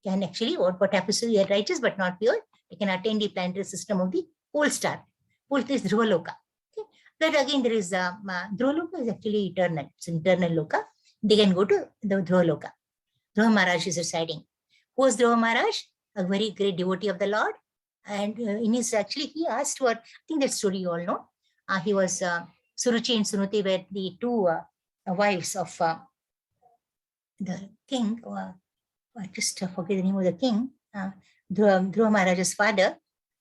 Can actually, what happens to they are righteous but not pure, they can attain the planetary system of the whole star. Fourth is Dhruvaloka. Okay. That again there is Dhruvaloka is actually eternal. It's internal loka. They can go to the Dhruvaloka. Dhruva Maharaj is residing. Who was Dhruva Maharaj? A very great devotee of the Lord. And in his actually he asked for, I think that story you all know. He was Suruchi and Sunuti were the two wives of the king. I just forget the name of the king. Dhruva Maharaj's father.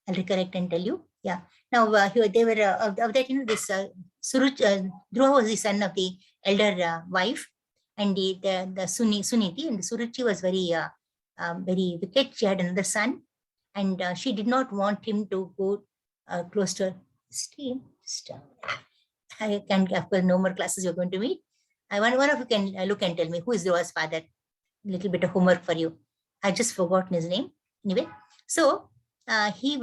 I'll recollect and tell you. Yeah. Now they were of that, you know, this Dhruva was the son of the elder wife, and the Suniti, and the Suruchi was very very wicked. She had another son, and she did not want him to go close to her stream. I can, of course, no more classes you're going to meet. One of you can look and tell me who is Dhruva's father. Little bit of homework for you. I just forgotten his name. Anyway, so he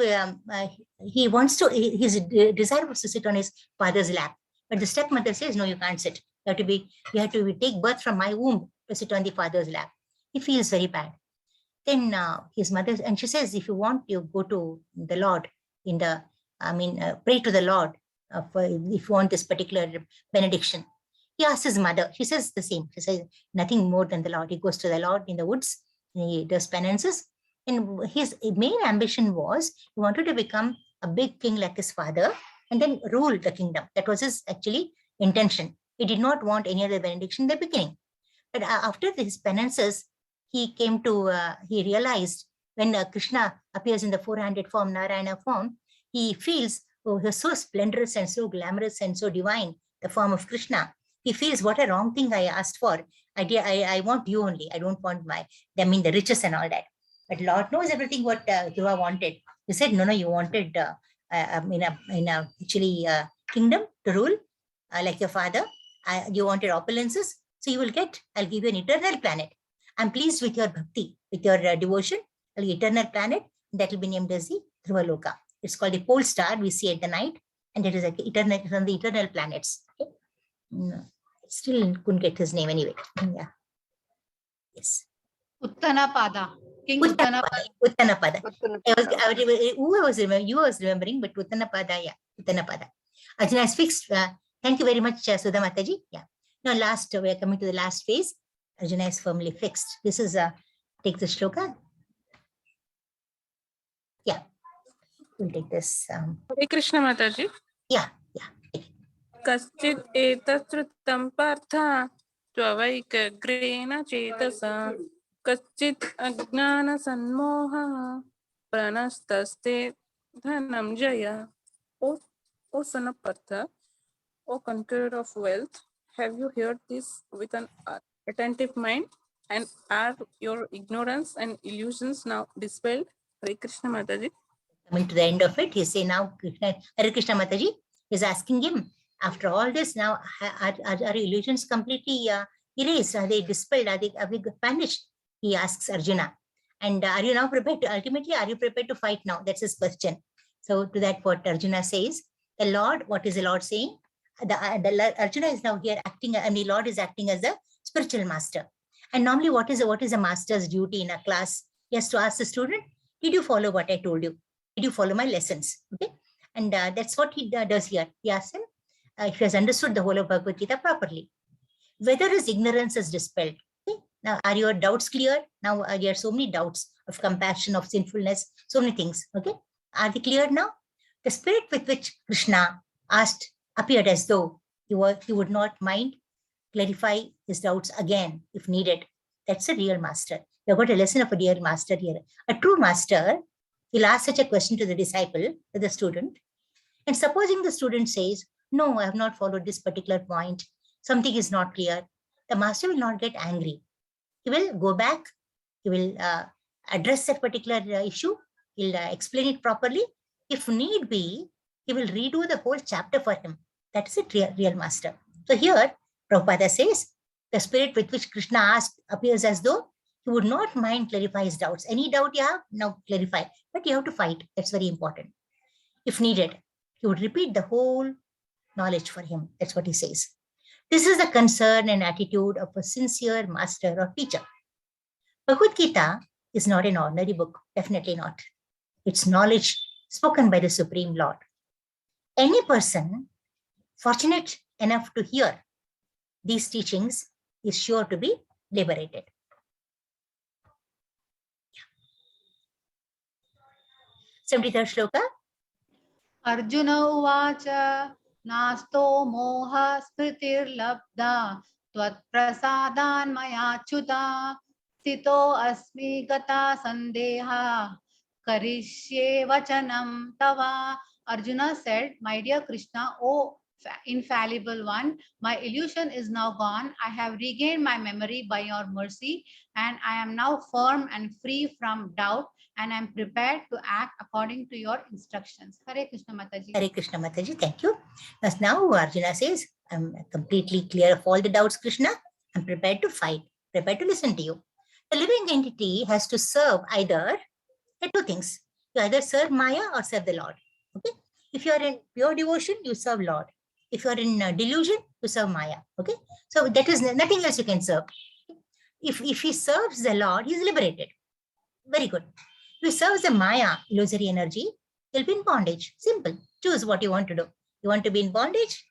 wants to, his desire was to sit on his father's lap, but the stepmother says, no, you can't sit. You have to take birth from my womb to sit on the father's lap. He feels very bad. Then his mother, and she says, if you want, you go to the Lord in the, pray to the Lord for if you want this particular benediction. He asks his mother, she says the same. She says nothing more than the Lord. He goes to the Lord in the woods, he does penances. And his main ambition was he wanted to become a big king like his father and then rule the kingdom. That was his actually intention. He did not want any other benediction in the beginning. But after his penances, he came to, he realized when Krishna appears in the four-handed form, Narayana form, he feels, oh, he's so splendorous and so glamorous and so divine, the form of Krishna. He feels, what a wrong thing I asked for. I want you only. I don't want the riches and all that. But Lord knows everything what Dhruva wanted. He said, no, you wanted actually kingdom to rule like your father. You wanted opulences. So you will get, I'll give you an eternal planet. I'm pleased with your bhakti, with your devotion, an eternal planet that will be named as the Dhruvaloka. It's called the pole star we see at the night, and it is like eternal from the eternal planets. Okay? No, still couldn't get his name anyway. Yeah. Yes. Uttanapada. King Uttanapada. Uttanapada. You was remembering, but Uttanapada, yeah, Uttanapada. Arjuna is fixed. Thank you very much, Sudha Mataji. Yeah. Now, we are coming to the last phase. Arjuna is firmly fixed. This is take the shloka. Yeah, we'll take this. Hare Krishna Mataji. Yeah. Kaschit etasrutam partha tvavaikagrena chetasa kaschit ajnana sanmoha pranastaste dhanam jaya. O son of Partha, O conqueror of wealth, have you heard this with an attentive mind, and are your ignorance and illusions now dispelled? Hare Krishna Mataji. Coming to the end of it, he say now, Hare Krishna Mataji is asking him, after all this, now are illusions completely erased? Are they dispelled? Are they vanished? He asks Arjuna. And are you now prepared to, ultimately, are you prepared to fight now? That's his question. So to that, what Arjuna says, the Lord, what is the Lord saying? The Arjuna is now here acting, and the Lord is acting as the spiritual master. And normally, what is a master's duty in a class? He has to ask the student, did you follow what I told you? Did you follow my lessons? Okay. And that's what he does here. He asks him if he has understood the whole of Bhagavad Gita properly. Whether his ignorance is dispelled. Okay? Now, are your doubts clear? Now, there are so many doubts of compassion, of sinfulness, so many things. Okay. Are they clear now? The spirit with which Krishna appeared as though he would not mind clarify his doubts again if needed. That's a real master. We've got a lesson of a real master here. A true master, he'll ask such a question to the disciple, to the student. And supposing the student says, no, I have not followed this particular point. Something is not clear. The master will not get angry. He will go back. He will address that particular issue. He'll explain it properly. If need be, he will redo the whole chapter for him. That is a real master. So here, Prabhupada says, the spirit with which Krishna appears as though he would not mind clarify his doubts. Any doubt you have, now clarify. But you have to fight. That's very important. If needed, he would repeat the whole knowledge for him. That's what he says. This is the concern and attitude of a sincere master or teacher. Bhagavad Gita is not an ordinary book. Definitely not. It's knowledge spoken by the Supreme Lord. Any person fortunate enough to hear these teachings is sure to be liberated. 73rd shloka. Arjuna uvacha nasto moha smritirlabdha tvat prasadan maya chuta sito asmi gata sandeha karishye vachanam tava. Arjuna said, my dear Krishna, O infallible one, my illusion is now gone. I have regained my memory by your mercy, and I am now firm and free from doubt, and I am prepared to act according to your instructions. Hare Krishna Mataji. Hare Krishna Mataji, thank you. Thus now Arjuna says, I'm completely clear of all the doubts, Krishna. I'm prepared to fight, prepared to listen to you. The living entity has to serve either two things. You either serve Maya or serve the Lord. Okay. If you are in pure devotion, you serve Lord. If you are in delusion, you serve Maya. Okay. So that is nothing else you can serve. If he serves the Lord, he is liberated. Very good. If he serves the Maya, illusory energy, he'll be in bondage. Simple. Choose what you want to do. You want to be in bondage?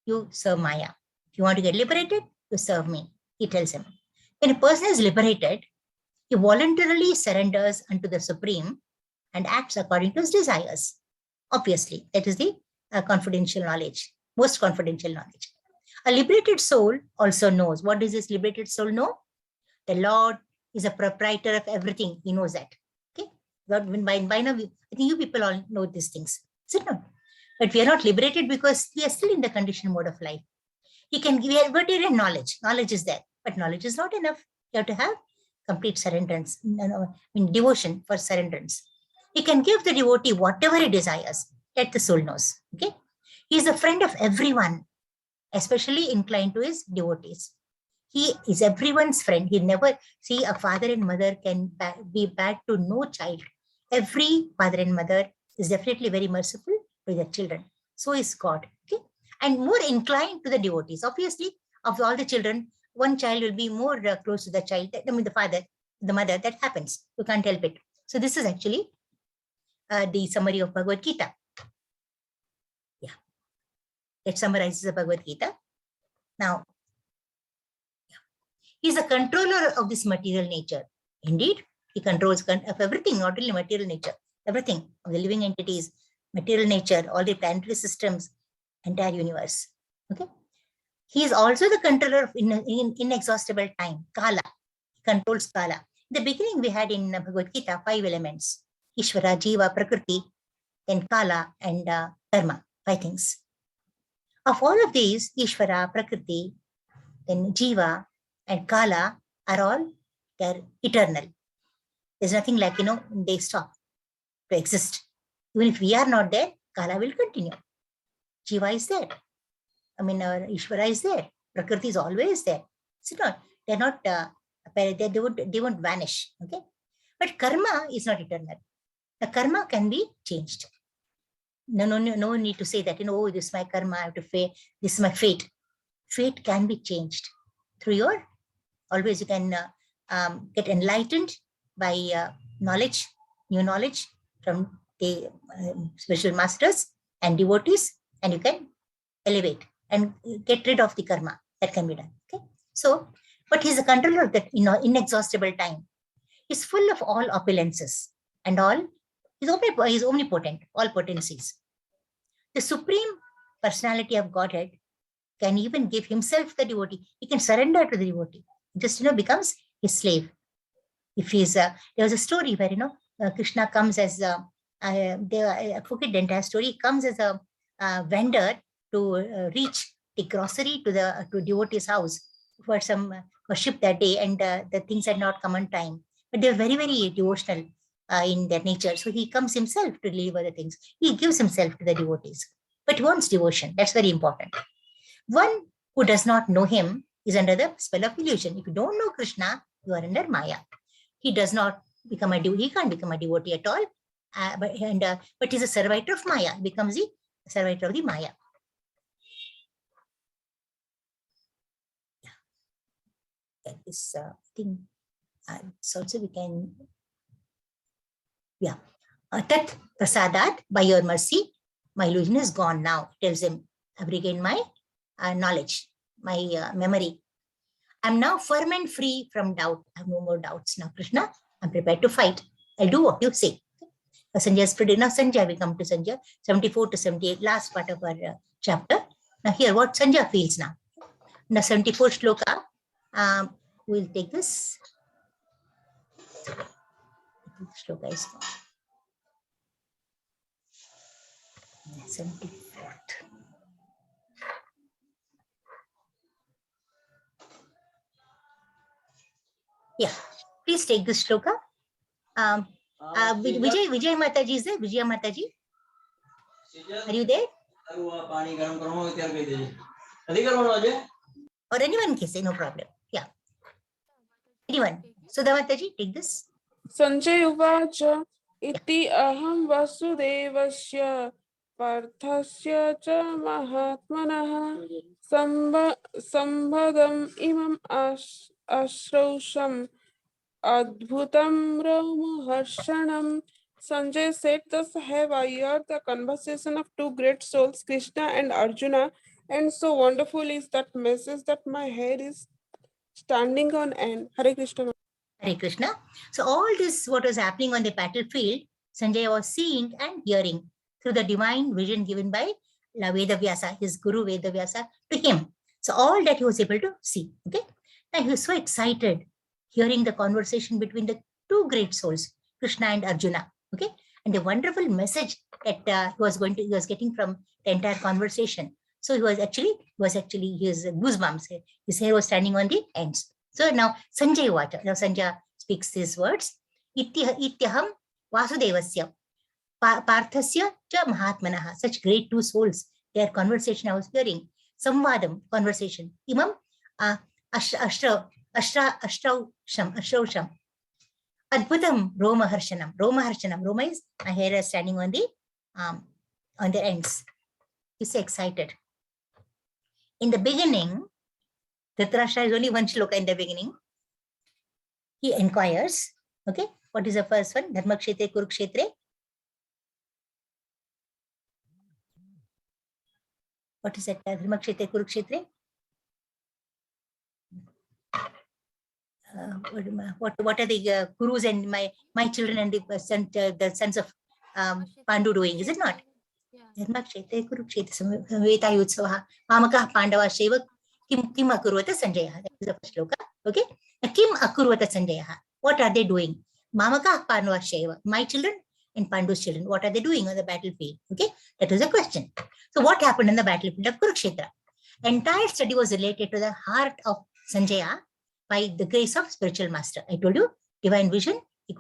You serve Maya. If you want to get liberated, you serve me. He tells him. When a person is liberated, he voluntarily surrenders unto the Supreme and acts according to his desires. Obviously, that is the confidential knowledge, most confidential knowledge. A liberated soul also knows. What does this liberated soul know? The Lord is a proprietor of everything. He knows that. Okay. But by now, I think you people all know these things. Is it not? But we are not liberated because we are still in the conditioned mode of life. We have material knowledge. Knowledge is there, but knowledge is not enough. You have to have complete surrenderance, devotion for surrenderance. He can give the devotee whatever he desires, that the soul knows. Okay. He is a friend of everyone, especially inclined to his devotees. He is everyone's friend. He never see a father and mother can be bad to no child. Every father and mother is definitely very merciful to their children. So is God. Okay. And more inclined to the devotees. Obviously, of all the children, one child will be more close to the child, the father, the mother. That happens. You can't help it. So this is actually the summary of Bhagavad Gita. Yeah. It summarizes the Bhagavad Gita. Now, he is a controller of this material nature. Indeed, he controls of everything, not only material nature, everything of the living entities, material nature, all the planetary systems, entire universe. Okay. He is also the controller of inexhaustible time, Kala. He controls Kala. In the beginning, we had in Bhagavad Gita 5 elements: Ishvara, Jiva, Prakriti, then Kala, and Karma, 5 things. Of all of these, Ishvara, Prakriti, then Jiva, and Kala are all, they're eternal. There's nothing like, they stop to exist. Even if we are not there, Kala will continue. Jiva is there. Ishvara is there. Prakriti is always there. So they're not, they won't vanish. Okay. But karma is not eternal. The karma can be changed. No need to say that, oh, this is my karma, I have to face, this is my fate. Fate can be changed through your, always you can get enlightened by knowledge, new knowledge from the spiritual masters and devotees, and you can elevate and get rid of the karma. That can be done. Okay. So, but he's a controller of that inexhaustible time. He's full of all opulences and all. He's omnipotent, all potencies. The supreme personality of Godhead can even give himself the devotee. He can surrender to the devotee. Just becomes his slave. If he's there was a story where Krishna comes as I forget the entire story. He comes as a vendor to reach the grocery to devotee's house for some worship that day, and the things had not come on time. But they were very, very devotional in their nature. So he comes himself to deliver the things. He gives himself to the devotees. But he wants devotion. That's very important. One who does not know him is under the spell of illusion. If you don't know Krishna, you are under Maya. He does not become a devotee. He can't become a devotee at all. But he's a servitor of Maya. He becomes the servitor of the Maya. This thing. So also we can, Tat prasadat, by your mercy, My illusion is gone now. Tells him, I've regained my knowledge, my memory. I'm now firm and free from doubt. I have no more doubts now, Krishna. I'm prepared to fight. I'll do what you say. Sanjay is pretty. Now, Sanjay, we come to Sanjay, 74 to 78, last part of our chapter. Now, here, what Sanjay feels now. Now, 74 shloka. We'll take this. Shloka is gone. 74th. Yeah, please take this shloka. Vijay Mataji is there? Vijay Mataji? Are you there? Or anyone can say, no problem. Yeah. Anyone? Sudha Mataji, take this. Sanjay Uvacha iti aham vasudevasya parthasya cha mahatmanah sambhagam imam ashrausham adbhutam ramaharshanam. Sanjay said, thus have I heard the conversation of two great souls, Krishna and Arjuna, and so wonderful is that message that my head is standing on end. Hare Krishna. Hare Krishna. So all this, what was happening on the battlefield, Sanjay was seeing and hearing through the divine vision given by Vedavyasa, his guru Vedavyasa, to him. So all that he was able to see. Okay. And he was so excited hearing the conversation between the two great souls, Krishna and Arjuna. Okay. And the wonderful message that he was getting from the entire conversation. So he was actually his goosebumps. His hair was standing on the ends. So now Sanjay Vacha. Now Sanjay speaks these words. Ityaham Vasudevasya Parthasya cha Mahatmanaha. Such great two souls. Their conversation I was hearing. Samvadam, conversation. Imam Ashrausham. Adbhutam Romaharshanam. Romaharshanam. Roma is my hair is standing on the ends. He's so excited. In the beginning, Dhritarashtra is only one shloka in the beginning. He inquires. Okay, what is the first one? Dharmakshetre Kurukshetre. What is that? Dharmakshetre Kurukshetre. What are the Kurus and my children and the sons of Pandu doing? Is it not? Dharmakshetre Kurukshetre Samveta Yutsavaha Mamaka Pandava Sheva Kim Akurvata Sanjaya. That is the first shloka. Okay. Kim Akurvata Sanjaya. What are they doing? Mamaka Pandava Sheva. My children and Pandu's children. What are they doing on the battlefield? Okay. That was a question. So what happened in the battlefield of Kurukshetra? Entire study was related to the heart of Sanjaya by the grace of spiritual master. I told you, divine vision. He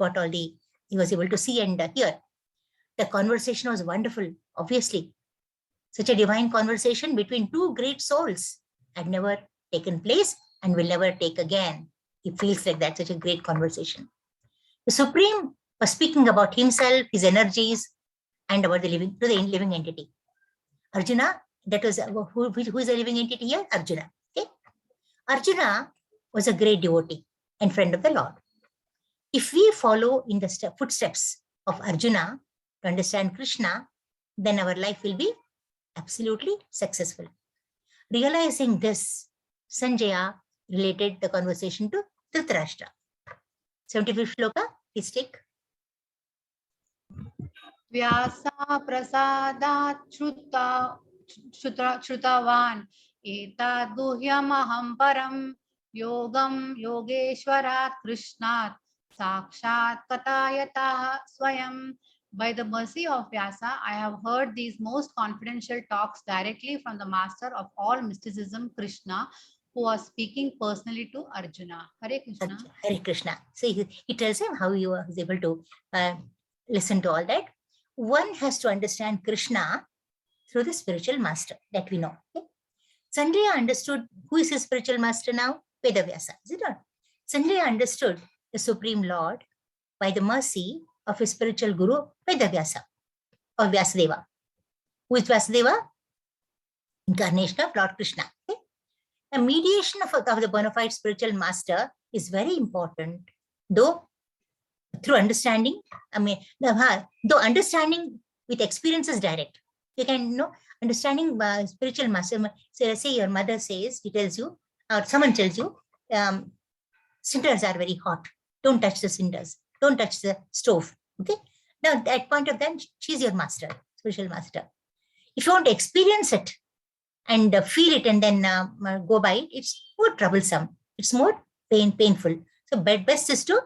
was able to see and hear. The conversation was wonderful, obviously. Such a divine conversation between two great souls had never taken place and will never take again. It feels like that's such a great conversation. The Supreme was speaking about himself, his energies, and about the living entity. Arjuna, that was who is a living entity here? Arjuna. Okay. Arjuna was a great devotee and friend of the Lord. If we follow in the footsteps of Arjuna to understand Krishna, then our life will be absolutely successful. Realizing this, Sanjaya related the conversation to Dhritarashtra. 75th shloka, please take. Vyasa prasadat Shrutavan etad guhyamaham param yogam yogeshwarat krishnat sakshat katayatah swayam. By the mercy of Vyasa, I have heard these most confidential talks directly from the master of all mysticism, Krishna, who was speaking personally to Arjuna. Hare Krishna. Hare Krishna. So he tells him how he was able to listen to all that. One has to understand Krishna through the spiritual master that we know. Okay? Sanjaya understood who is his spiritual master now? Vedavyasa. Is it not? Sanjaya understood the Supreme Lord by the mercy of his spiritual guru, Vedavyasa or Vyasadeva. Who is Vyasadeva? Incarnation of Lord Krishna. Okay? The mediation of the bona fide spiritual master is very important, though through understanding, though understanding with experience is direct. You can, understanding spiritual master. So say your mother says, he tells you, or someone tells you, cinders are very hot. Don't touch the cinders. Don't touch the stove. Okay. Now, at that point of time, she's your master, spiritual master. If you want to experience it and feel it and then go by it, it's more troublesome. It's more painful. So best is to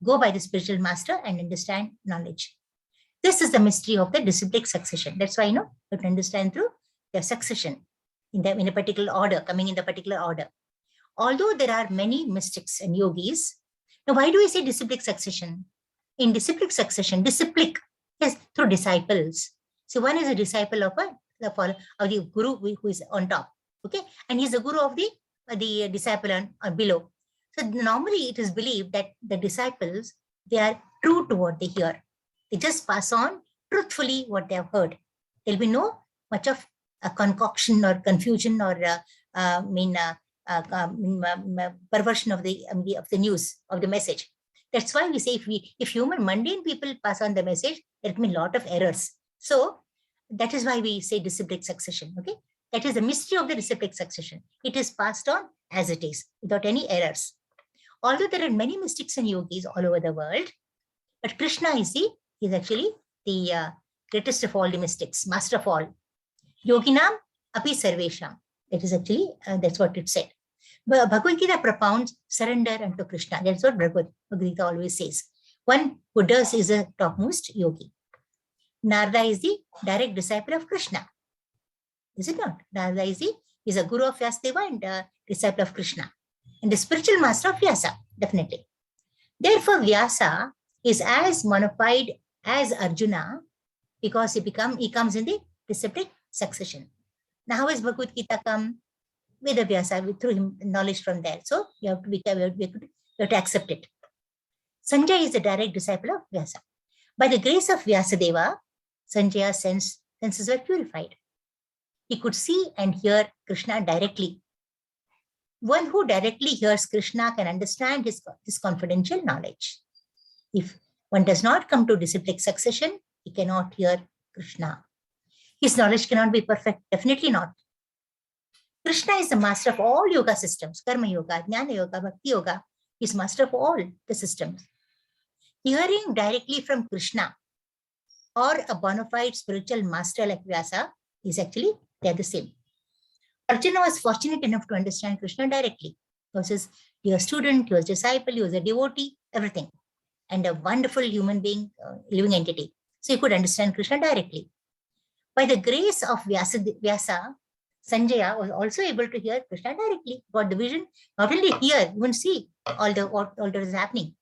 go by the spiritual master and understand knowledge. This is the mystery of the disciplic succession. That's why, you have to understand through the succession in a particular order, coming in the particular order. Although there are many mystics and yogis, now why do we say disciplic succession? In disciplic succession, yes, through disciples. So one is a disciple of the guru who is on top, okay, and he's a guru of the disciple on below. So normally it is believed that the disciples, they are true to what they hear. They just pass on truthfully what they have heard. There'll be no much of a concoction or confusion or perversion of the news, of the message. That's why we say if human mundane people pass on the message, there'll be a lot of errors. So that is why we say disciplic succession. Okay, that is the mystery of the disciplic succession. It is passed on as it is, without any errors. Although there are many mystics and yogis all over the world, but Krishna is actually the greatest of all the mystics, master of all. Yoginam api sarvesham. That is actually, that's what it said. But Bhagavad Gita propounds surrender unto Krishna. That's what Bhagavad Gita always says. One who does is a topmost yogi. Narada is the direct disciple of Krishna. Is it not? Narada is a guru of Vyasadeva and a disciple of Krishna. And the spiritual master of Vyasa, definitely. Therefore, Vyasa is as bona fide as Arjuna because he comes in the disciplic succession. Now, how is Bhagavad Gita come? With the Vyasa, through him, knowledge from there. So you have to accept it. Sanjay is the direct disciple of Vyasa. By the grace of Vyasadeva, Sanjaya's senses were purified. He could see and hear Krishna directly. One who directly hears Krishna can understand his confidential knowledge. If one does not come to disciplic succession, he cannot hear Krishna. His knowledge cannot be perfect, definitely not. Krishna is the master of all yoga systems, Karma Yoga, Jnana Yoga, Bhakti Yoga. He is master of all the systems. Hearing directly from Krishna or a bona fide spiritual master like Vyasa is actually, they're the same. Arjuna was fortunate enough to understand Krishna directly. He was his dear student, he was a disciple, he was a devotee, everything. And a wonderful human being, living entity. So he could understand Krishna directly. By the grace of Vyasa, Sanjaya was also able to hear Krishna directly, got the vision, not only hear, even see all that is happening.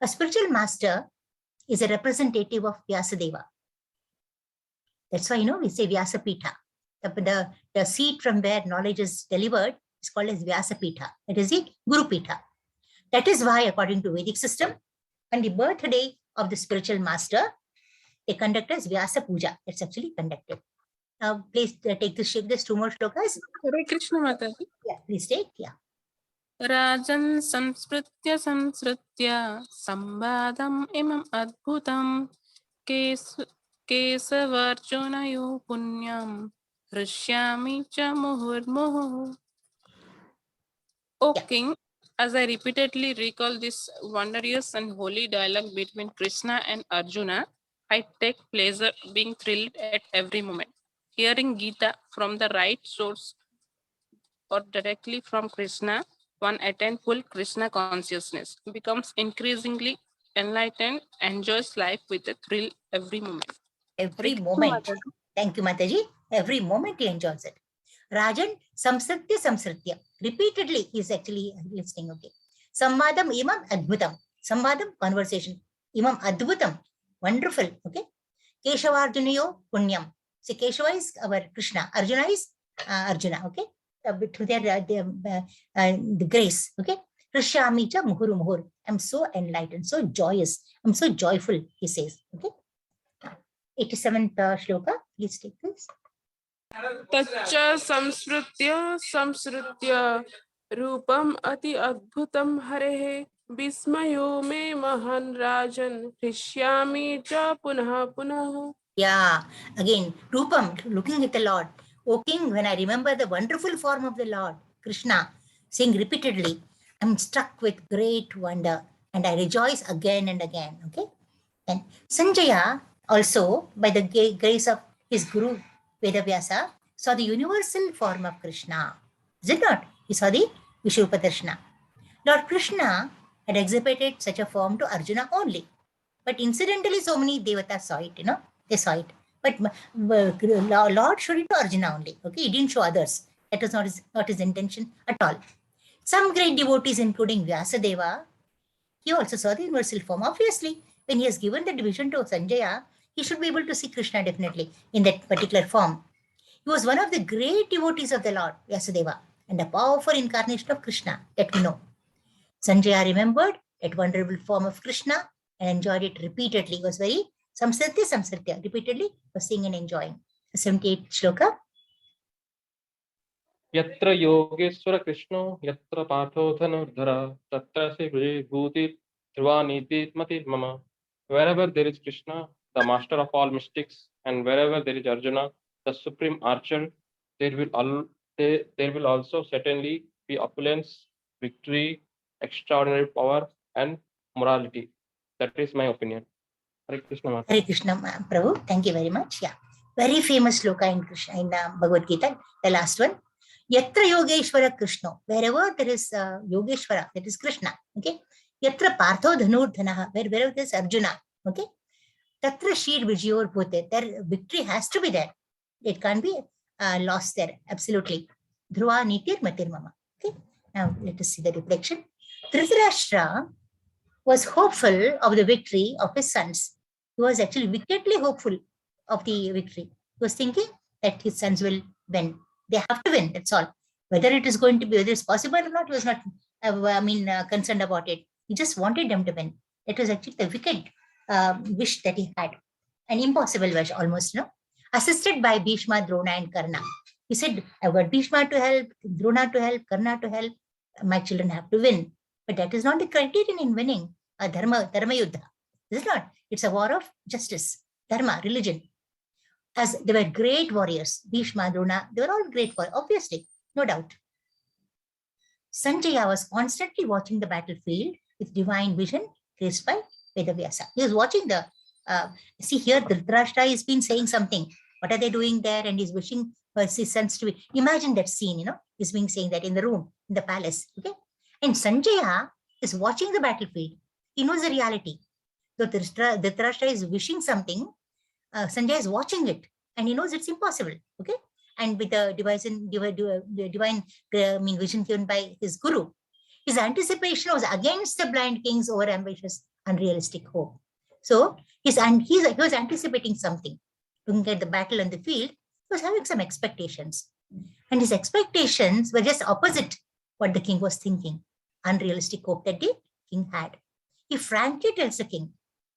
A spiritual master is a representative of Vyasadeva. That's why, we say Vyasapitha. The seat from where knowledge is delivered is called as Vyasapitha. That is the Guru Pitha. That is why, according to Vedic system, on the birthday of the spiritual master, they conduct as Vyasa Puja. That's actually conducted. Now, please take this shape. There's two more shlokas. Hare Krishna Mataji. Yeah, please take. Yeah. Rajan samsritya sambadam imam adbhutam kesavarjunayo punyam hrishyami cha muhurmuhu. O King, as I repeatedly recall this wondrous and holy dialogue between Krishna and Arjuna, I take pleasure being thrilled at every moment. Hearing Gita from the right source or directly from Krishna, one attains full Krishna consciousness, becomes increasingly enlightened, enjoys life with a thrill every moment. Every moment. Thank you, Mataji. Every moment he enjoys it. Rajan, samsritya. Repeatedly, he is actually listening. Okay. Samvadam imam adbhutam. Samvadam, conversation. Imam adbhutam. Wonderful. Okay. Keshavarjunayo punyam. So Keshava is our Krishna. Arjuna is Arjuna. Okay. To the grace. Okay. Krishyami cha muhuru muhur. I'm so enlightened, so joyous. I'm so joyful, he says. Okay. 87th shloka. Please take this. Tacha samsritya rupam ati adbhutam harehe bismayo me mahan rajan hrishyami cha punah punah. Yeah, again, Rupam, looking at the Lord. O King, when I remember the wonderful form of the Lord, Krishna, saying repeatedly, I'm struck with great wonder and I rejoice again and again. Okay. And Sanjaya also, by the grace of his Guru Vedavyasa, saw the universal form of Krishna. Is it not? He saw the Vishwapadarshana. Lord Krishna had exhibited such a form to Arjuna only. But incidentally, so many devatas saw it, they saw it. But Lord showed it to Arjuna only. Okay, he didn't show others. That was not his intention at all. Some great devotees, including Vyasadeva, he also saw the universal form. Obviously, when he has given the division to Sanjaya, he should be able to see Krishna definitely in that particular form. He was one of the great devotees of the Lord, Vyasadeva, and a powerful incarnation of Krishna that we know. Sanjaya remembered that wonderful form of Krishna and enjoyed it repeatedly. He was very samsritya, repeatedly was seeing and enjoying. 78th shloka. Yatra Yogeshwara Krishna, Yatra Partho Dhanurdhara, Tatra Se Bhuti Dhruvaniti Mati Mama. Wherever there is Krishna, the master of all mystics, and wherever there is Arjuna, the supreme archer, there will also certainly be opulence, victory, extraordinary power, and morality. That is my opinion. Hare Krishna Mata. Hare Krishna, Prabhu. Thank you very much. Yeah. Very famous shloka in Krishna, in Bhagavad Gita, the last one. Yatra Yogeshwara Krishna. Wherever there is Yogeshwara, that is Krishna. Okay. Yatra Partho Dhanurdhanaha. Wherever there is Arjuna. Okay. Tatra Shir Vijayor Bhute. Their victory has to be there. It can't be lost there. Absolutely. Dhruva Nitir Matir Mama. Okay. Now let us see the reflection. Dhritarashtra was hopeful of the victory of his sons. He was actually wickedly hopeful of the victory. He was thinking that his sons will win. They have to win, that's all. Whether it is going to be, whether it's possible or not, he was not, concerned about it. He just wanted them to win. It was actually the wicked wish that he had. An impossible wish almost, assisted by Bhishma, Drona and Karna. He said, I've got Bhishma to help, Drona to help, Karna to help. My children have to win. But that is not the criterion in winning a dharma yuddha. Is it not? It's a war of justice, dharma, religion. As they were great warriors, Bhishma, Drona, they were all great warriors, obviously, no doubt. Sanjaya was constantly watching the battlefield with divine vision graced by Vedavyasa. He was watching the, see here, Dhritarashtra has been saying something. What are they doing there? And he's wishing for his sons to be, imagine that scene, he's being saying that in the room, in the palace, okay? And Sanjaya is watching the battlefield. He knows the reality. So Dhritarashtra is wishing something. Sanjaya is watching it, and he knows it's impossible. Okay, and with the divine vision given by his guru, his anticipation was against the blind king's overambitious, unrealistic hope. So he was anticipating something. Looking at the battle on the field, he was having some expectations, and his expectations were just opposite what the king was thinking. Unrealistic hope that the king had. He frankly tells the king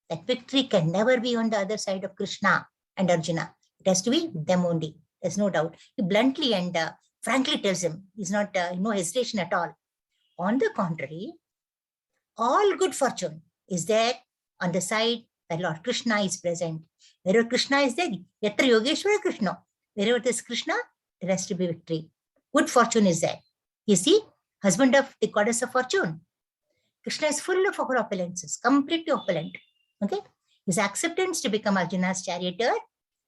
that victory can never be on the other side of Krishna and Arjuna. It has to be them only. There's no doubt. He bluntly and frankly tells him, he's not, no hesitation at all. On the contrary, all good fortune is there on the side where Lord Krishna is present. Wherever Krishna is there, Yatra Yogeshwara Krishna. Wherever there is Krishna, there has to be victory. Good fortune is there. You see, husband of the goddess of fortune. Krishna is full of opulences, completely opulent. Okay, his acceptance to become Arjuna's charioteer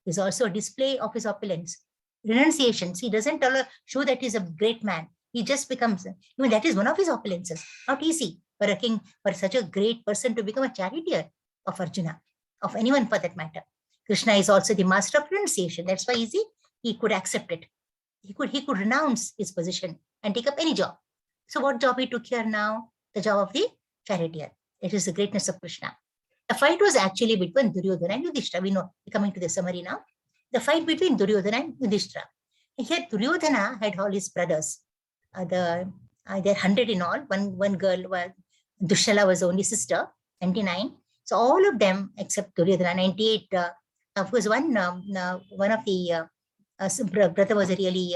is also a display of his opulence. Renunciations, he doesn't show that he's a great man. He just becomes, that is one of his opulences. Not easy for a king, for such a great person to become a charioteer of Arjuna, of anyone for that matter. Krishna is also the master of renunciation. That's why easy, he could accept it. He could renounce his position and take up any job. So what job he took here now? The job of the charioteer. It is the greatness of Krishna. The fight was actually between Duryodhana and Yudhishthira. We know, coming to the summary now. The fight between Duryodhana and Yudhishthira. Here, Duryodhana had all his brothers. There are 100 in all. One girl, Dushala was the only sister, 99. So all of them, except Duryodhana, 98. Of course, one of the brother was a really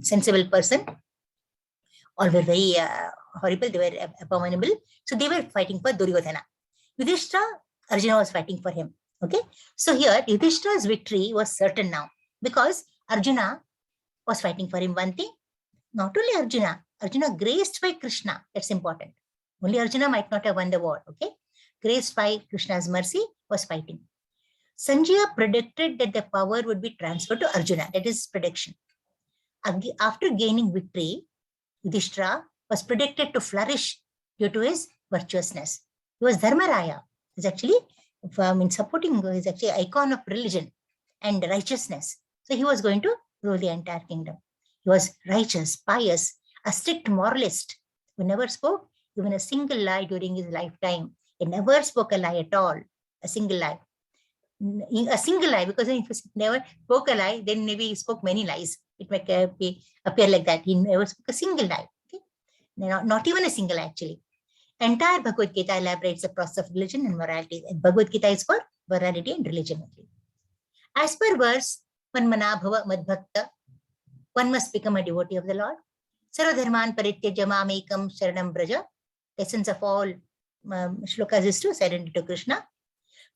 sensible person. All were very horrible. They were abominable. So they were fighting for Duryodhana. Yudhishthira, Arjuna was fighting for him. Okay, so here Yudhishthira's victory was certain now because Arjuna was fighting for him. One thing, not only Arjuna graced by Krishna, that's important. Only Arjuna might not have won the war, okay? Graced by Krishna's mercy was fighting. Sanjaya predicted that the power would be transferred to Arjuna, that is prediction. After gaining victory, Yudhishthira was predicted to flourish due to his virtuousness. He was Dharmaraya. He's actually, supporting, he's actually an icon of religion and righteousness. So he was going to rule the entire kingdom. He was righteous, pious, a strict moralist who never spoke even a single lie during his lifetime. He never spoke a lie at all, a single lie. A single lie, because if he never spoke a lie, then maybe he spoke many lies. It might appear like that. He never spoke a single lie. Okay? Not even a single lie, actually. Entire Bhagavad Gita elaborates the process of religion and morality. Bhagavad Gita is for morality and religion. As per verse, Manmana bhava madbhakta, one must become a devotee of the Lord. Sarvadharman parityajya mamekam sharanam braja. The essence of all shlokas is to surrender to Krishna.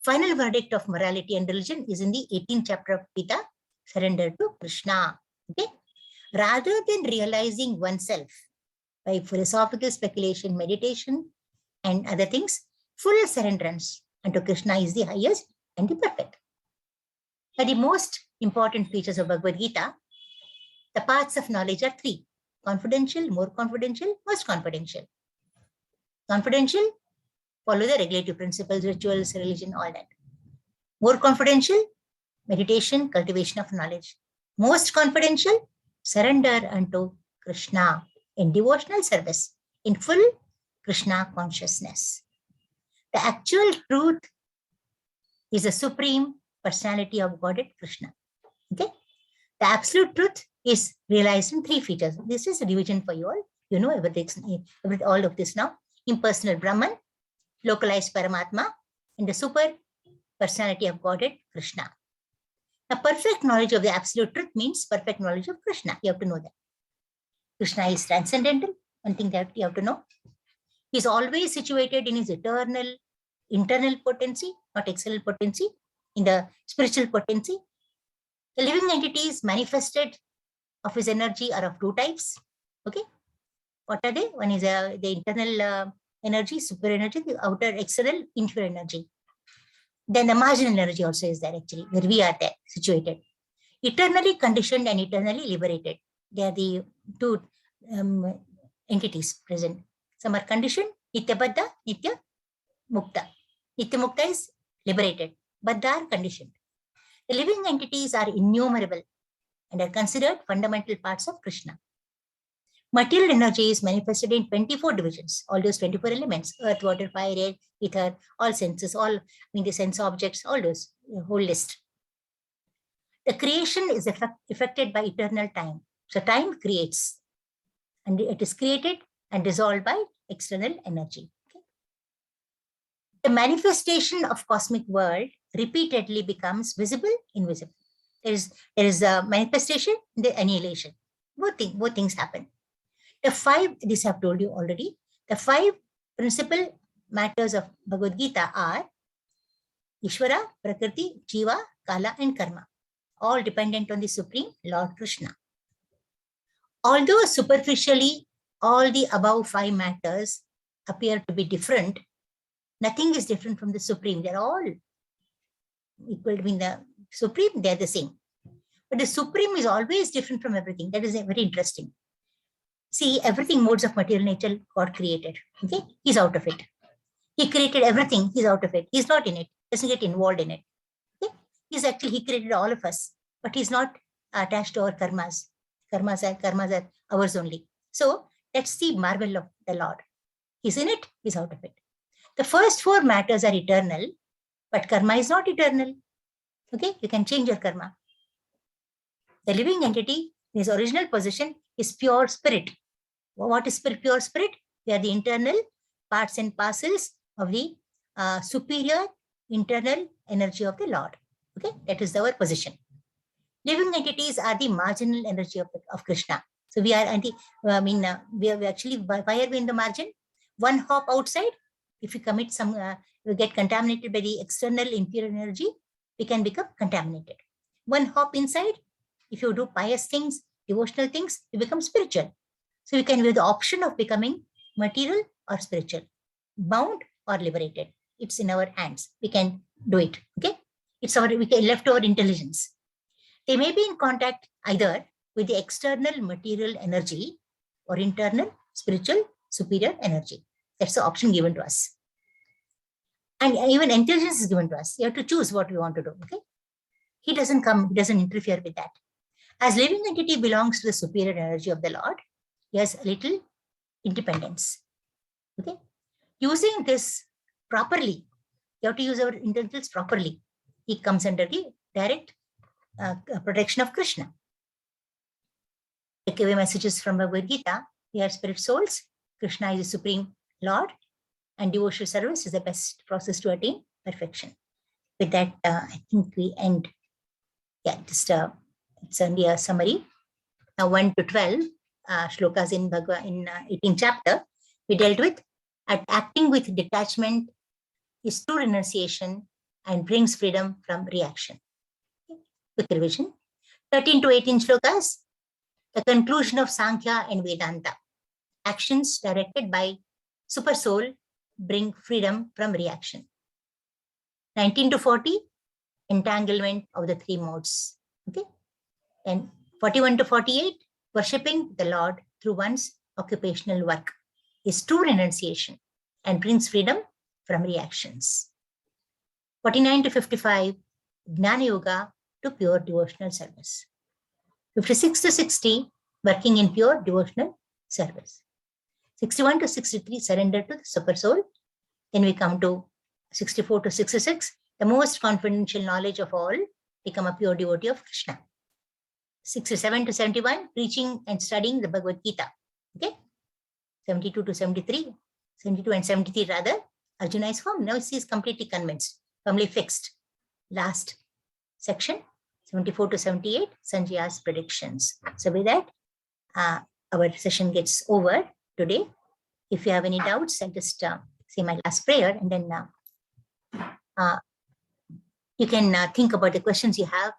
Final verdict of morality and religion is in the 18th chapter of Gita, surrender to Krishna. Okay? Rather than realizing oneself by philosophical speculation, meditation, and other things, full surrenderance unto Krishna is the highest and the perfect. But the most important features of Bhagavad Gita, the paths of knowledge are three: confidential, more confidential, most confidential. Confidential, follow the regulative principles, rituals, religion, all that. More confidential, meditation, cultivation of knowledge. Most confidential, surrender unto Krishna in devotional service, in full Krishna consciousness. The actual truth is the supreme personality of Godhead, Krishna. Okay? The absolute truth is realized in three features. This is a revision for you all. You know everything, all of this now. Impersonal Brahman, localized Paramatma, and the super personality of Godhead, Krishna. A perfect knowledge of the absolute truth means perfect knowledge of Krishna. You have to know that. Krishna is transcendental. One thing that you have to know. He is always situated in his eternal, internal potency, not external potency, in the spiritual potency. The living entities manifested of his energy are of two types. Okay. What are they? One is the internal energy, super energy, the outer external inferior energy. Then the marginal energy also is there, actually, where we are there situated. Eternally conditioned and eternally liberated. They are the two entities present. Some are conditioned, Nitya Baddha, Nitya Mukta. Nitya Mukta is liberated, Baddha are conditioned. The living entities are innumerable and are considered fundamental parts of Krishna. Material energy is manifested in 24 divisions, all those 24 elements: earth, water, fire, air, ether, all senses, all the sense objects, all those, the whole list. The creation is affected by eternal time. So time creates, and it is created and dissolved by external energy. Okay? The manifestation of cosmic world repeatedly becomes visible, invisible. There is a manifestation, the annihilation. Both things happen. The five, this I have told you already, the five principal matters of Bhagavad Gita are Ishvara, Prakriti, Jiva, Kala, and Karma, all dependent on the Supreme Lord Krishna. Although superficially all the above five matters appear to be different, nothing is different from the Supreme. They're all equal. I mean, the Supreme, they're the same. But the Supreme is always different from everything. That is very interesting. See, everything modes of material nature God created. Okay, he's out of it. He created everything. He's out of it. He's not in it. Doesn't get involved in it. Okay, he created all of us, but he's not attached to our karmas. Karmas are ours only. So that's the marvel of the Lord. He's in it. He's out of it. The first four matters are eternal, but karma is not eternal. Okay, you can change your karma. The living entity, his original position, is pure spirit. What is pure spirit? They are the internal parts and parcels of the superior internal energy of the Lord. Okay, that is our position. Living entities are the marginal energy of Krishna. So we are we are actually, why are we in the margin? One hop outside, if we commit some, we get contaminated by the external impure energy, we can become contaminated. One hop inside, if you do pious things, devotional things, you become spiritual. So we can have the option of becoming material or spiritual, bound or liberated. It's in our hands. We can do it. Okay. It's our, we can left our intelligence. They may be in contact either with the external material energy or internal spiritual superior energy. That's the option given to us. And even intelligence is given to us. You have to choose what we want to do. Okay. He doesn't come, he doesn't interfere with that. As living entity belongs to the superior energy of the Lord, he has a little independence. Okay. Using this properly, you have to use our intelligence properly. He comes under the direct protection of Krishna. Take away messages from Bhagavad Gita. We are spirit souls. Krishna is the supreme Lord, and devotional service is the best process to attain perfection. With that, I think we end. Yeah, just it's only a summary. Now 1 to 12 shlokas in Bhagavad in 18th chapter. We dealt with acting with detachment is true renunciation and brings freedom from reaction. Quick revision. 13 to 18 shlokas, the conclusion of Sankhya and Vedanta. Actions directed by super soul bring freedom from reaction. 19 to 40, entanglement of the three modes. Okay. And 41 to 48, worshipping the Lord through one's occupational work is true renunciation and brings freedom from reactions. 49 to 55, Jnana Yoga to pure devotional service. 56 to 60, working in pure devotional service. 61 to 63, surrender to the super soul. Then we come to 64 to 66, the most confidential knowledge of all, become a pure devotee of Krishna. 67 to 71, preaching and studying the Bhagavad Gita. Okay. 72 to 73, 72 and 73 rather, Arjuna is home. Now he is completely convinced, firmly fixed. Last section, 74 to 78, Sanjaya's predictions. So with that, our session gets over today. If you have any doubts, I'll just say my last prayer, and then you can think about the questions you have.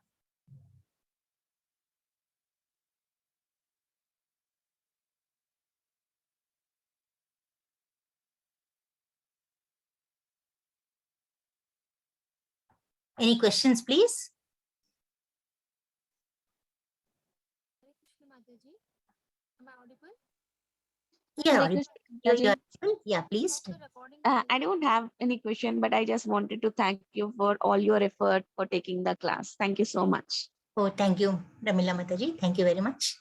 Any questions, please? Am I audible? Yeah, yeah, please. I don't have any question, but I just wanted to thank you for all your effort for taking the class. Thank you so much. Oh, thank you, Ramila Mataji. Thank you very much.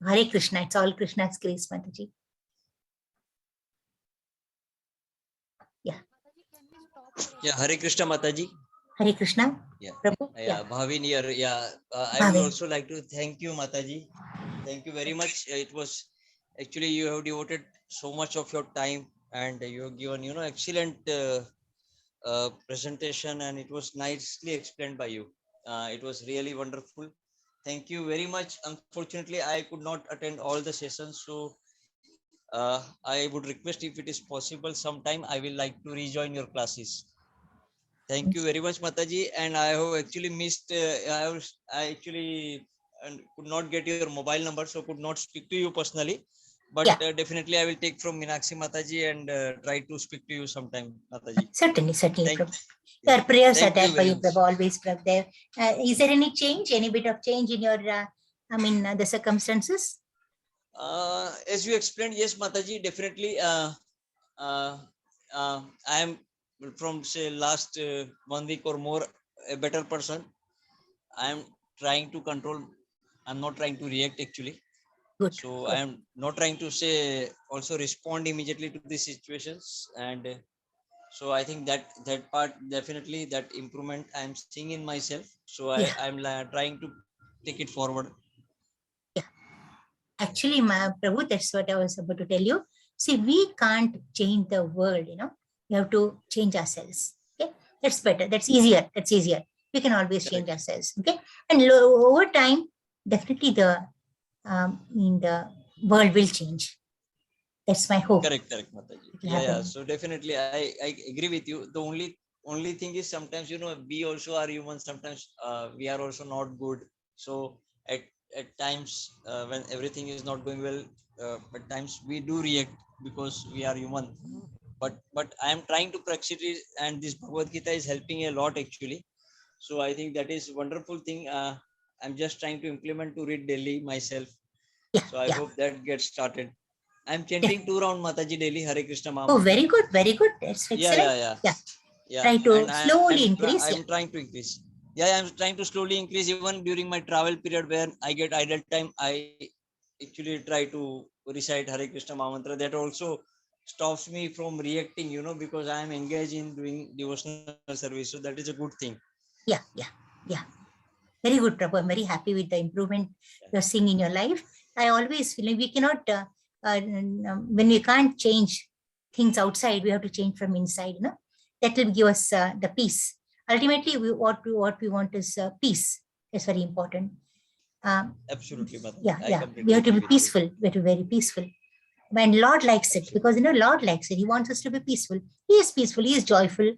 Hare Krishna. It's all Krishna's grace, Mataji. Yeah. Yeah, Hare Krishna Mataji. Hare Krishna. Yeah. Prabhu? Yeah, Bhavin here. Yeah, I Bhavin. would also like to thank you, Mataji. Thank you very much. It was actually, you have devoted so much of your time, and you have given, excellent presentation, and it was nicely explained by you. It was really wonderful. Thank you very much. Unfortunately, I could not attend all the sessions, so I would request, if it is possible, sometime I will like to rejoin your classes. Thank you very much, Mataji. And I have actually missed, I actually could not get your mobile number, so could not speak to you personally. But definitely I will take from Meenakshi Mataji and try to speak to you sometime, Mataji. Certainly, Prabhu. Your prayers are there for you, Prabhu, always, Prabhu. There. Is there any change, any bit of change in your, the circumstances? As you explained, yes, Mataji, definitely. I am from, say, last 1 week or more a better person. I am trying to control. I'm not trying to react, actually. Good. So I am not trying to say also respond immediately to these situations, and so I think that part, definitely that improvement I am seeing in myself. So I'm trying to take it forward. Yeah. Actually, Prabhu, that's what I was about to tell you. See, we can't change the world, We have to change ourselves. Okay, that's better. That's easier. We can always change ourselves. Okay, and over time, definitely the world will change. That's my hope. Correct, Mataji. It will Yeah, happen. so definitely I agree with you. The only thing is sometimes, we also are human. Sometimes we are also not good. So at times when everything is not going well, at times we do react because we are human. But I am trying to practice it, and this Bhagavad Gita is helping a lot actually. So I think that is wonderful thing. I'm just trying to implement to read daily myself. So I hope that gets started. I'm chanting 2 round Mataji daily Hare Krishna Maha Oh, Mantra. very good, very good. That's excellent. Yeah. Try to And slowly increase. I'm trying to increase. Yeah, I'm trying to slowly increase even during my travel period where I get idle time. I actually try to recite Hare Krishna Maha Mantra. That also stops me from reacting, because I am engaged in doing devotional service. So that is a good thing. Yeah. Very good, Prabhu. I'm very happy with the improvement you're seeing in your life. I always feel like we cannot, when we can't change things outside, we have to change from inside. That will give us the peace. Ultimately, what we want is peace. It's very important. Absolutely, Mataji. Yeah. We have to be peaceful. We have to be very peaceful. And Lord likes it because Lord likes it. He wants us to be peaceful. He is peaceful. He is joyful.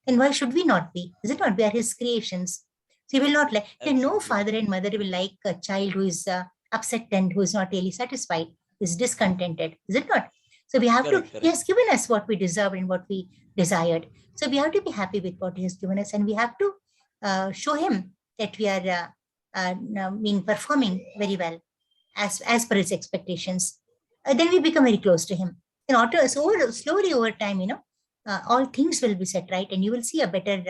Then why should we not be? Is it not? We are His creations. So He will not like. Then no father and mother will like a child who is upset and who is not really satisfied, who is discontented. Is it not? So we have to. He has given us what we deserve and what we desired. So we have to be happy with what He has given us, and we have to show Him that we are performing very well as per His expectations. Then we become very close to Him. And slowly over time, all things will be set right, and you will see a better.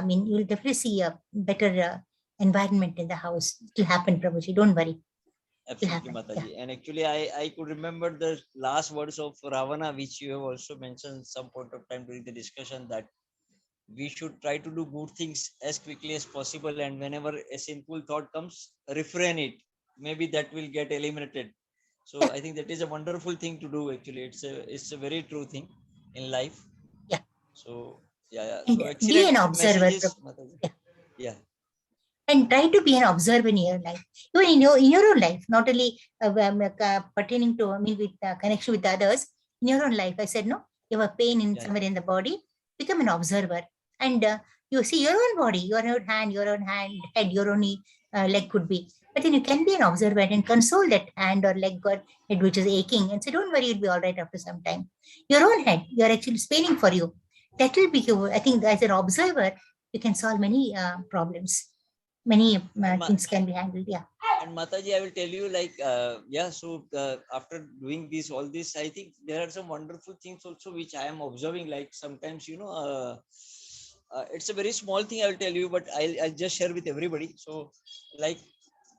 You will definitely see a better environment in the house. It will happen, Prabhuji. Don't worry. Absolutely, Mataji. And actually, I could remember the last words of Ravana, which you have also mentioned some point of time during the discussion, that we should try to do good things as quickly as possible, and whenever a sinful thought comes, refrain it. Maybe that will get eliminated. So I think that is a wonderful thing to do. Actually, it's a very true thing in life. Yeah. So yeah. And So be an excellent observer. messages, Mataji. Yeah. And try to be an observer in your life, even in your own life, not only pertaining to, with connection with others. In your own life, I said, no, you have a pain in somewhere in the body, become an observer, and you see your own body, your own hand, head, your own leg could be. But then you can be an observer and console that hand or leg or head which is aching, and say, don't worry, you'll be all right after some time. Your own head, you're actually paining for you. That will be, I think, as an observer, you can solve many problems. Many things can be handled. Yeah. And Mataji, I will tell you, so after doing all this, I think there are some wonderful things also which I am observing. Like sometimes, it's a very small thing I will tell you, but I'll just share with everybody. So, like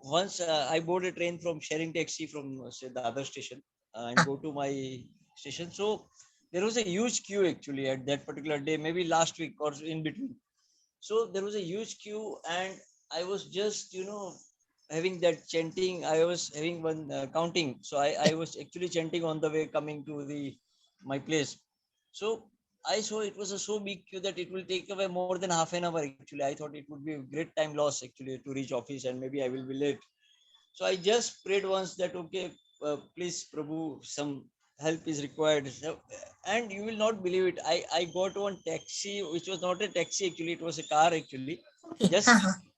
once I board a train from sharing taxi from say the other station and go to my station. So there was a huge queue actually at that particular day, maybe last week or in between. So there was a huge queue, and I was just having that chanting. I was having one counting. So I was actually chanting on the way coming to my place. So I saw it was a so big queue that it will take away more than half an hour. Actually, I thought it would be a great time loss actually to reach office, and maybe I will be late. So I just prayed once that, okay, please, Prabhu, some help is required. So, and you will not believe it. I got one taxi, which was not a taxi actually, it was a car actually. Just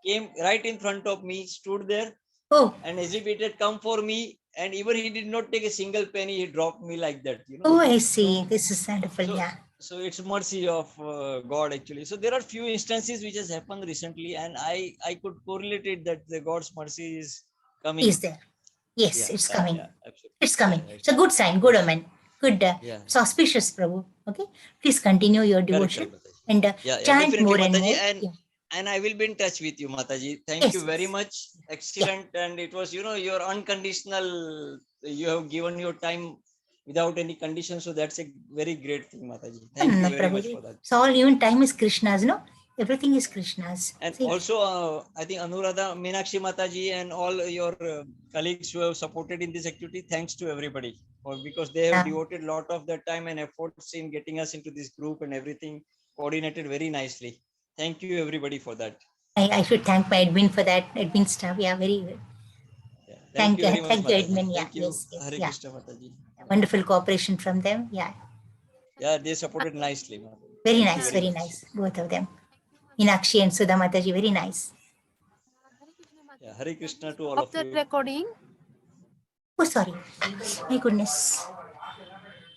came right in front of me, stood there, and as if it had come for me. And even he did not take a single penny, he dropped me like that. Oh, I see. This is wonderful. Yeah. So it's mercy of God actually. So there are few instances which has happened recently, and I could correlate it that the God's mercy is coming. Is there? Yes, it's coming. Absolutely. It's coming. It's a good sign, good omen, good. It's auspicious, Prabhu. Okay, please continue your devotion and chant more and more. And I will be in touch with you, Mataji. Thank you very much. Excellent. And it was, your unconditional. You have given your time without any condition. So that's a very great thing, Mataji. Thank you very much for that. So all even time is Krishna's, no? Everything is Krishna's. And also, I think Anuradha, Meenakshi Mataji, and all your colleagues who have supported in this activity, thanks to everybody, because they have devoted a lot of their time and efforts in getting us into this group, and everything coordinated very nicely. Thank you, everybody, for that. I should thank my admin for that. Admin staff, very good. Thank you very much, thank you, Mataji. admin. Thank you. Yes, Hare Krishna, Mataji. Wonderful cooperation from them. Yeah. Yeah, they supported nicely. Very Thank you nice, very very much. nice. Both of them. Meenakshi and Sudha Mataji, very nice. Yeah, Hare Krishna to all Stop of the you. recording. Oh, sorry. My goodness.